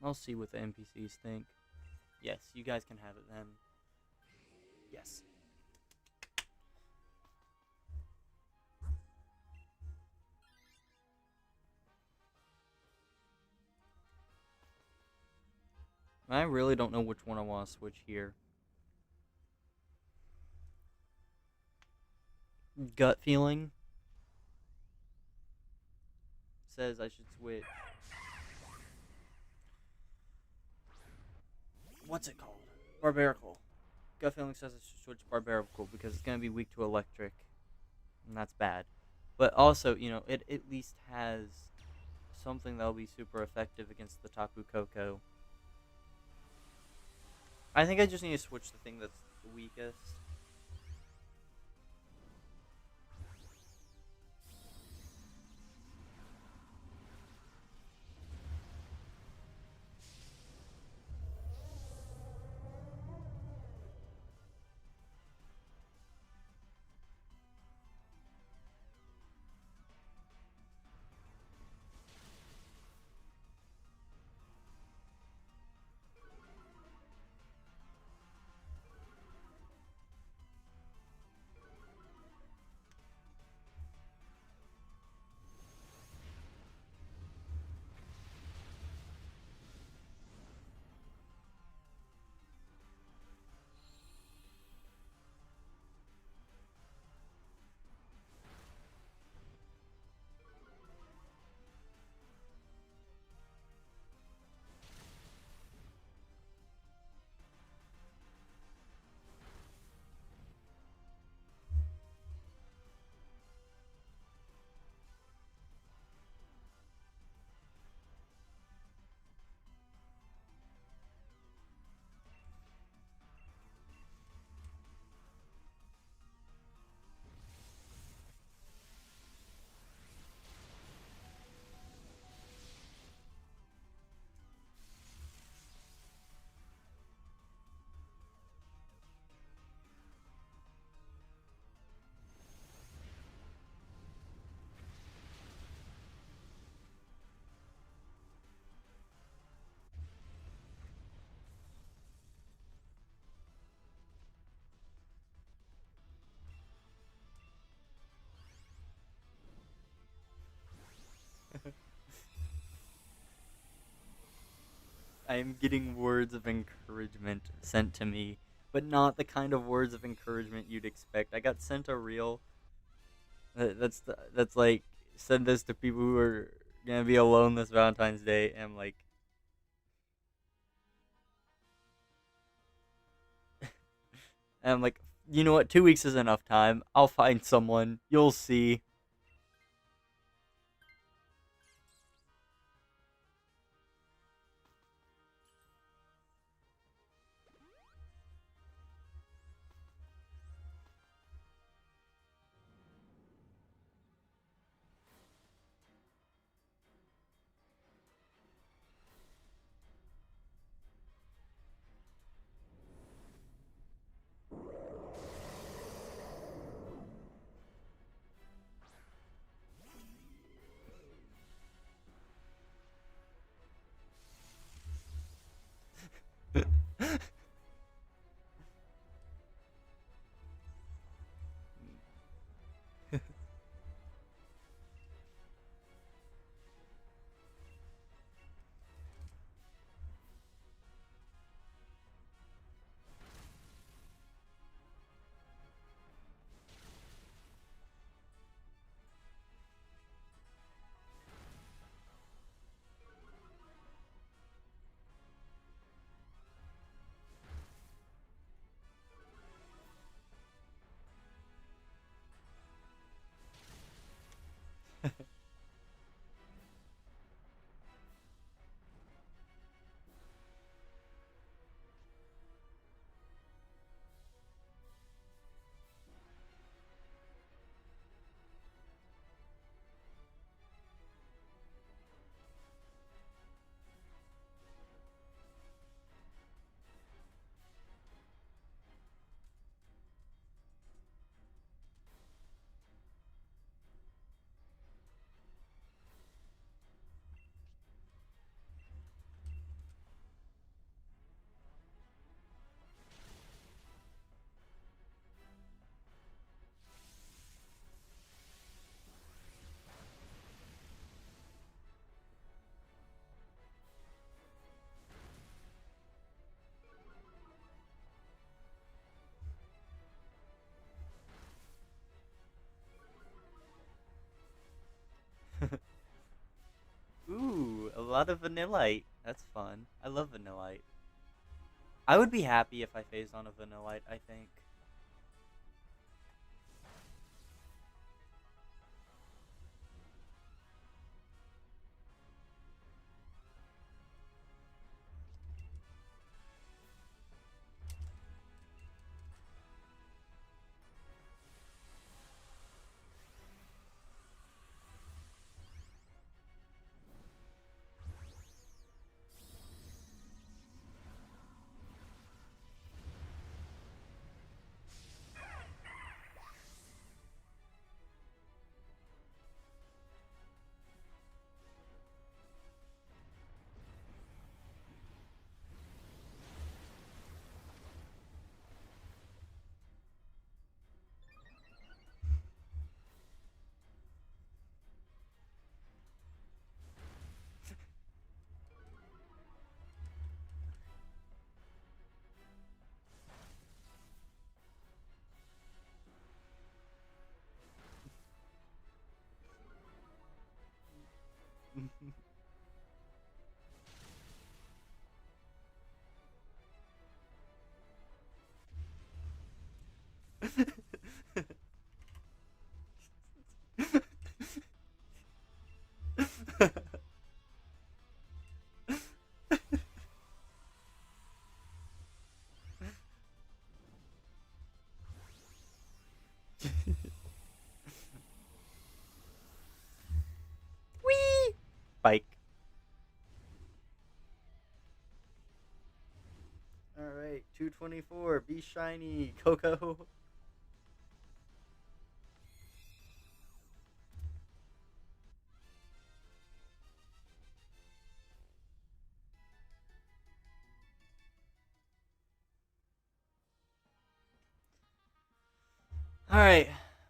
[SPEAKER 1] I'll see what the NPCs think. Yes, you guys can have it then. Yes. I really don't know which one I want to switch here. Gut feeling says I should switch. What's it called? Barbarical. Gut feeling says I should switch Barbarical because it's going to be weak to electric. And that's bad. But also, it at least has something that'll be super effective against the Tapu Koko. I think I just need to switch the thing that's the weakest. I am getting words of encouragement sent to me, but not the kind of words of encouragement you'd expect. I got sent a reel. That's like, send this to people who are gonna be alone this Valentine's Day, and I'm like, you know what? 2 weeks is enough time. I'll find someone. You'll see. Ooh, a lot of Vanillite. That's fun. I love Vanillite. I would be happy if I phased on a Vanillite, I think. Whee! Spike. Alright, 224. Be shiny, Koko. Alright,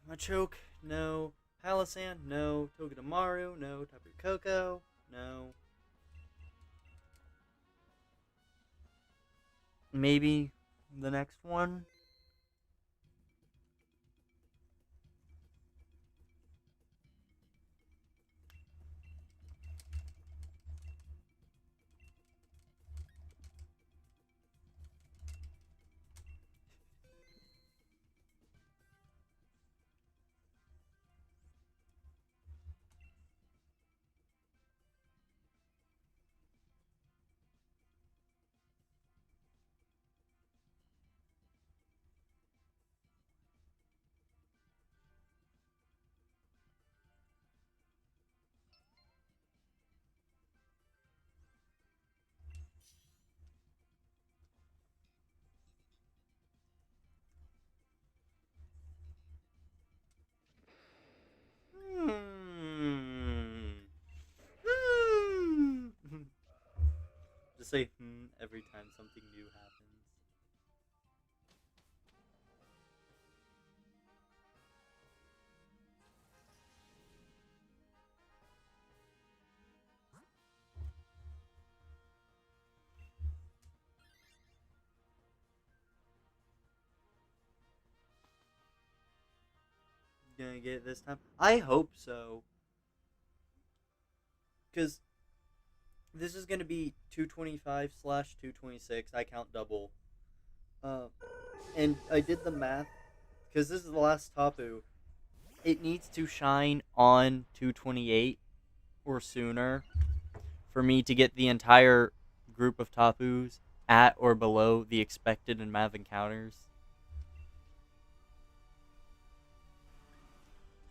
[SPEAKER 1] Machoke, no. Palisand, no. Togedemaru, no. Tapu Koko, no. maybe the next one. Hmm. Hmm. Just say every time something new happens. Gonna get it this time? I hope so. Because this is gonna be 225 slash 226. I count double. Uh, and I did the math because this is the last Tapu. It needs to shine on 228 or sooner for me to get the entire group of Tapus at or below the expected in math encounters.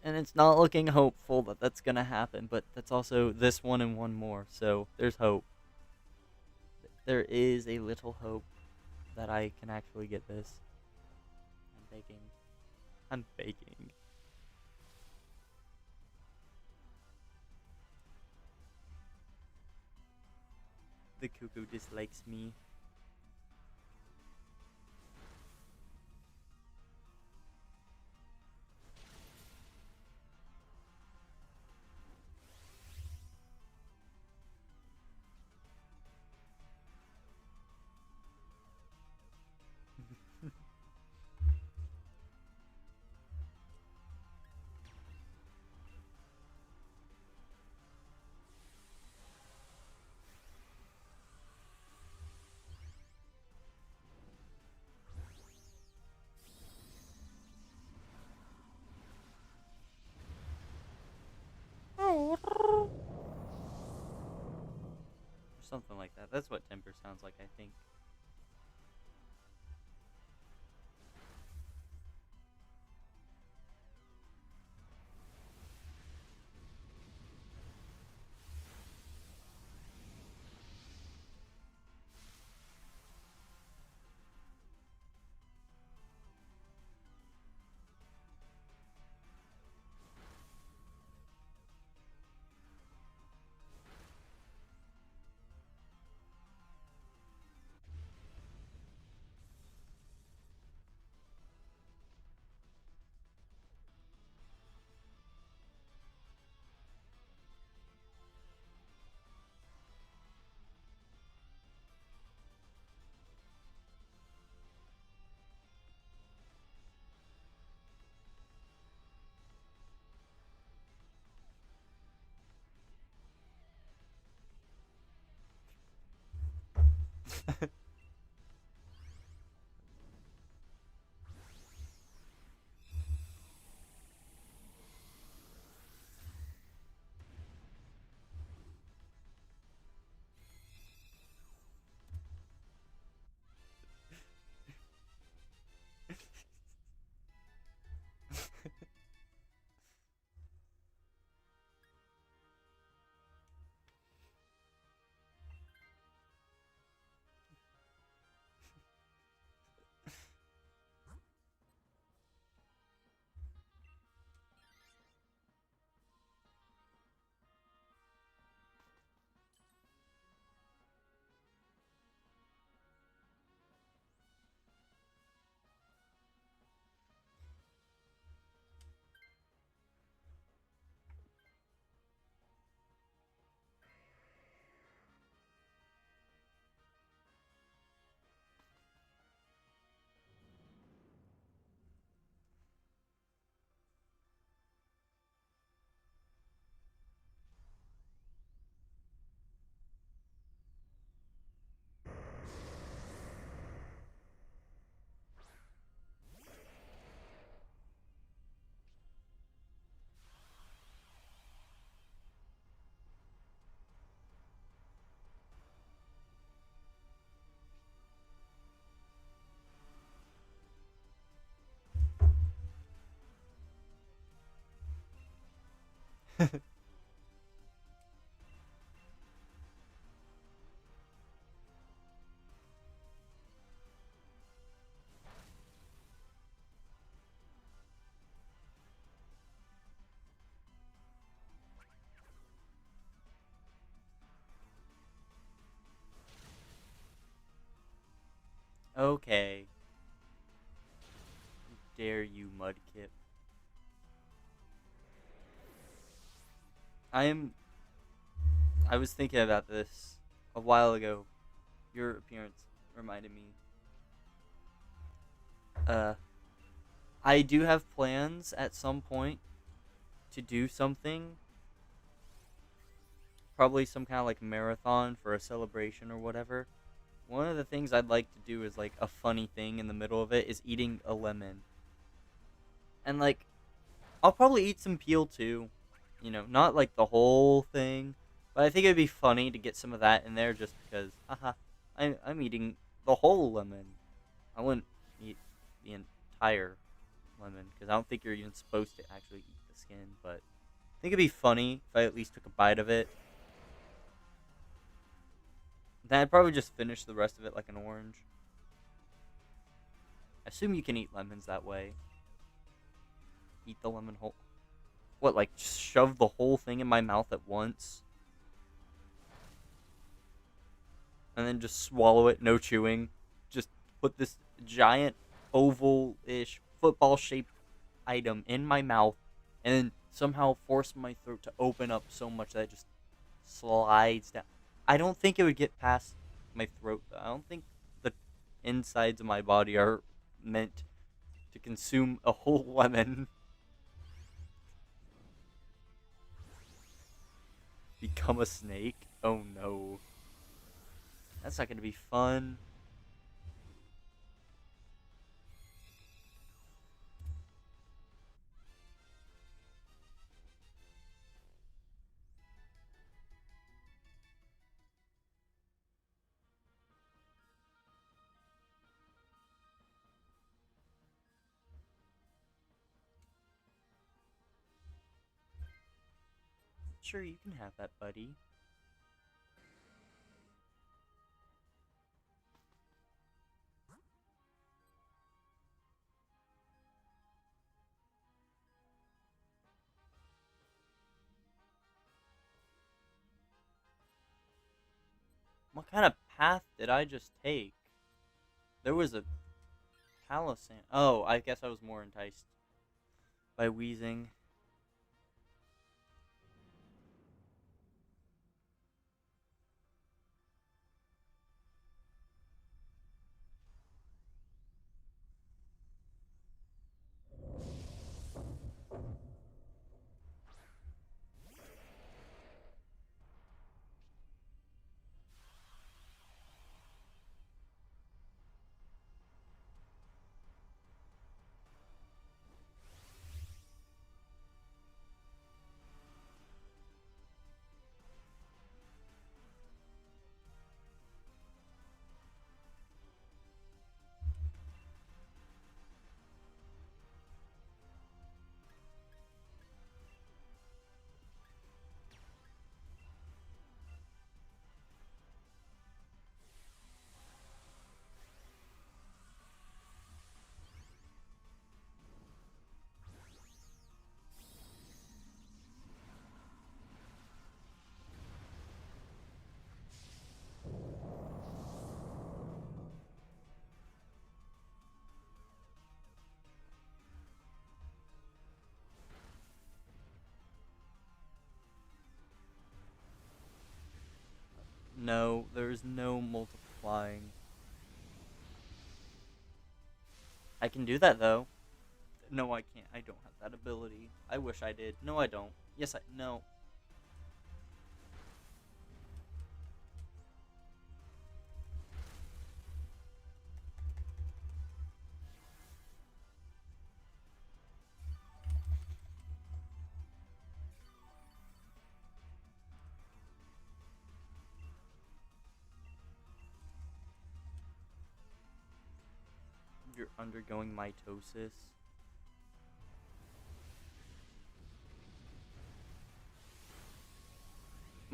[SPEAKER 1] And it's not looking hopeful that that's going to happen, but that's also this one and one more, so there's hope. There is a little hope that I can actually get this. I'm baking. I'm baking. The cuckoo dislikes me. Or something like that. That's what temper sounds like, I think. Okay. Dare you, Mudkip. I am. I was thinking about this a while ago. Your appearance reminded me. Uh, I do have plans at some point to do something. Probably some kind of like marathon for a celebration or whatever. One of the things I'd like to do is like a funny thing in the middle of it is eating a lemon. And like I'll probably eat some peel too. You know, not like the whole thing, but I think it'd be funny to get some of that in there just because, haha, I'm eating the whole lemon. I wouldn't eat the entire lemon because I don't think you're even supposed to actually eat the skin, but I think it'd be funny if I at least took a bite of it. Then I'd probably just finish the rest of it like an orange. I assume you can eat lemons that way. Eat the lemon whole. What, like just shove the whole thing in my mouth at once? And then just swallow it, no chewing. Just put this giant oval-ish football-shaped item in my mouth, and then somehow force my throat to open up so much that it just slides down. I don't think it would get past my throat, though. I don't think the insides of my body are meant to consume a whole lemon. Become a snake? Oh no. That's not gonna be fun. Sure, you can have that, buddy. What kind of path did I just take? There was a palisand. Oh, I guess I was more enticed by wheezing. No, there's no multiplying. I can do that though. No, I can't. I don't have that ability. I wish I did. No, I don't. Yes, I. No. You're undergoing mitosis.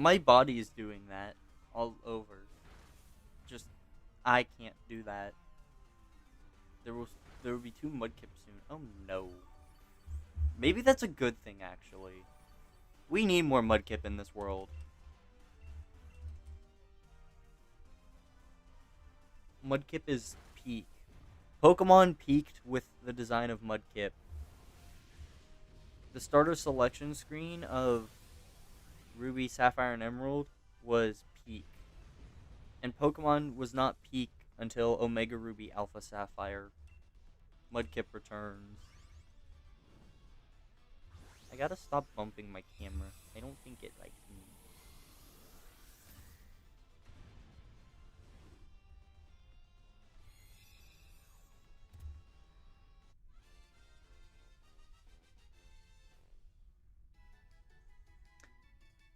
[SPEAKER 1] My body is doing that all over. Just I can't do that. There will there will be two mudkips soon. Oh no. Maybe that's a good thing actually. We need more mudkip in this world. Mudkip is peak. Pokemon peaked with the design of Mudkip. The starter selection screen of Ruby, Sapphire, and Emerald was peak. And Pokemon was not peak until Omega Ruby, Alpha Sapphire. Mudkip returns. I gotta stop bumping my camera. I don't think it likes me.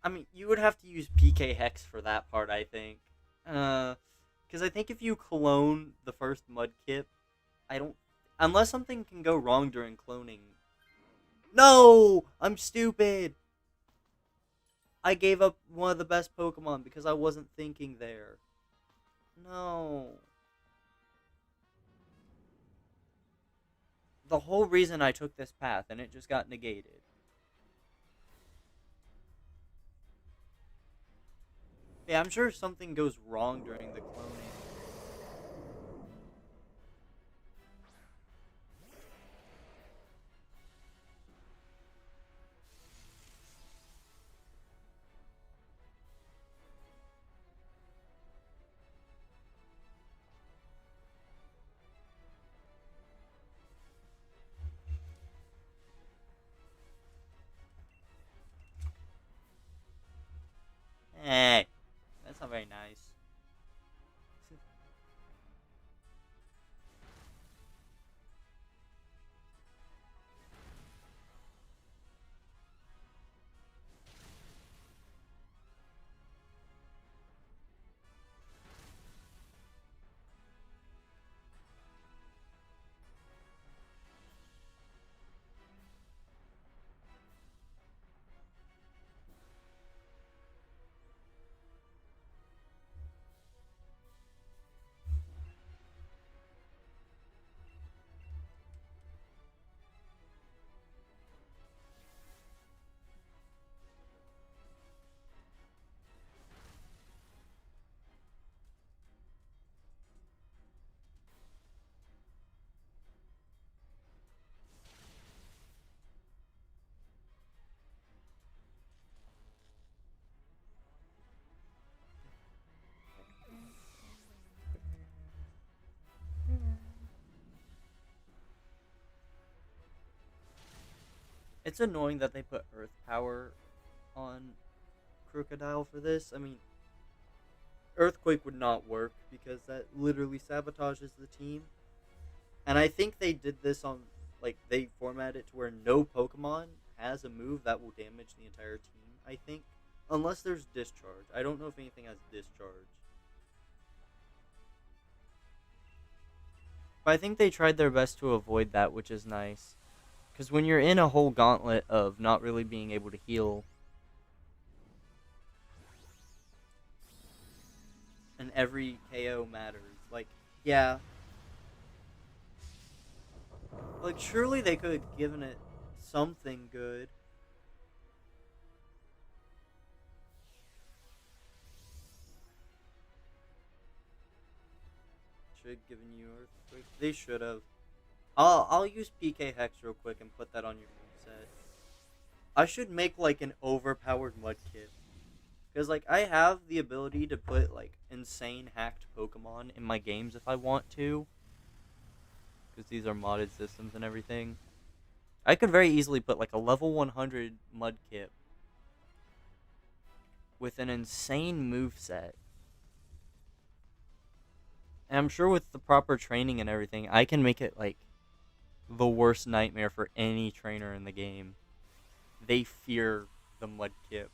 [SPEAKER 1] I mean, you would have to use PK Hex for that part, I think. Because I think if you clone the first Mudkip, I don't. Unless something can go wrong during cloning. No! I'm stupid! I gave up one of the best Pokemon because I wasn't thinking there. No. The whole reason I took this path, and it just got negated. Yeah, I'm sure something goes wrong during the cloning. Hey, that's not very nice. It's annoying that they put Earth Power on Crocodile for this. I mean, Earthquake would not work because that literally sabotages the team. And I think they did this on, like, they formatted it to where no Pokemon has a move that will damage the entire team, I think. Unless there's Discharge. I don't know if anything has Discharge. But I think they tried their best to avoid that, which is nice. Because when you're in a whole gauntlet of not really being able to heal, and every KO matters, like, yeah. Like, surely they could have given it something good. Should have given you Earthquake. They should have. I'll use PK Hex real quick and put that on your moveset. I should make like an overpowered Mudkip. Because like I have the ability to put like insane hacked Pokemon in my games if I want to. Because these are modded systems and everything. I could very easily put like a level 100 Mudkip with an insane moveset. And I'm sure with the proper training and everything, I can make it like the worst nightmare for any trainer in the game. They fear the Mudkip.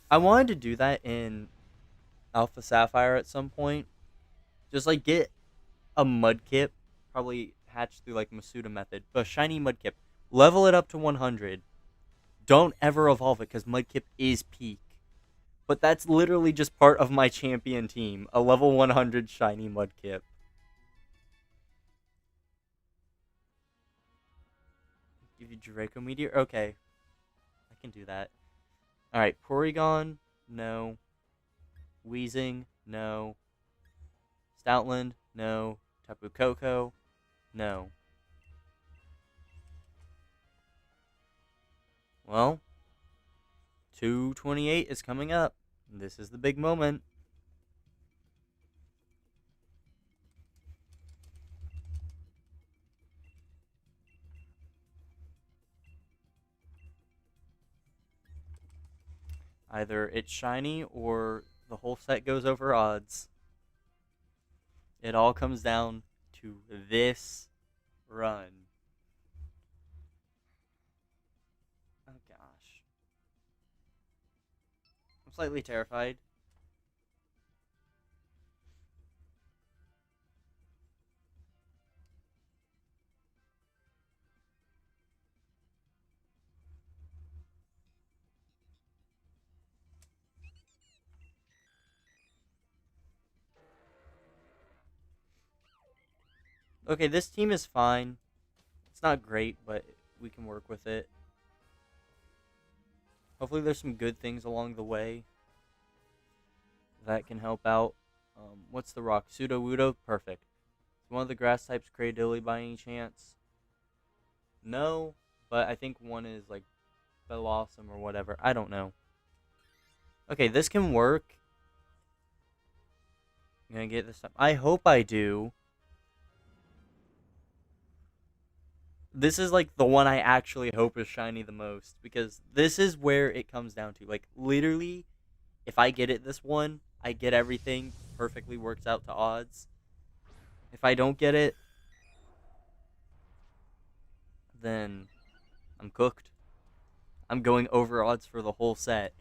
[SPEAKER 1] I wanted to do that in Alpha Sapphire at some point. Just like get a Mudkip, probably hatched through like Masuda method. But shiny Mudkip, level it up to 100. Don't ever evolve it because Mudkip is peak. But that's literally just part of my champion team, a level 100 shiny Mudkip. Give you Draco Meteor? Okay. I can do that. Alright, Porygon, no. Weezing, no. Stoutland, no. Tapu Koko, no. Well, 228 is coming up. This is the big moment. Either it's shiny or the whole set goes over odds. It all comes down to this run. Oh gosh. I'm slightly terrified. Okay, this team is fine. It's not great, but we can work with it. Hopefully there's some good things along the way that can help out. What's the rock? Sudowoodo? Perfect. Is one of the grass types Cradilly by any chance? No, but I think one is like Bellossom or whatever. I don't know. Okay, this can work. I'm gonna get this up. I hope I do. This is like the one I actually hope is shiny the most because this is where it comes down to. Like literally, if I get it this one, I get everything perfectly works out to odds. If I don't get it, then I'm cooked. I'm going over odds for the whole set.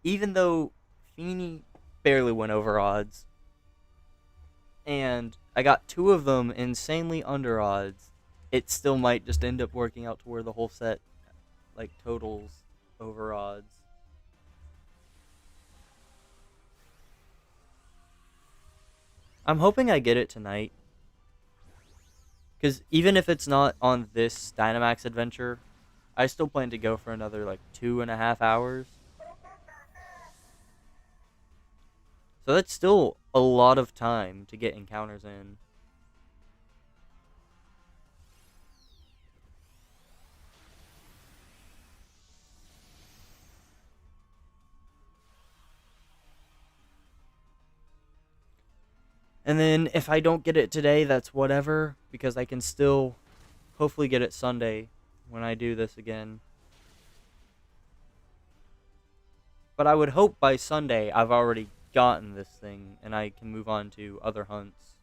[SPEAKER 1] Even though Feeny barely went over odds, and I got two of them insanely under odds, it still might just end up working out to where the whole set like totals over odds. I'm hoping I get it tonight. Because even if it's not on this Dynamax adventure, I still plan to go for another like 2.5 hours. So that's still a lot of time to get encounters in. And then if I don't get it today, that's whatever, because I can still hopefully get it Sunday when I do this again. But I would hope by Sunday I've already gotten this thing and I can move on to other hunts.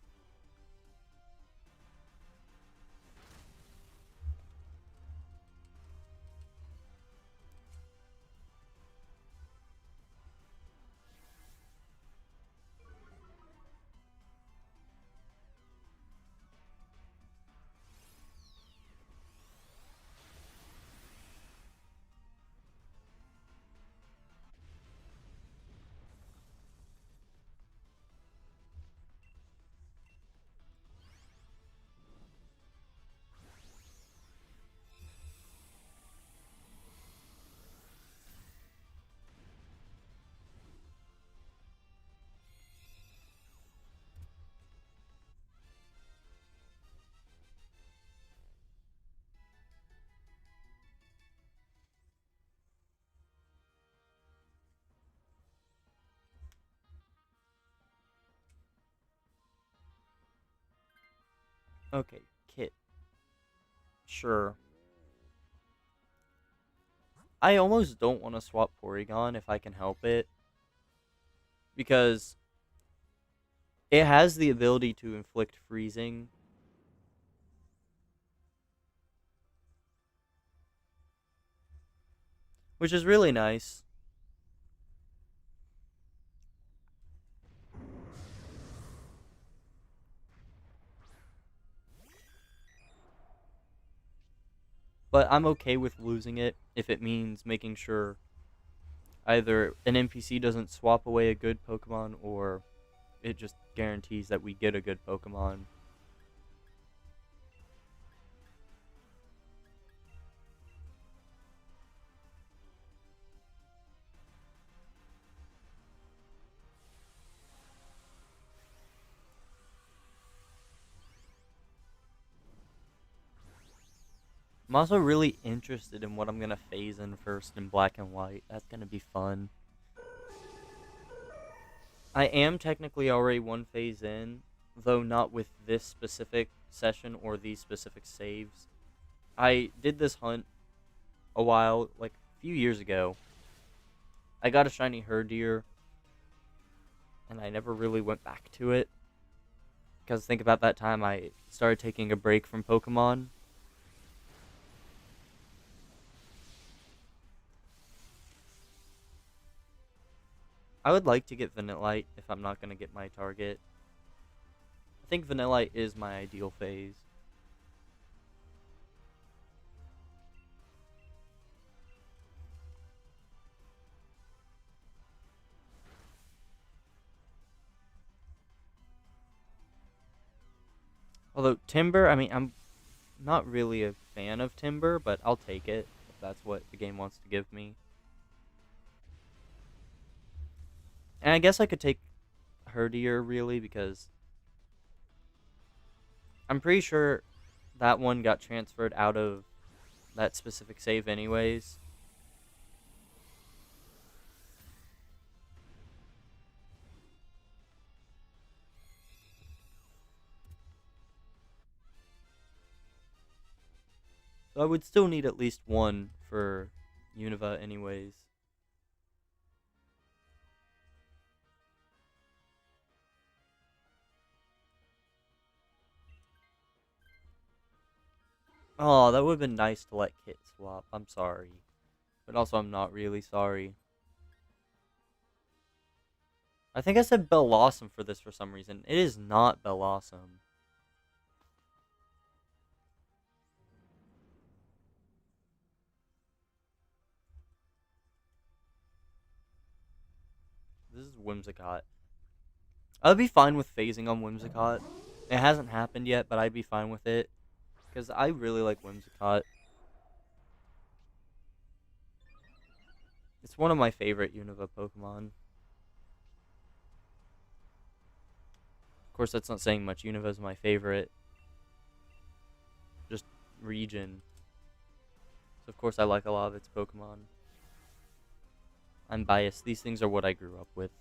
[SPEAKER 1] Okay, Kit. Sure. I almost don't want to swap Porygon if I can help it. Because it has the ability to inflict freezing. Which is really nice. but I'm okay with losing it if it means making sure either an NPC doesn't swap away a good Pokemon or it just guarantees that we get a good Pokemon. I'm also really interested in what I'm gonna phase in first in Black and White. That's gonna be fun. I am technically already one phase in, though not with this specific session or these specific saves. I did this hunt a while, like a few years ago. I got a shiny Herdier, and I never really went back to it. Because think about that time I started taking a break from Pokemon. I would like to get Vanillite if I'm not going to get my target. I think Vanillite is my ideal phase. Although Timber, I mean, I'm not really a fan of Timber, but I'll take it if that's what the game wants to give me. And I guess I could take Herdier, really, because I'm pretty sure that one got transferred out of that specific save anyways. So I would still need at least one for Unova anyways. Oh, that would have been nice to let Kit swap. I'm sorry. But also, I'm not really sorry. I think I said Bellossom for this for some reason. It is not Bellossom. This is Whimsicott. I'd be fine with phasing on Whimsicott. It hasn't happened yet, but I'd be fine with it. Because I really like Whimsicott. It's one of my favorite Unova Pokemon. Of course, that's not saying much. Unova's my favorite. Just region. So, of course, I like a lot of its Pokemon. I'm biased. These things are what I grew up with.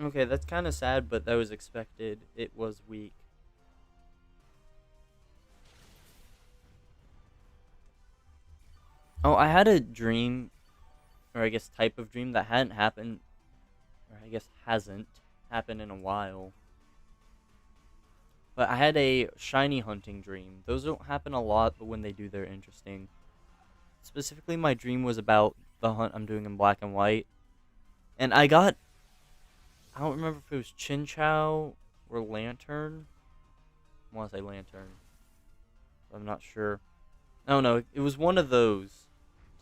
[SPEAKER 1] Okay, that's kind of sad, but that was expected. It was weak. Oh, I had a dream, or I guess type of dream that hadn't happened, or I guess hasn't happened in a while. But I had a shiny hunting dream. Those don't happen a lot, but when they do, they're interesting. Specifically, my dream was about the hunt I'm doing in Black and White. And I got, I don't remember if it was Chinchou or Lantern. I want to say Lantern. I'm not sure. Oh no, it was one of those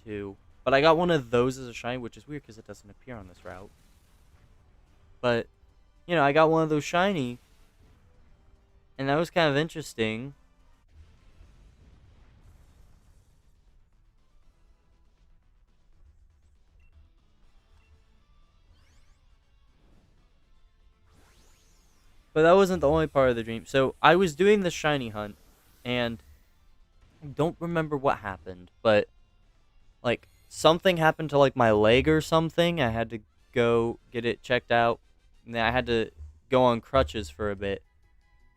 [SPEAKER 1] two. But I got one of those as a shiny, which is weird because it doesn't appear on this route. But, I got one of those shiny. And that was kind of interesting. But that wasn't the only part of the dream. So I was doing the shiny hunt, and I don't remember what happened, but like something happened to like my leg or something. I had to go get it checked out, and then I had to go on crutches for a bit.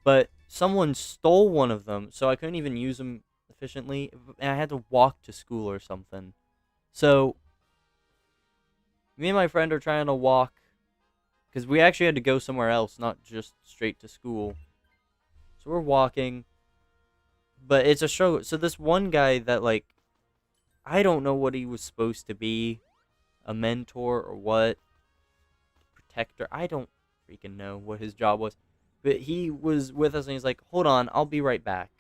[SPEAKER 1] But someone stole one of them, so I couldn't even use them efficiently, and I had to walk to school or something. So me and my friend are trying to walk because we actually had to go somewhere else, not just straight to school. So we're walking, but it's a struggle. So this one guy that like I don't know what he was supposed to be, a mentor or what, protector. I don't freaking know what his job was. But he was with us and he's like, "Hold on, I'll be right back.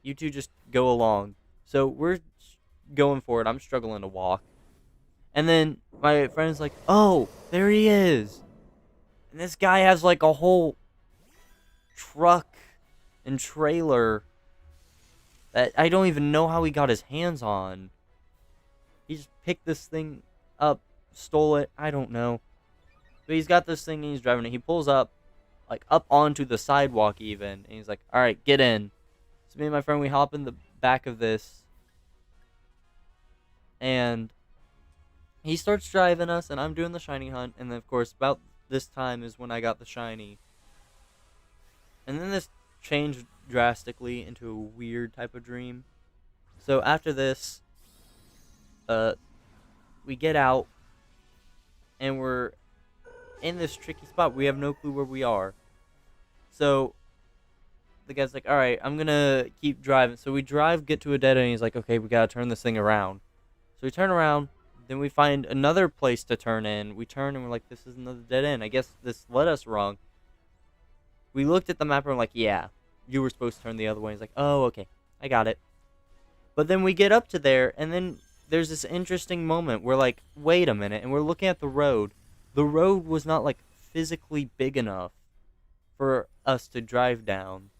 [SPEAKER 1] You two just go along." So we're going for it. I'm struggling to walk. And then my friend's like, "Oh, there he is." And this guy has like a whole truck and trailer that I don't even know how he got his hands on. He just picked this thing up, stole it. I don't know. But he's got this thing and he's driving it. He pulls up, like up onto the sidewalk even. And he's like, "All right, get in." So me and my friend, we hop in the back of this. And he starts driving us and I'm doing the shiny hunt. And then, of course, about this time is when I got the shiny. And then this changed drastically into a weird type of dream. So after this, we get out and we're in this tricky spot. We have no clue where we are. So the guy's like, "All right, I'm gonna keep driving." So we drive, get to a dead end. And he's like, "Okay, we gotta turn this thing around." So we turn around. Then we find another place to turn in. We turn and we're like, "This is another dead end. I guess this led us wrong." We looked at the map and we're like, "Yeah, you were supposed to turn the other way." He's like, "Oh, okay, I got it." But then we get up to there, and then there's this interesting moment. We're like, "Wait a minute," and we're looking at the road. The road was not like physically big enough for us to drive down.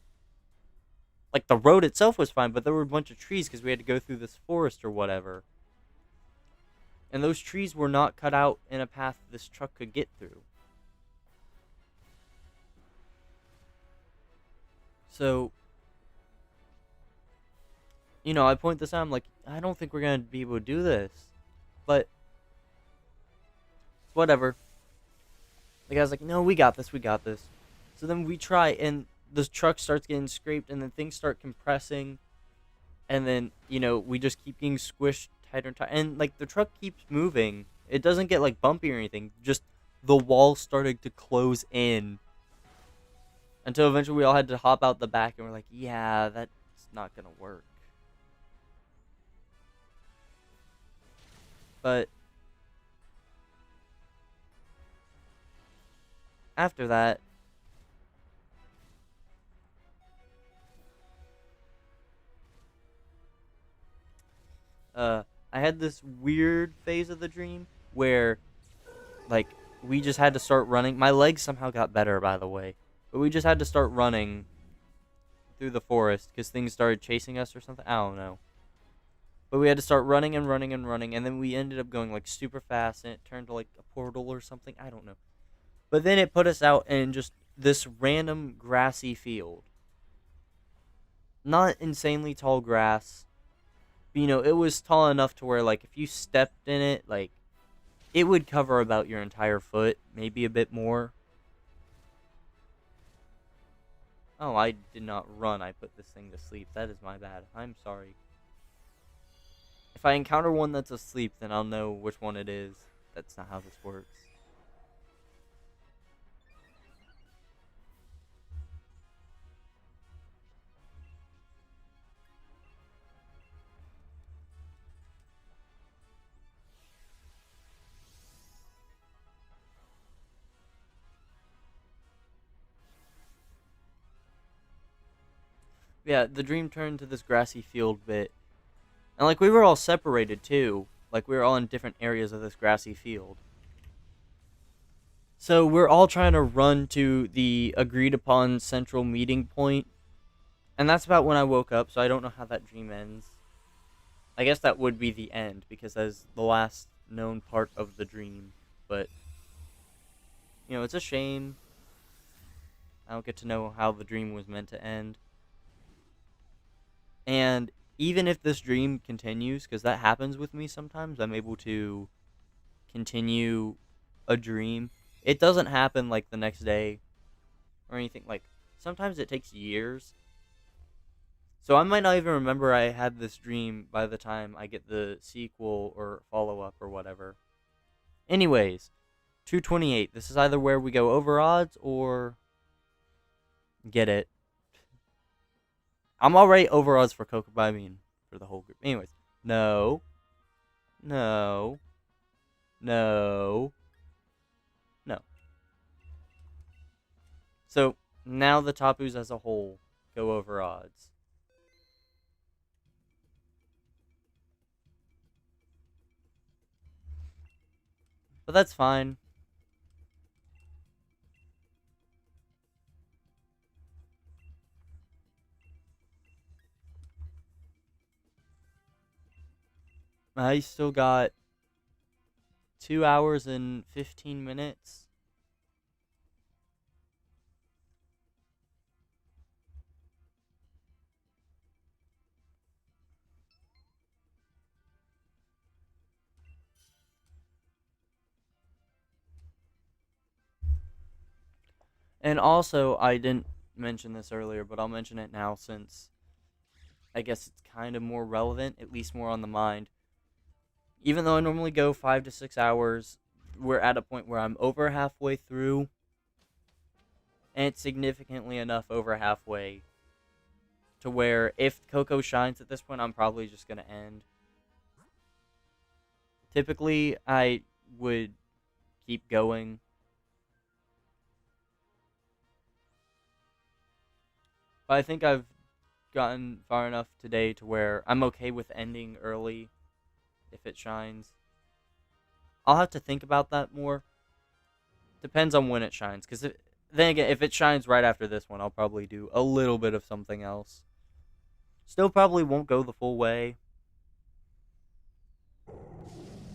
[SPEAKER 1] Like the road itself was fine, but there were a bunch of trees because we had to go through this forest or whatever. And those trees were not cut out in a path this truck could get through. So, I point this out. I'm like, I don't think we're going to be able to do this. But, whatever. The guy's like, "No, we got this, we got this." So then we try, and the truck starts getting scraped, and then things start compressing. And then, we just keep getting squished tighter and tighter. And, like, the truck keeps moving. It doesn't get, like, bumpy or anything. Just the wall started to close in. Until eventually we all had to hop out the back, and we're like, "Yeah, that's not going to work." But after that, I had this weird phase of the dream where, like, we just had to start running. My legs somehow got better, by the way. But we just had to start running through the forest because things started chasing us or something. I don't know. But we had to start running and running and running. And then we ended up going, like, super fast. And it turned to, like, a portal or something. I don't know. But then it put us out in just this random grassy field. Not insanely tall grass. But, it was tall enough to where, like, if you stepped in it, like, it would cover about your entire foot. Maybe a bit more. Oh, I did not run. I put this thing to sleep. That is my bad. I'm sorry. If I encounter one that's asleep, then I'll know which one it is. That's not how this works. Yeah, the dream turned to this grassy field bit. And, like, we were all separated, too. Like, we were all in different areas of this grassy field. So we're all trying to run to the agreed upon central meeting point. And that's about when I woke up, so I don't know how that dream ends. I guess that would be the end, because that's the last known part of the dream. But, it's a shame. I don't get to know how the dream was meant to end. And even if this dream continues, because that happens with me sometimes, I'm able to continue a dream. It doesn't happen like the next day or anything. Like, sometimes it takes years. So I might not even remember I had this dream by the time I get the sequel or follow up or whatever. Anyways, 228. This is either where we go over odds or get it. I'm already over odds for Koko, but I mean for the whole group. Anyways, no, no, no, no. So now the Tapus as a whole go over odds. But that's fine. I still got 2 hours and 15 minutes. And also, I didn't mention this earlier, but I'll mention it now since I guess it's kind of more relevant, at least more on the mind. Even though I normally go 5 to 6 hours, we're at a point where I'm over halfway through, and it's significantly enough over halfway to where if Koko shines at this point, I'm probably just going to end. Typically, I would keep going, but I think I've gotten far enough today to where I'm okay with ending early if it shines. I'll have to think about that more. Depends on when it shines, because then again, if it shines right after this one, I'll probably do a little bit of something else. Still probably won't go the full way.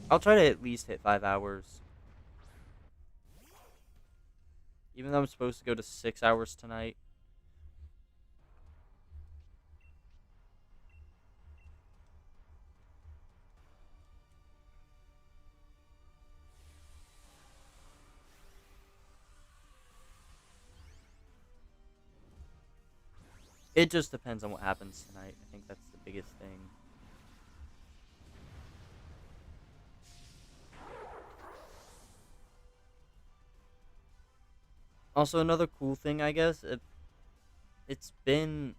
[SPEAKER 1] I'll try to at least hit 5 hours. Even though I'm supposed to go to 6 hours tonight. It just depends on what happens tonight. I think that's the biggest thing. Also, another cool thing, I guess, it's been,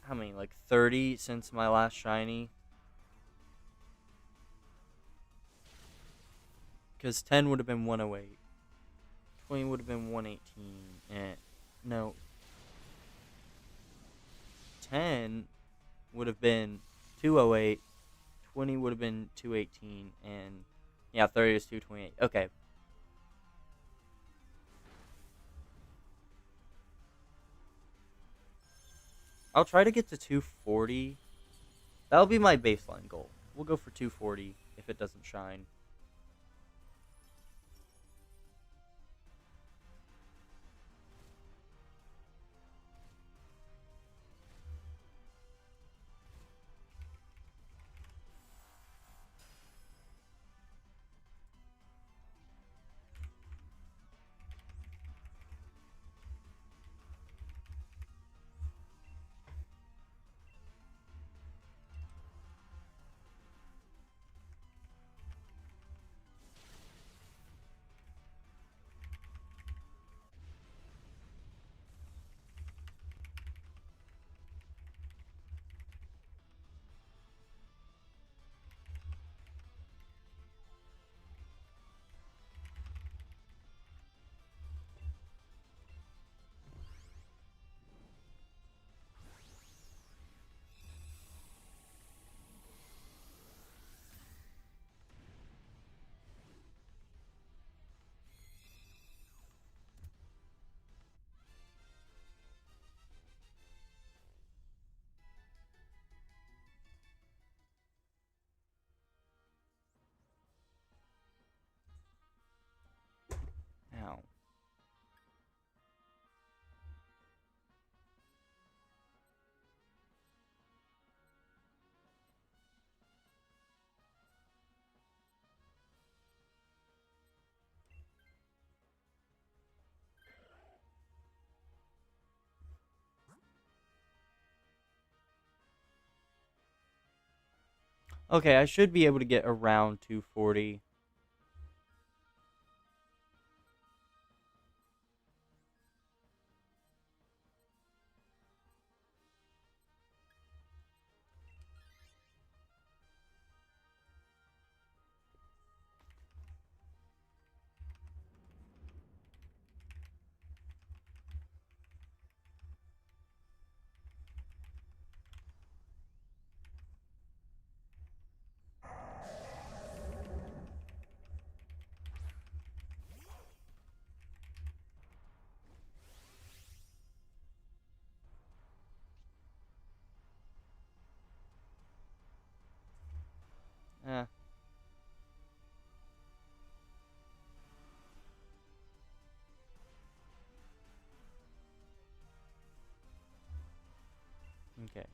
[SPEAKER 1] how many, like 30 since my last shiny? Because 10 would have been 108. 20 would have been 118. And, no, 10 would have been 208. 20 would have been 218. And, yeah, 30 is 228. Okay. I'll try to get to 240. That'll be my baseline goal. We'll go for 240 if it doesn't shine. Okay, I should be able to get around 240. Eh, okay.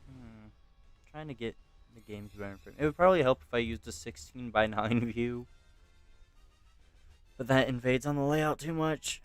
[SPEAKER 1] Hmm. Trying to get the game's better frame. It would probably help if I used a 16 by 9 view, but that invades on the layout too much.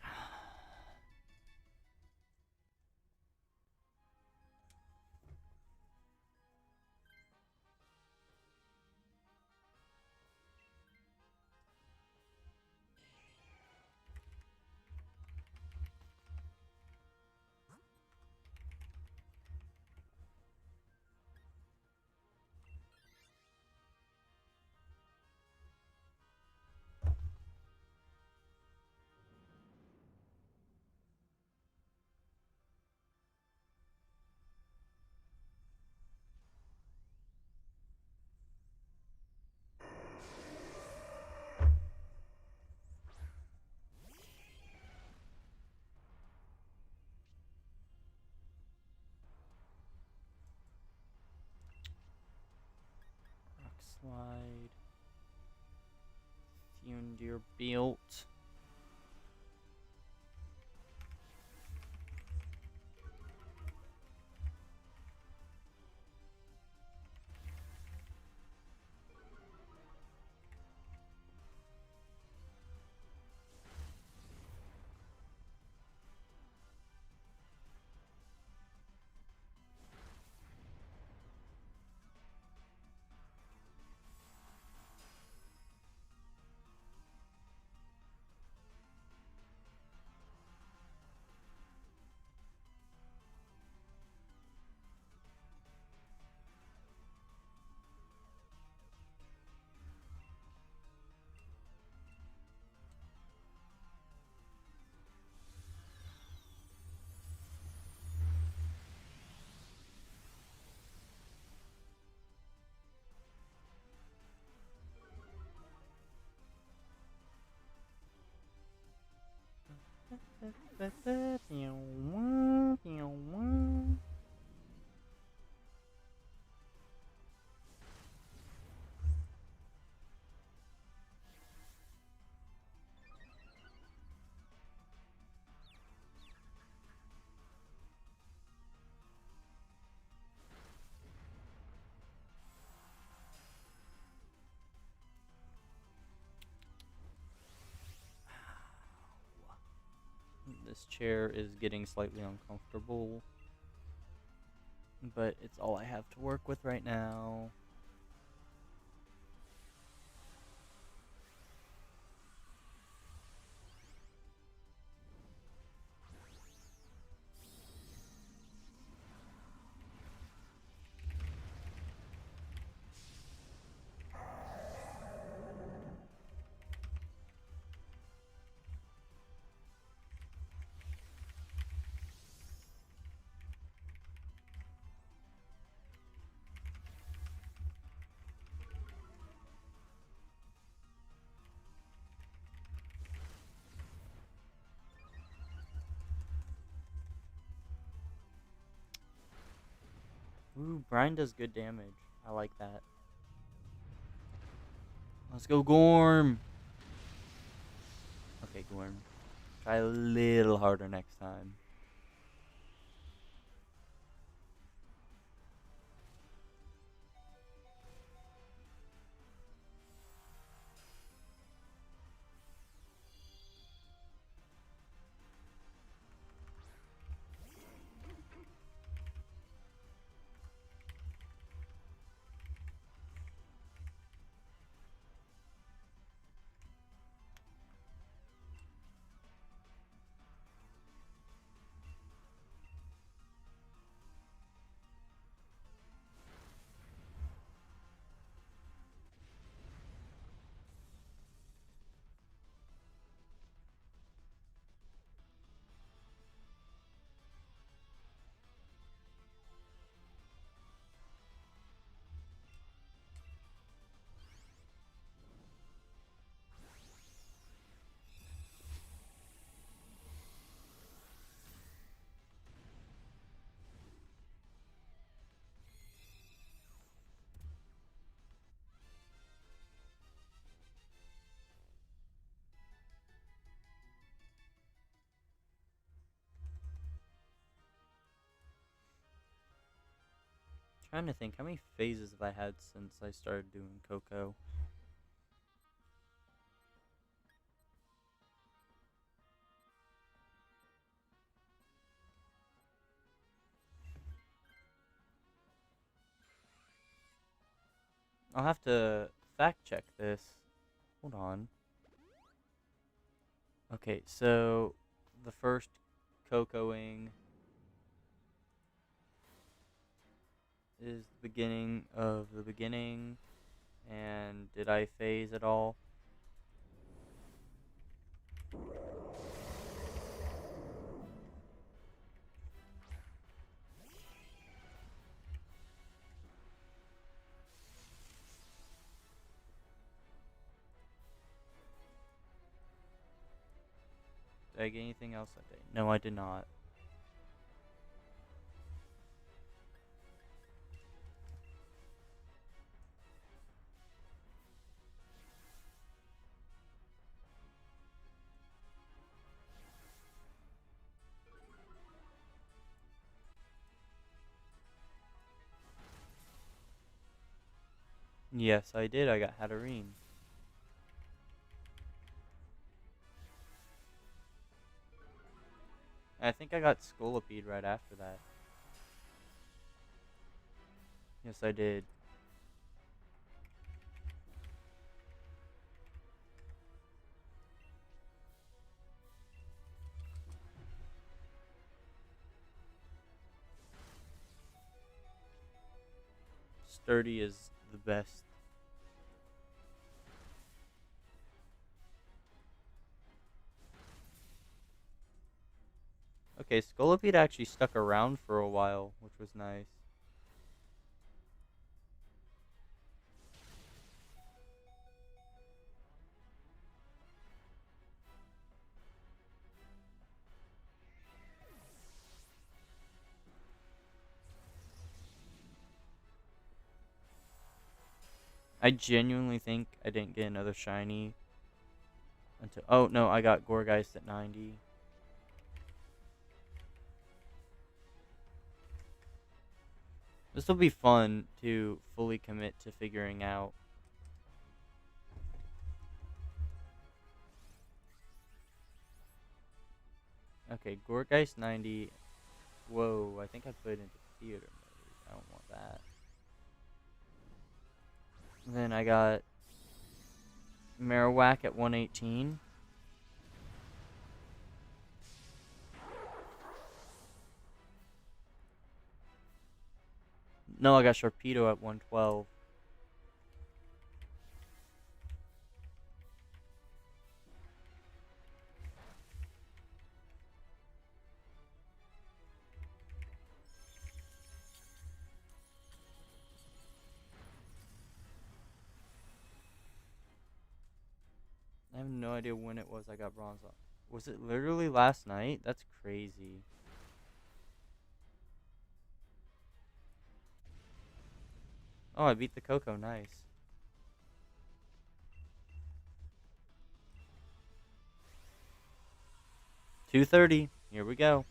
[SPEAKER 1] Slide. Fundir built. This chair is getting slightly uncomfortable, but it's all I have to work with right now. Ooh, Brian does good damage. I like that. Let's go, Gorm! Okay, Gorm. Try a little harder next time. Trying to think, how many phases have I had since I started doing Koko? I'll have to fact check this. Hold on. Okay, so the first Cocoing is the beginning of the beginning. And did I phase at all? Did I get anything else that day? No, I did not. Yes, I did. I got Hatterene. I think I got Scolipede right after that. Yes, I did. Sturdy is the best. Okay, Scolipede actually stuck around for a while, which was nice. I genuinely think I didn't get another shiny until. Oh no, I got Gourgeist at 90. This will be fun to fully commit to figuring out. Okay, Gourgeist 90. Whoa, I think I put it into theater mode. I don't want that. Then I got Marowak at 118. No, I got Sharpedo at 112. I have no idea when it was I got bronze on. Was it literally last night? That's crazy. Oh, I beat the Koko. Nice. 230. Here we go.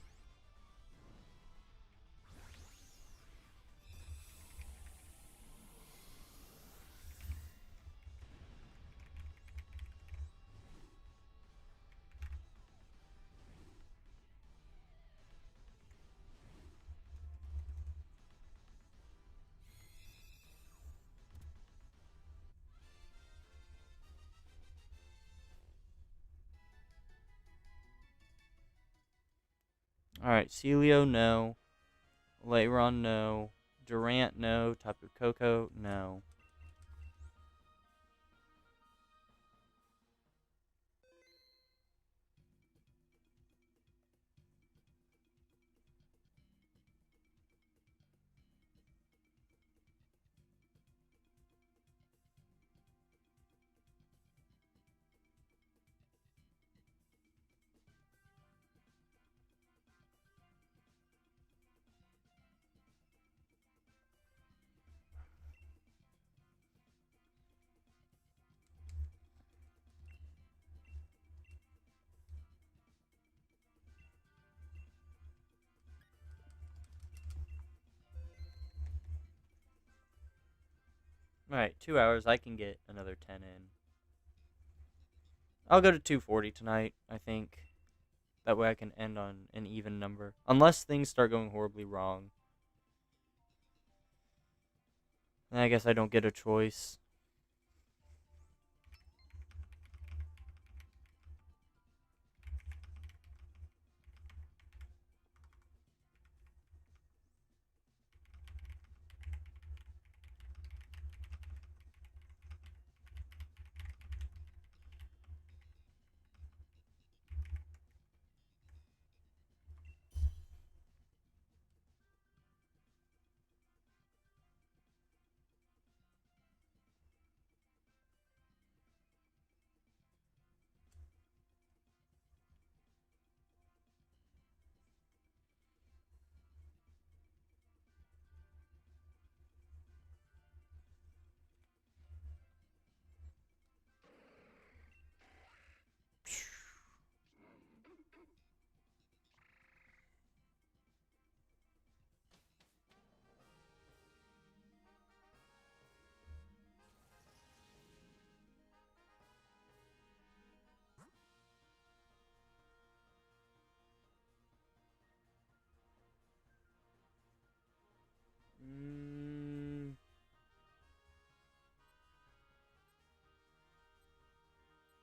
[SPEAKER 1] Alright, Celio, no. Leiron, no. Durant, no. Tapu Koko, no. Alright, 2 hours. I can get another 10 in. I'll go to 240 tonight, I think. That way I can end on an even number. Unless things start going horribly wrong. Then I guess I don't get a choice.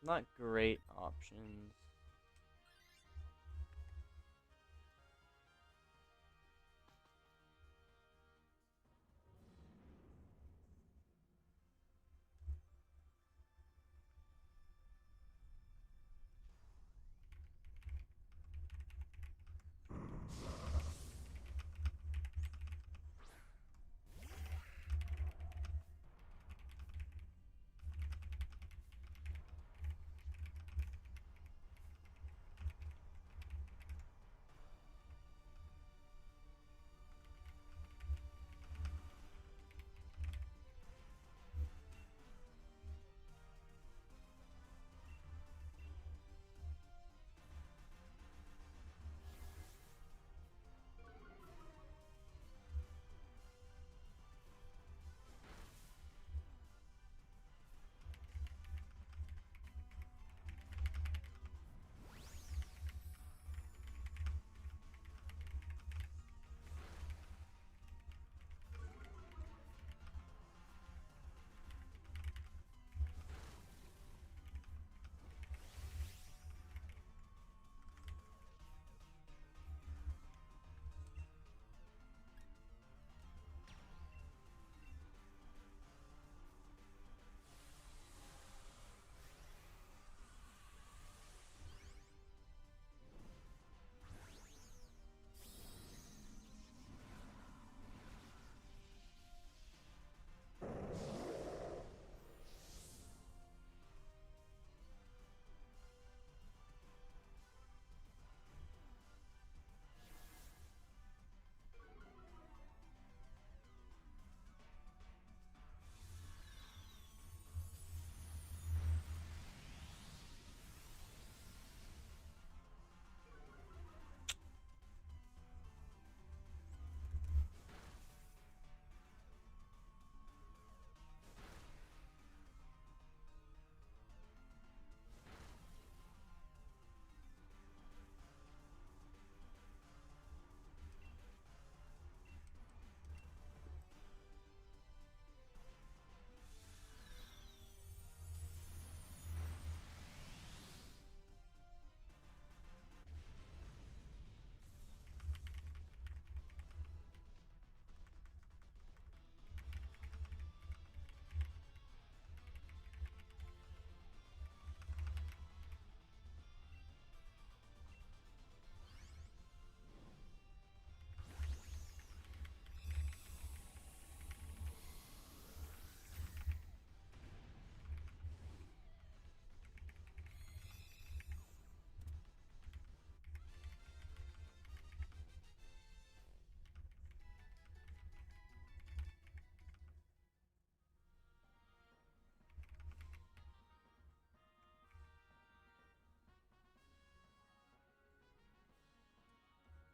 [SPEAKER 1] Not great options.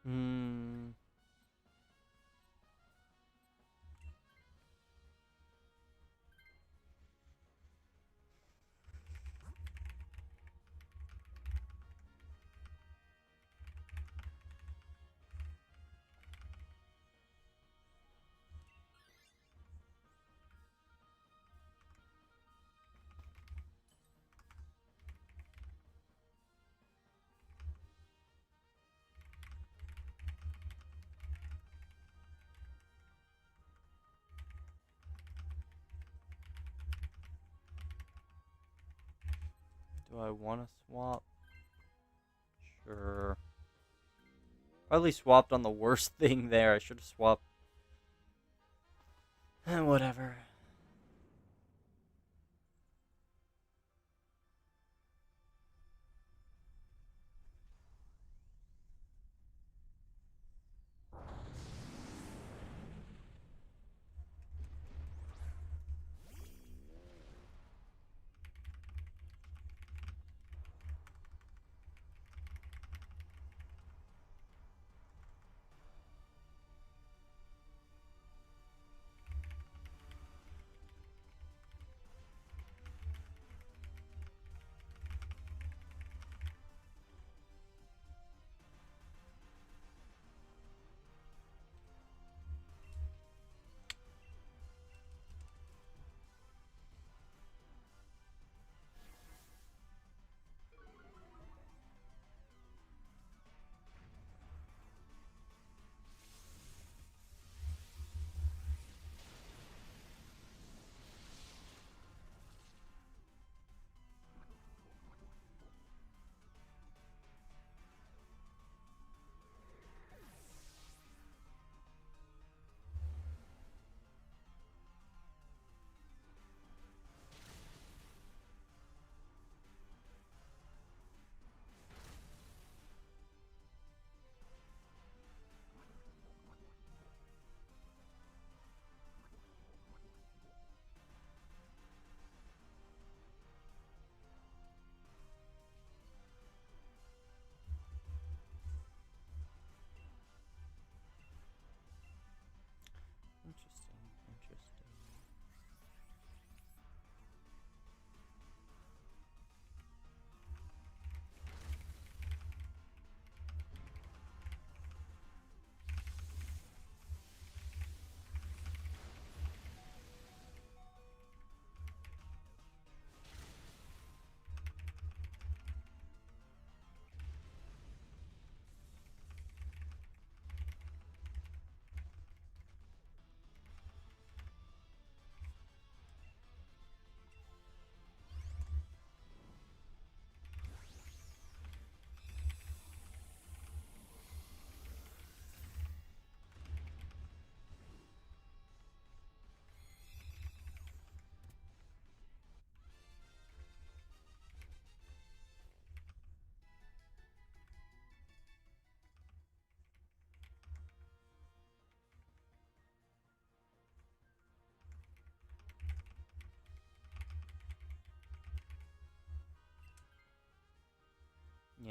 [SPEAKER 1] Hmm. Do I want to swap? Sure. Probably swapped on the worst thing there. I should have swapped. Whatever.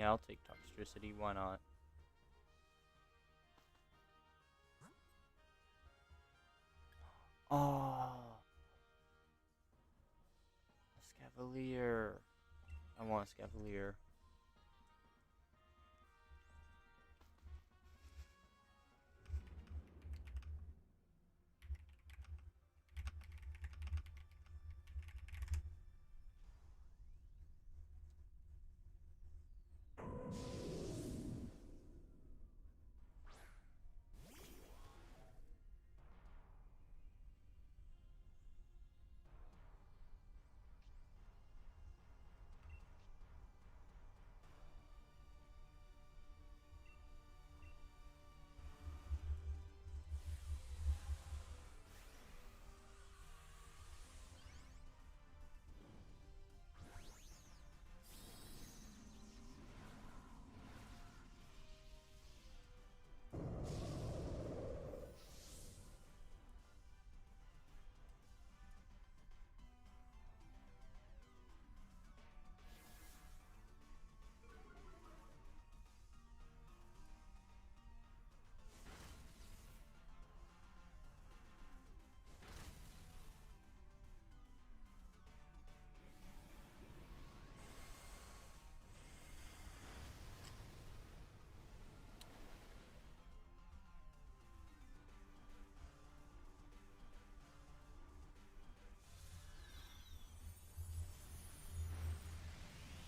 [SPEAKER 1] Yeah, I'll take Toxtricity. Why not? Oh, a Scavalier. I want a Scavalier.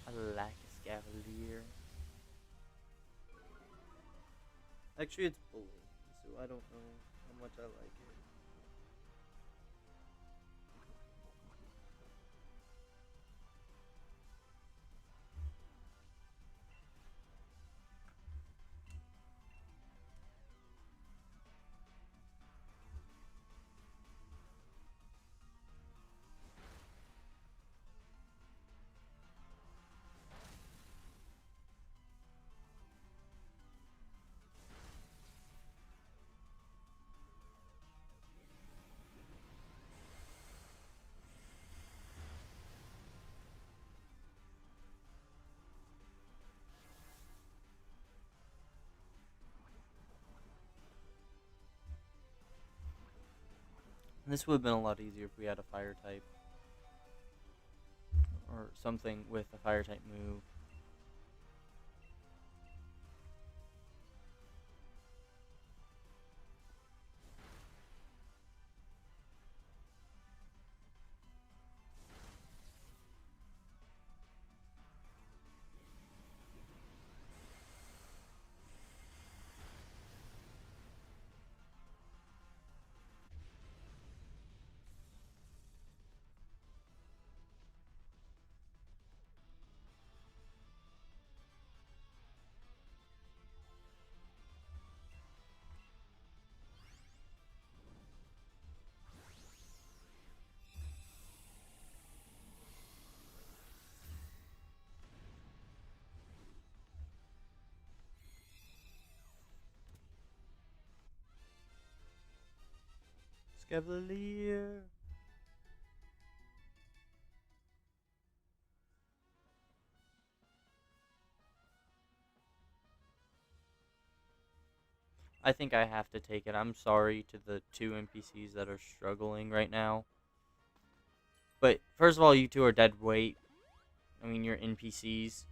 [SPEAKER 1] I like a Scavalier. Actually, it's bullying, so I don't know how much I like it. This would have been a lot easier if we had a fire type. Or something with a fire type move. Scavalier. I think I have to take it. I'm sorry to the two NPCs that are struggling right now. But first of all, you two are dead weight. I mean, you're NPCs.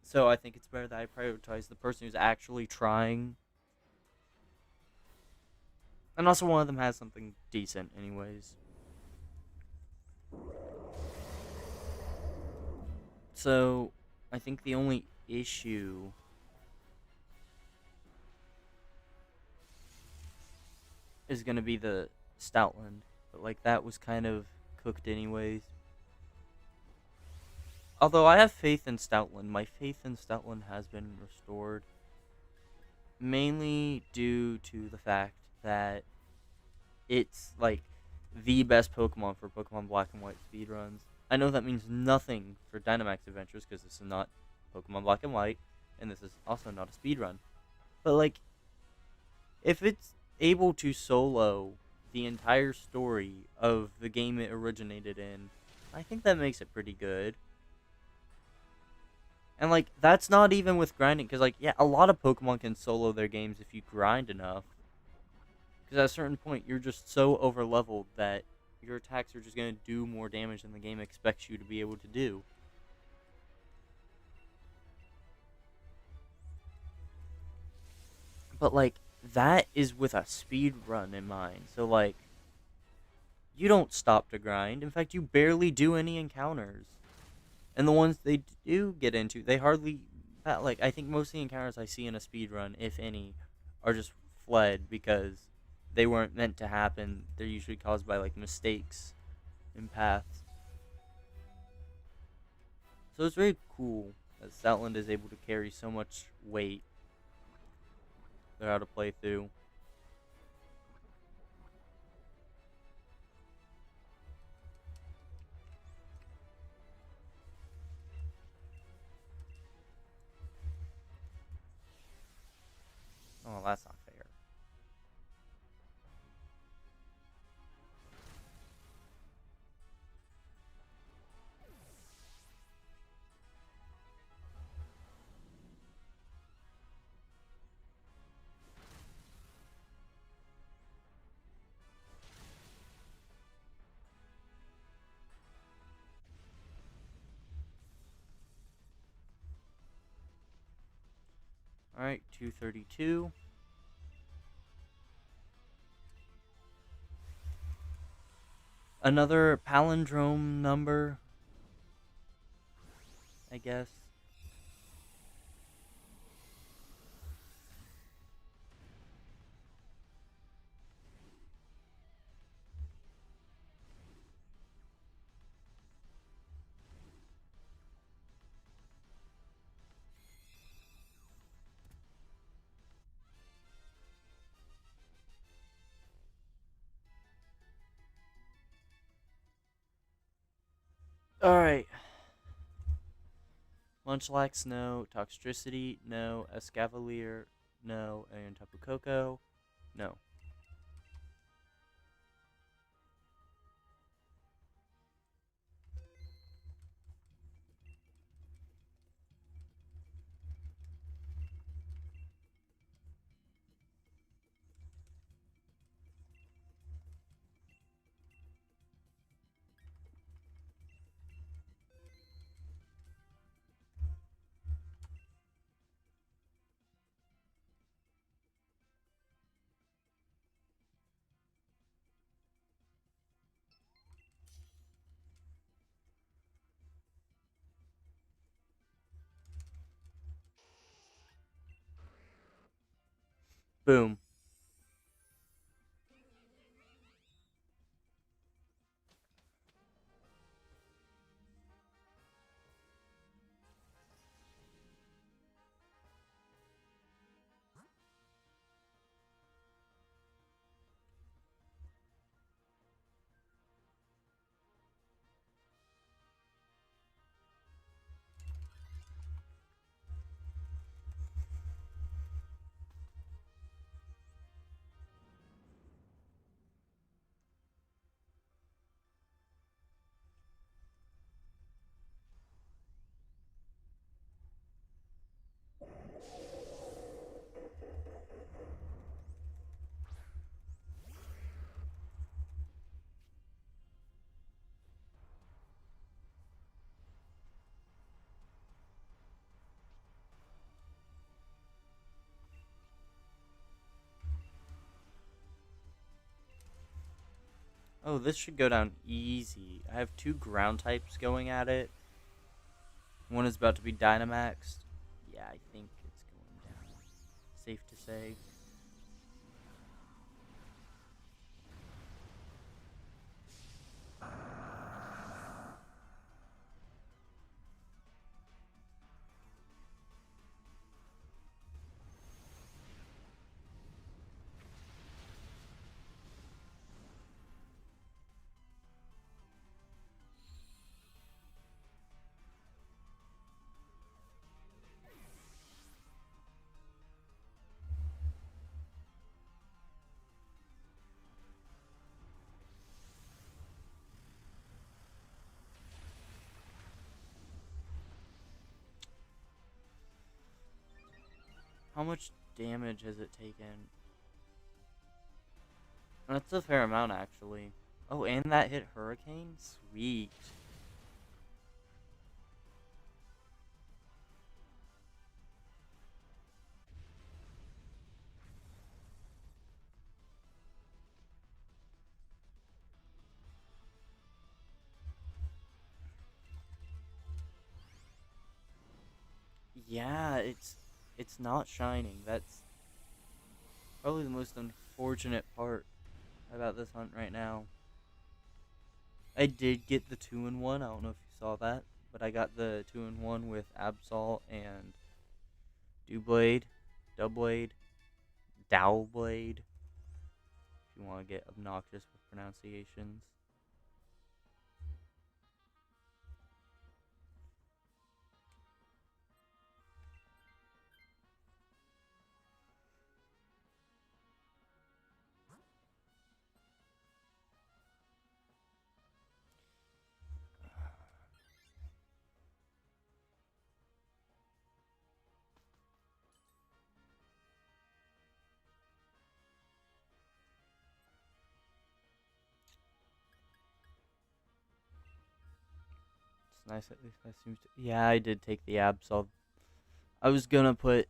[SPEAKER 1] So I think it's better that I prioritize the person who's actually trying. And also one of them has something decent anyways. So I think the only issue is going to be the Stoutland. But like that was kind of cooked anyways. Although I have faith in Stoutland. My faith in Stoutland has been restored. Mainly due to the fact that it's like the best Pokemon for Pokemon Black and White speedruns. I know that means nothing for Dynamax Adventures because this is not Pokemon Black and White, and this is also not a speedrun. But like, if it's able to solo the entire story of the game it originated in I think that makes it pretty good. And like that's not even with grinding, because like yeah, a lot of Pokemon can solo their games if you grind enough. Because at a certain point, you're just so over leveled that your attacks are just gonna do more damage than the game expects you to be able to do. But like that is with a speed run in mind. So like you don't stop to grind. In fact, you barely do any encounters. And the ones they do get into, they hardly like I think most of the encounters I see in a speed run, if any, are just fled because they weren't meant to happen. They're usually caused by like mistakes in paths. So it's very cool that Stoutland is able to carry so much weight throughout a playthrough. Oh, that's not fair. Alright, 232. Another palindrome number, I guess. Alright. Munchlax, no. Toxtricity, no. Escavalier, no. And Tapu Koko, no. Boom. Oh, this should go down easy. I have two ground types going at it. One is about to be Dynamaxed. Yeah, I think it's going down. Safe to say. How much damage has it taken? That's a fair amount, actually. Oh, and that hit Hurricane? Sweet. Yeah, it's not shining. That's probably the most unfortunate part about this hunt right now. I did get the 2-in-1. I don't know if you saw that, but I got the 2-in-1 with Absol and Dewblade, Dubblade, Dowblade, if you want to get obnoxious with pronunciations. It's nice at least that seems to. Yeah, I did take the Absol. I was gonna put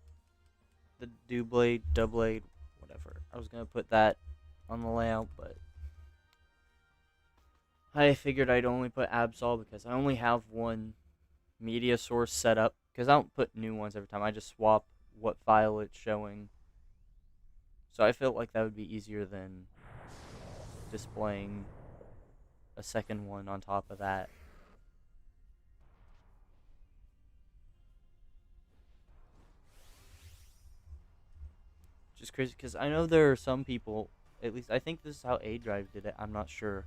[SPEAKER 1] the Dewblade, Dubblade, whatever. I was gonna put that on the layout, but I figured I'd only put Absol because I only have one media source set up. Because I don't put new ones every time. I just swap what file it's showing. So I felt like that would be easier than displaying a second one on top of that. Just crazy because I know there are some people, at least I think this is how A Drive did it. I'm not sure.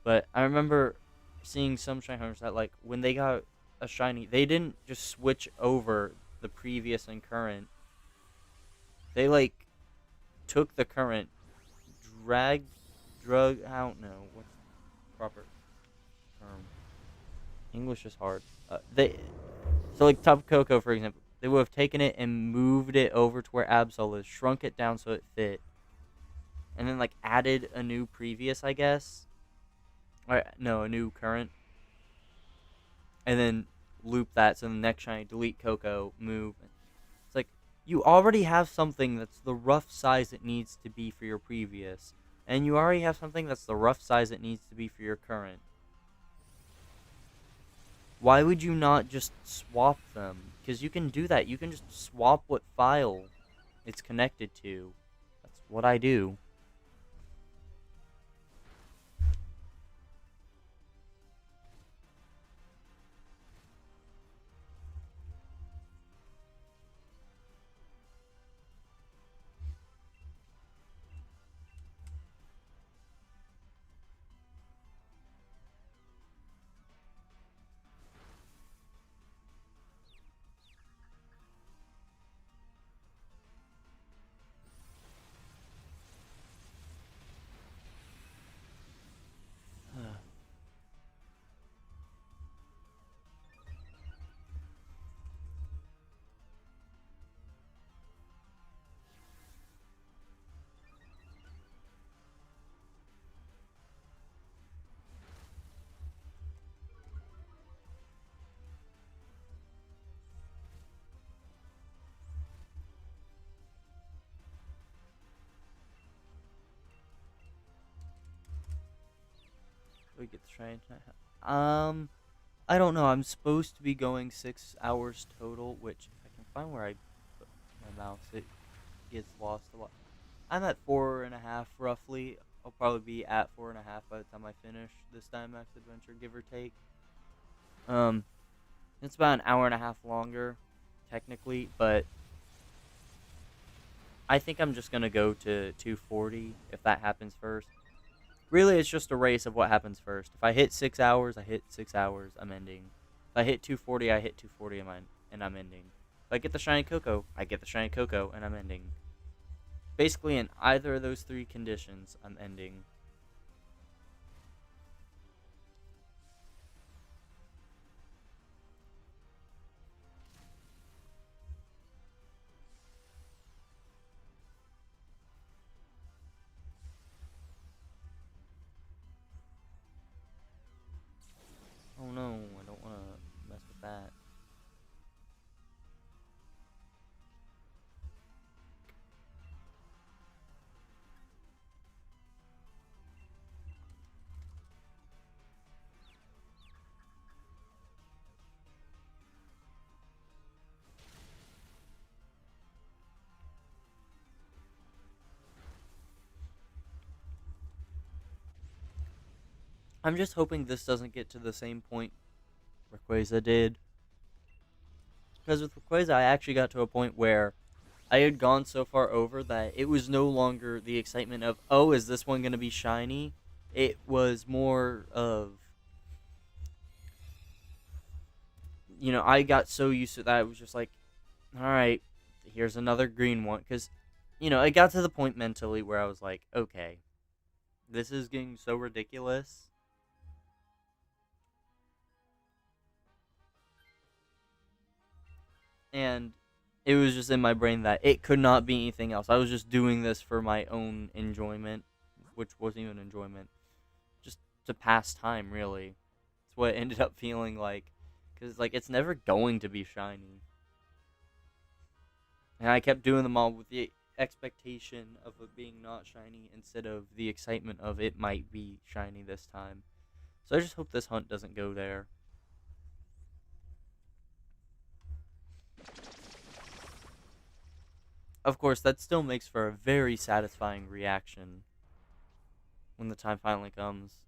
[SPEAKER 1] But I remember seeing some shiny hunters that, like, when they got a shiny, they didn't just switch over the previous and current. They, like, took the current, I don't know what's the proper term. English is hard. So like Top Koko, for example, they would have taken it and moved it over to where Absol is, shrunk it down so it fit, and then like added a new previous, I guess. Or no, a new current, and then loop that so the next shiny, delete Koko, move. It's like you already have something that's the rough size it needs to be for your previous, and you already have something that's the rough size it needs to be for your current. Why would you not just swap them? Because you can do that. You can just swap what file it's connected to. That's what I do. We get the train. I don't know. I'm supposed to be going 6 hours total, which if I can find where I put my mouse, it gets lost a lot. I'm at 4.5 roughly. I'll probably be at 4.5 by the time I finish this Dynamax adventure, give or take. Um, it's about an hour and a half longer, technically, but I think I'm just gonna go to 240 if that happens first. Really, it's just a race of what happens first. If I hit 6 hours, I hit 6 hours. I'm ending. If I hit 240, I hit 240, and I'm ending. If I get the shiny Koko, I get the shiny Koko, and I'm ending. Basically, in either of those three conditions, I'm ending. I'm just hoping this doesn't get to the same point Rayquaza did. Because with Rayquaza, I actually got to a point where I had gone so far over that it was no longer the excitement of, oh, is this one going to be shiny? It was more of, I got so used to that. It was just like, all right, here's another green one. Because, it got to the point mentally where I was like, okay, this is getting so ridiculous. And it was just in my brain that it could not be anything else. I was just doing this for my own enjoyment, which wasn't even enjoyment, just to pass time, really. It's what it ended up feeling like. Because, like, it's never going to be shiny. And I kept doing them all with the expectation of it being not shiny instead of the excitement of it might be shiny this time. So I just hope this hunt doesn't go there. Of course, that still makes for a very satisfying reaction when the time finally comes.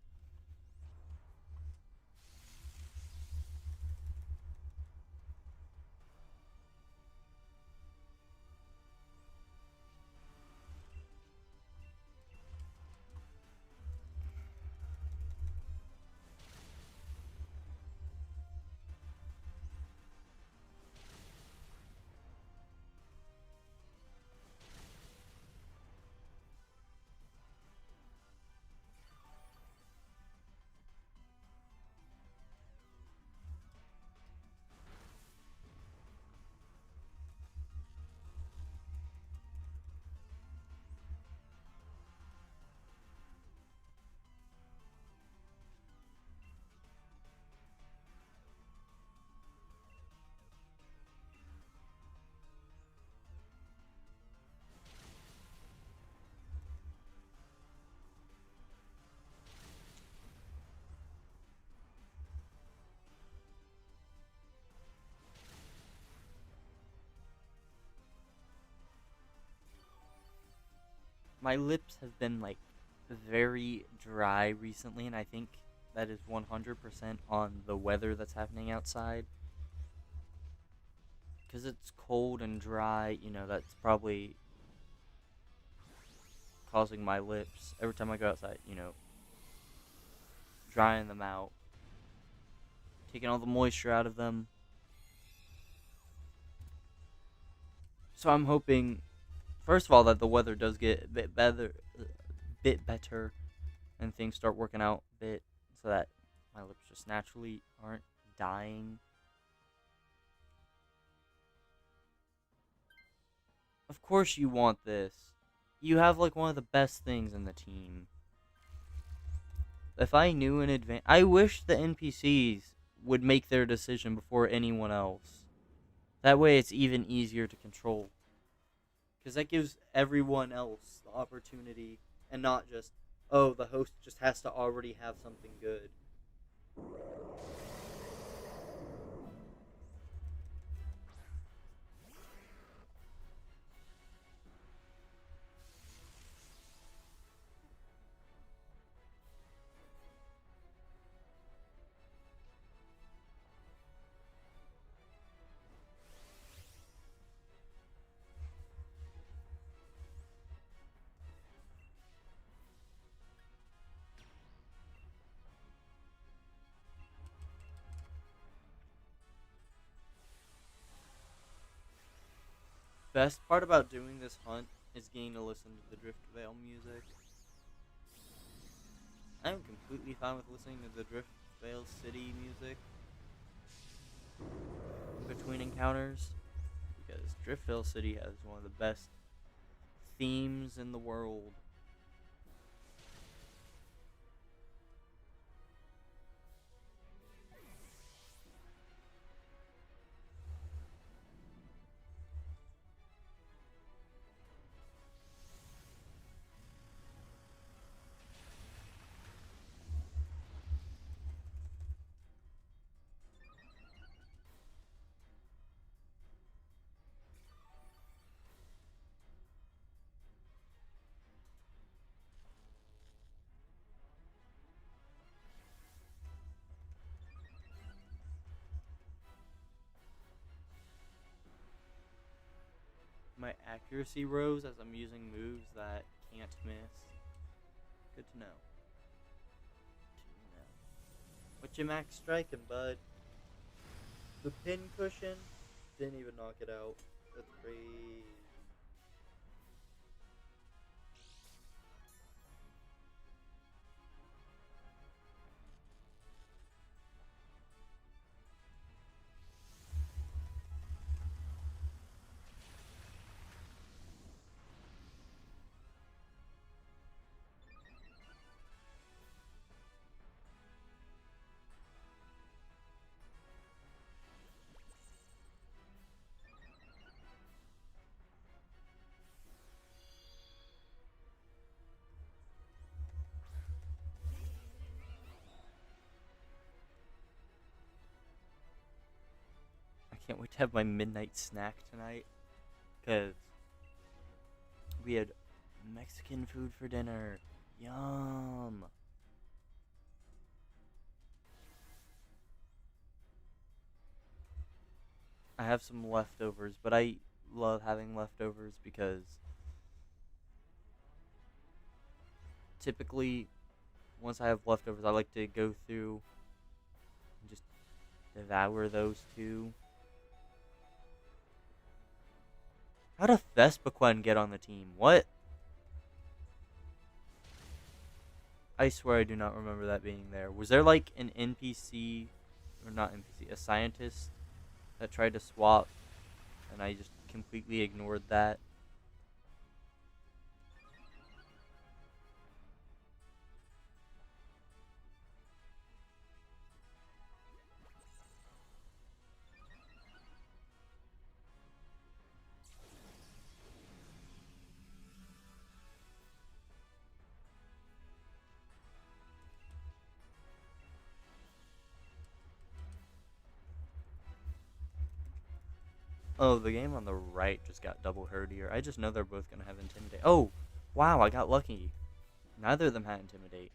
[SPEAKER 1] My lips have been like very dry recently, and I think that is 100% on the weather that's happening outside. Because it's cold and dry, that's probably causing my lips every time I go outside, drying them out, taking all the moisture out of them. So I'm hoping, first of all, that the weather does get a bit better, and things start working out a bit, so that my lips just naturally aren't dying. Of course you want this. You have like one of the best things in the team. If I knew in advance, I wish the NPCs would make their decision before anyone else. That way it's even easier to control. Because that gives everyone else the opportunity, and not just, oh, the host just has to already have something good. Best part about doing this hunt is getting to listen to the Driftvale music. I'm completely fine with listening to the Driftvale City music between encounters, because Driftvale City has one of the best themes in the world. accuracy rose as I'm using moves that can't miss. Good to know. What you max striking, bud? The pin cushion didn't even knock it out. That's crazy. I can't wait to have my midnight snack tonight. Because we had Mexican food for dinner. Yum. I have some leftovers, but I love having leftovers because typically, once I have leftovers, I like to go through and just devour those too. How did Vespaquen get on the team? What? I swear I do not remember that being there. Was there like an NPC, or not NPC, a scientist that tried to swap and I just completely ignored that? Oh, the game on the right just got double herdier. I just know they're both going to have Intimidate. Oh, wow, I got lucky. Neither of them had Intimidate.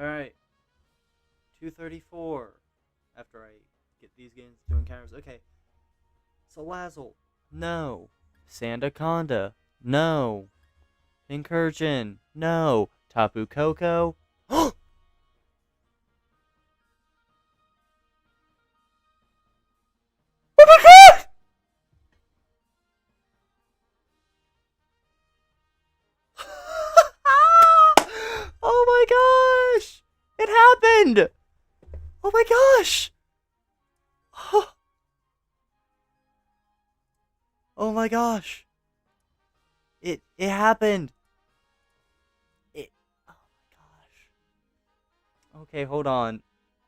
[SPEAKER 1] Alright, 234 after I get these games to encounters. Okay, Salazzle, no. Sandaconda, no. Incursion, no. Tapu Koko. Oh my god! Oh my gosh! It happened! Oh my gosh! Oh my gosh! It happened! It. Oh my gosh! Okay, hold on.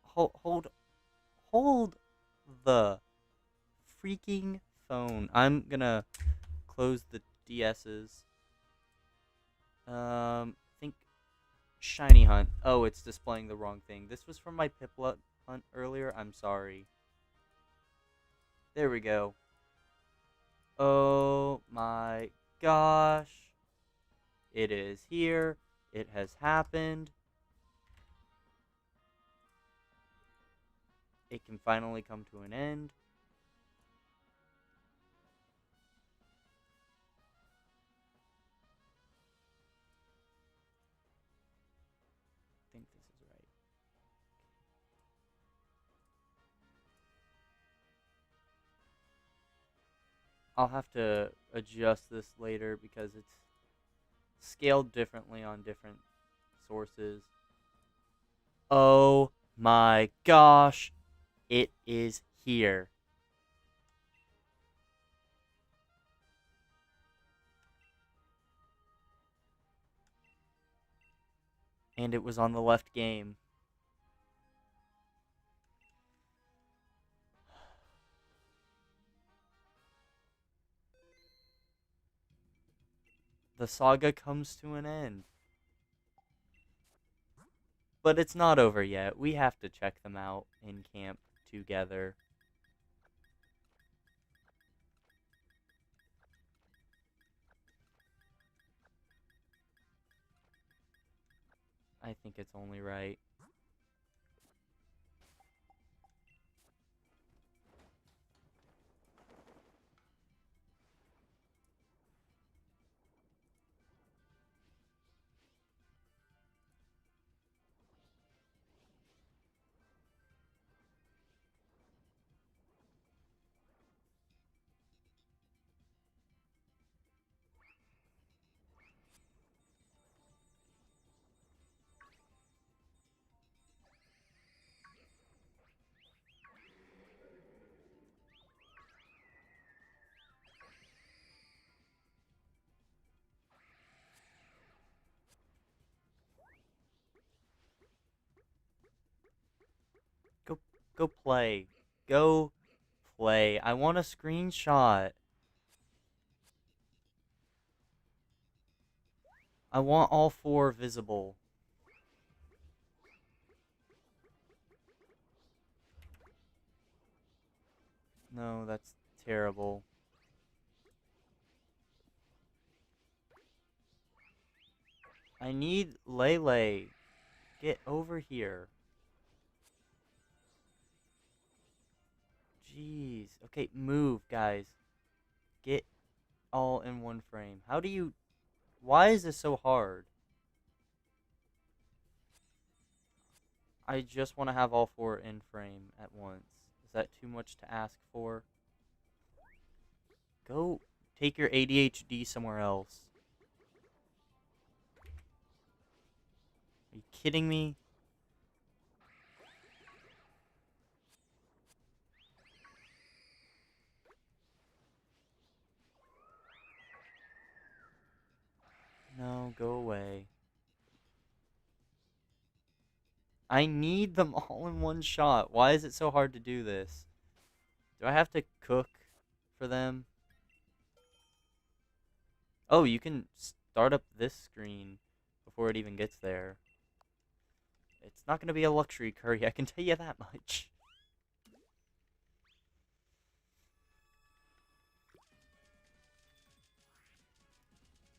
[SPEAKER 1] Hold the freaking phone. I'm gonna close the DS's. Think Shiny Hunt. Oh, it's displaying the wrong thing. This was from my Piplup hunt earlier. I'm sorry. There we go. Oh my gosh. It is here. It has happened. It can finally come to an end. I think this is right. I'll have to adjust this later because it's scaled differently on different sources. Oh my gosh. It is here. And it was on the left game. The saga comes to an end. But it's not over yet. We have to check them out in camp together. I think it's only right. Go go play. Go play. I want a screenshot. I want all four visible. No, that's terrible. I need Lele. Get over here. Jeez. Okay, move, guys. Get all in one frame. How do you... Why is this so hard? I just want to have all four in frame at once. Is that too much to ask for? Go take your ADHD somewhere else. Are you kidding me? No, go away. I need them all in one shot. Why is it so hard to do this? Do I have to cook for them? Oh, you can start up this screen before it even gets there. It's not going to be a luxury curry, I can tell you that much.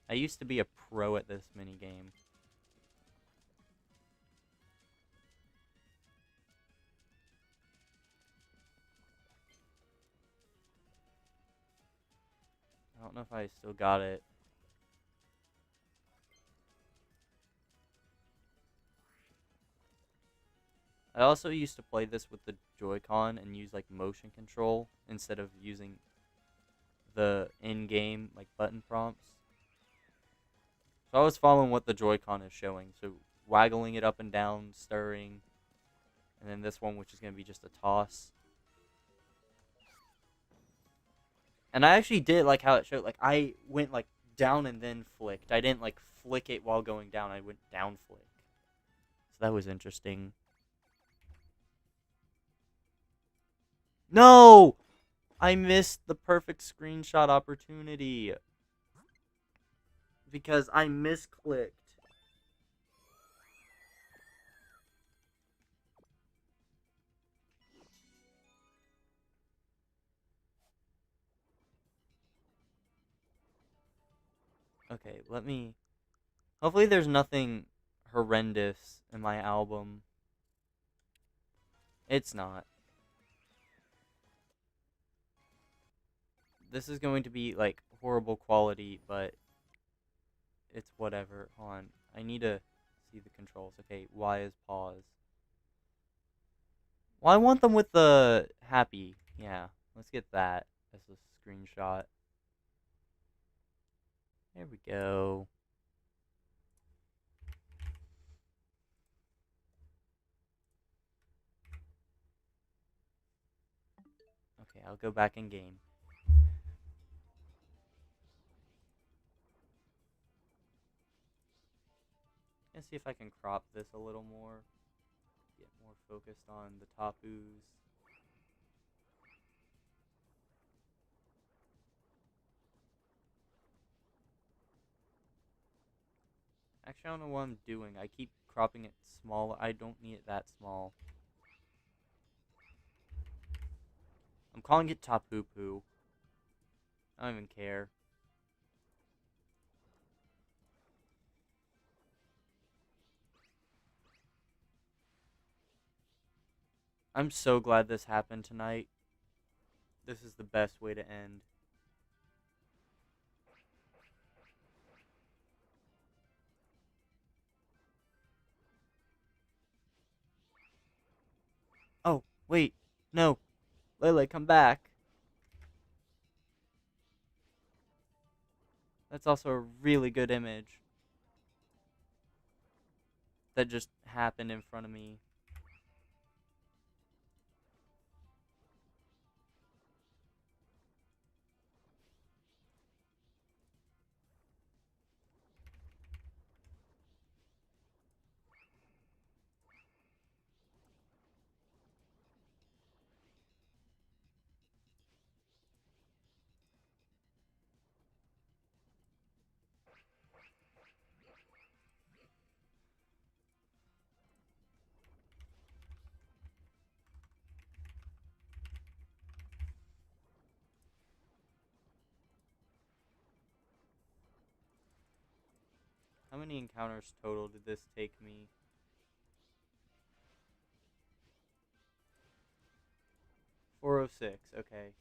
[SPEAKER 1] I used to be a pro at this minigame. I don't know if I still got it. I also used to play this with the Joy-Con and use like motion control instead of using the in-game like button prompts. So I was following what the Joy-Con is showing. So waggling it up and down, stirring, and then this one which is going to be just a toss. And I actually did like how it showed. Like I went like down and then flicked. I didn't like flick it while going down. I went down flick. So that was interesting. No! I missed the perfect screenshot opportunity. Because I misclicked. Okay, let me... Hopefully there's nothing horrendous in my album. It's not. This is going to be, like, horrible quality, but it's whatever. Hold on. I need to see the controls. Okay, Y is pause. Well, I want them with the happy. Yeah, let's get that as a screenshot. There we go. Okay, I'll go back in game. Yes, to see if I can crop this a little more. Get more focused on the Tapus. Actually, I don't know what I'm doing. I keep cropping it small. I don't need it that small. I'm calling it Tapu Poo. I don't even care. I'm so glad this happened tonight. This is the best way to end. Oh, wait. No. Lele, come back. That's also a really good image that just happened in front of me. How many encounters total did this take me? 406, okay.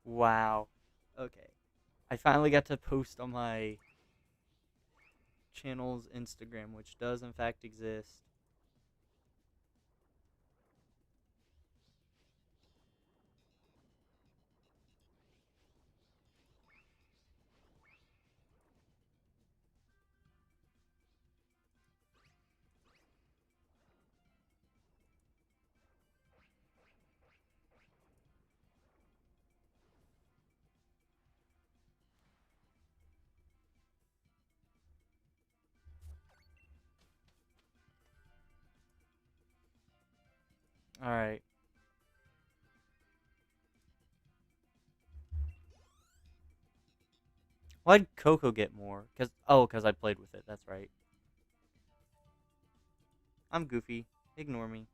[SPEAKER 1] Wow. Okay. I finally got to post on my channel's Instagram, which does in fact exist. Alright. Why'd Koko get more? Cause I played with it, that's right. I'm goofy. Ignore me.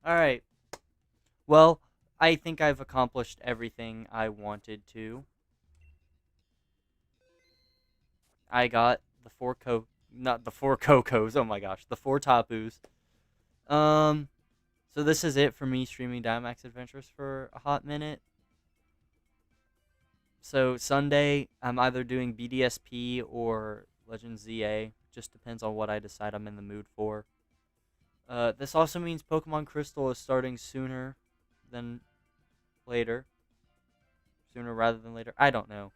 [SPEAKER 1] Alright. Well, I think I've accomplished everything I wanted to. I got the not the four Cocos, oh my gosh, the four Tapus. Um, so this is it for me streaming Dynamax Adventures for a hot minute. So Sunday, I'm either doing BDSP or Legends ZA. Just depends on what I decide I'm in the mood for. This also means Pokemon Crystal is starting sooner than later. sooner rather than later. I don't know.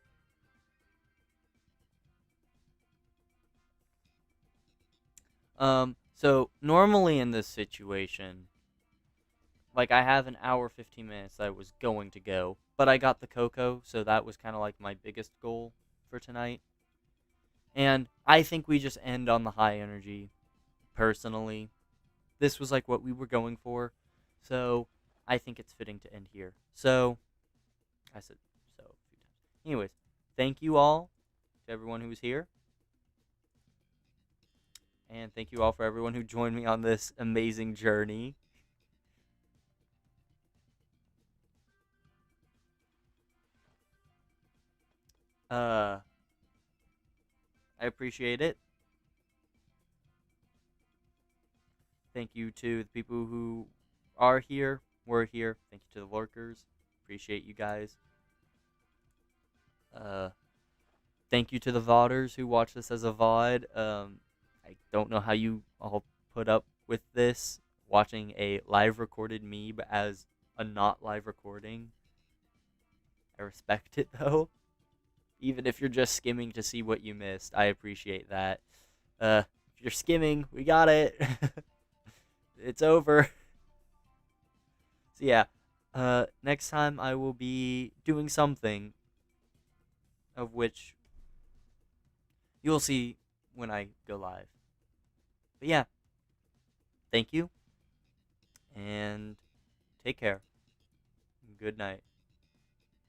[SPEAKER 1] So normally in this situation, like I have an hour 15 minutes that I was going to go, but I got the Koko, so that was kind of like my biggest goal for tonight. And I think we just end on the high energy. Personally, this was like what we were going for, so I think it's fitting to end here. So I said so a few times. Anyways, thank you all to everyone who was here, and thank you all for everyone who joined me on this amazing journey. Uh, I appreciate it. Thank you to the people who are here, were here. Thank you to the lurkers. Appreciate you guys. Uh, Thank you to the VODers who watch this as a VOD. I don't know how you all put up with this, watching a live recorded me, but as a not live recording. I respect it though. Even if you're just skimming to see what you missed, I appreciate that. If you're skimming, we got it. It's over. So yeah, next time I will be doing something of which you'll see when I go live. But yeah, thank you and take care. Good night.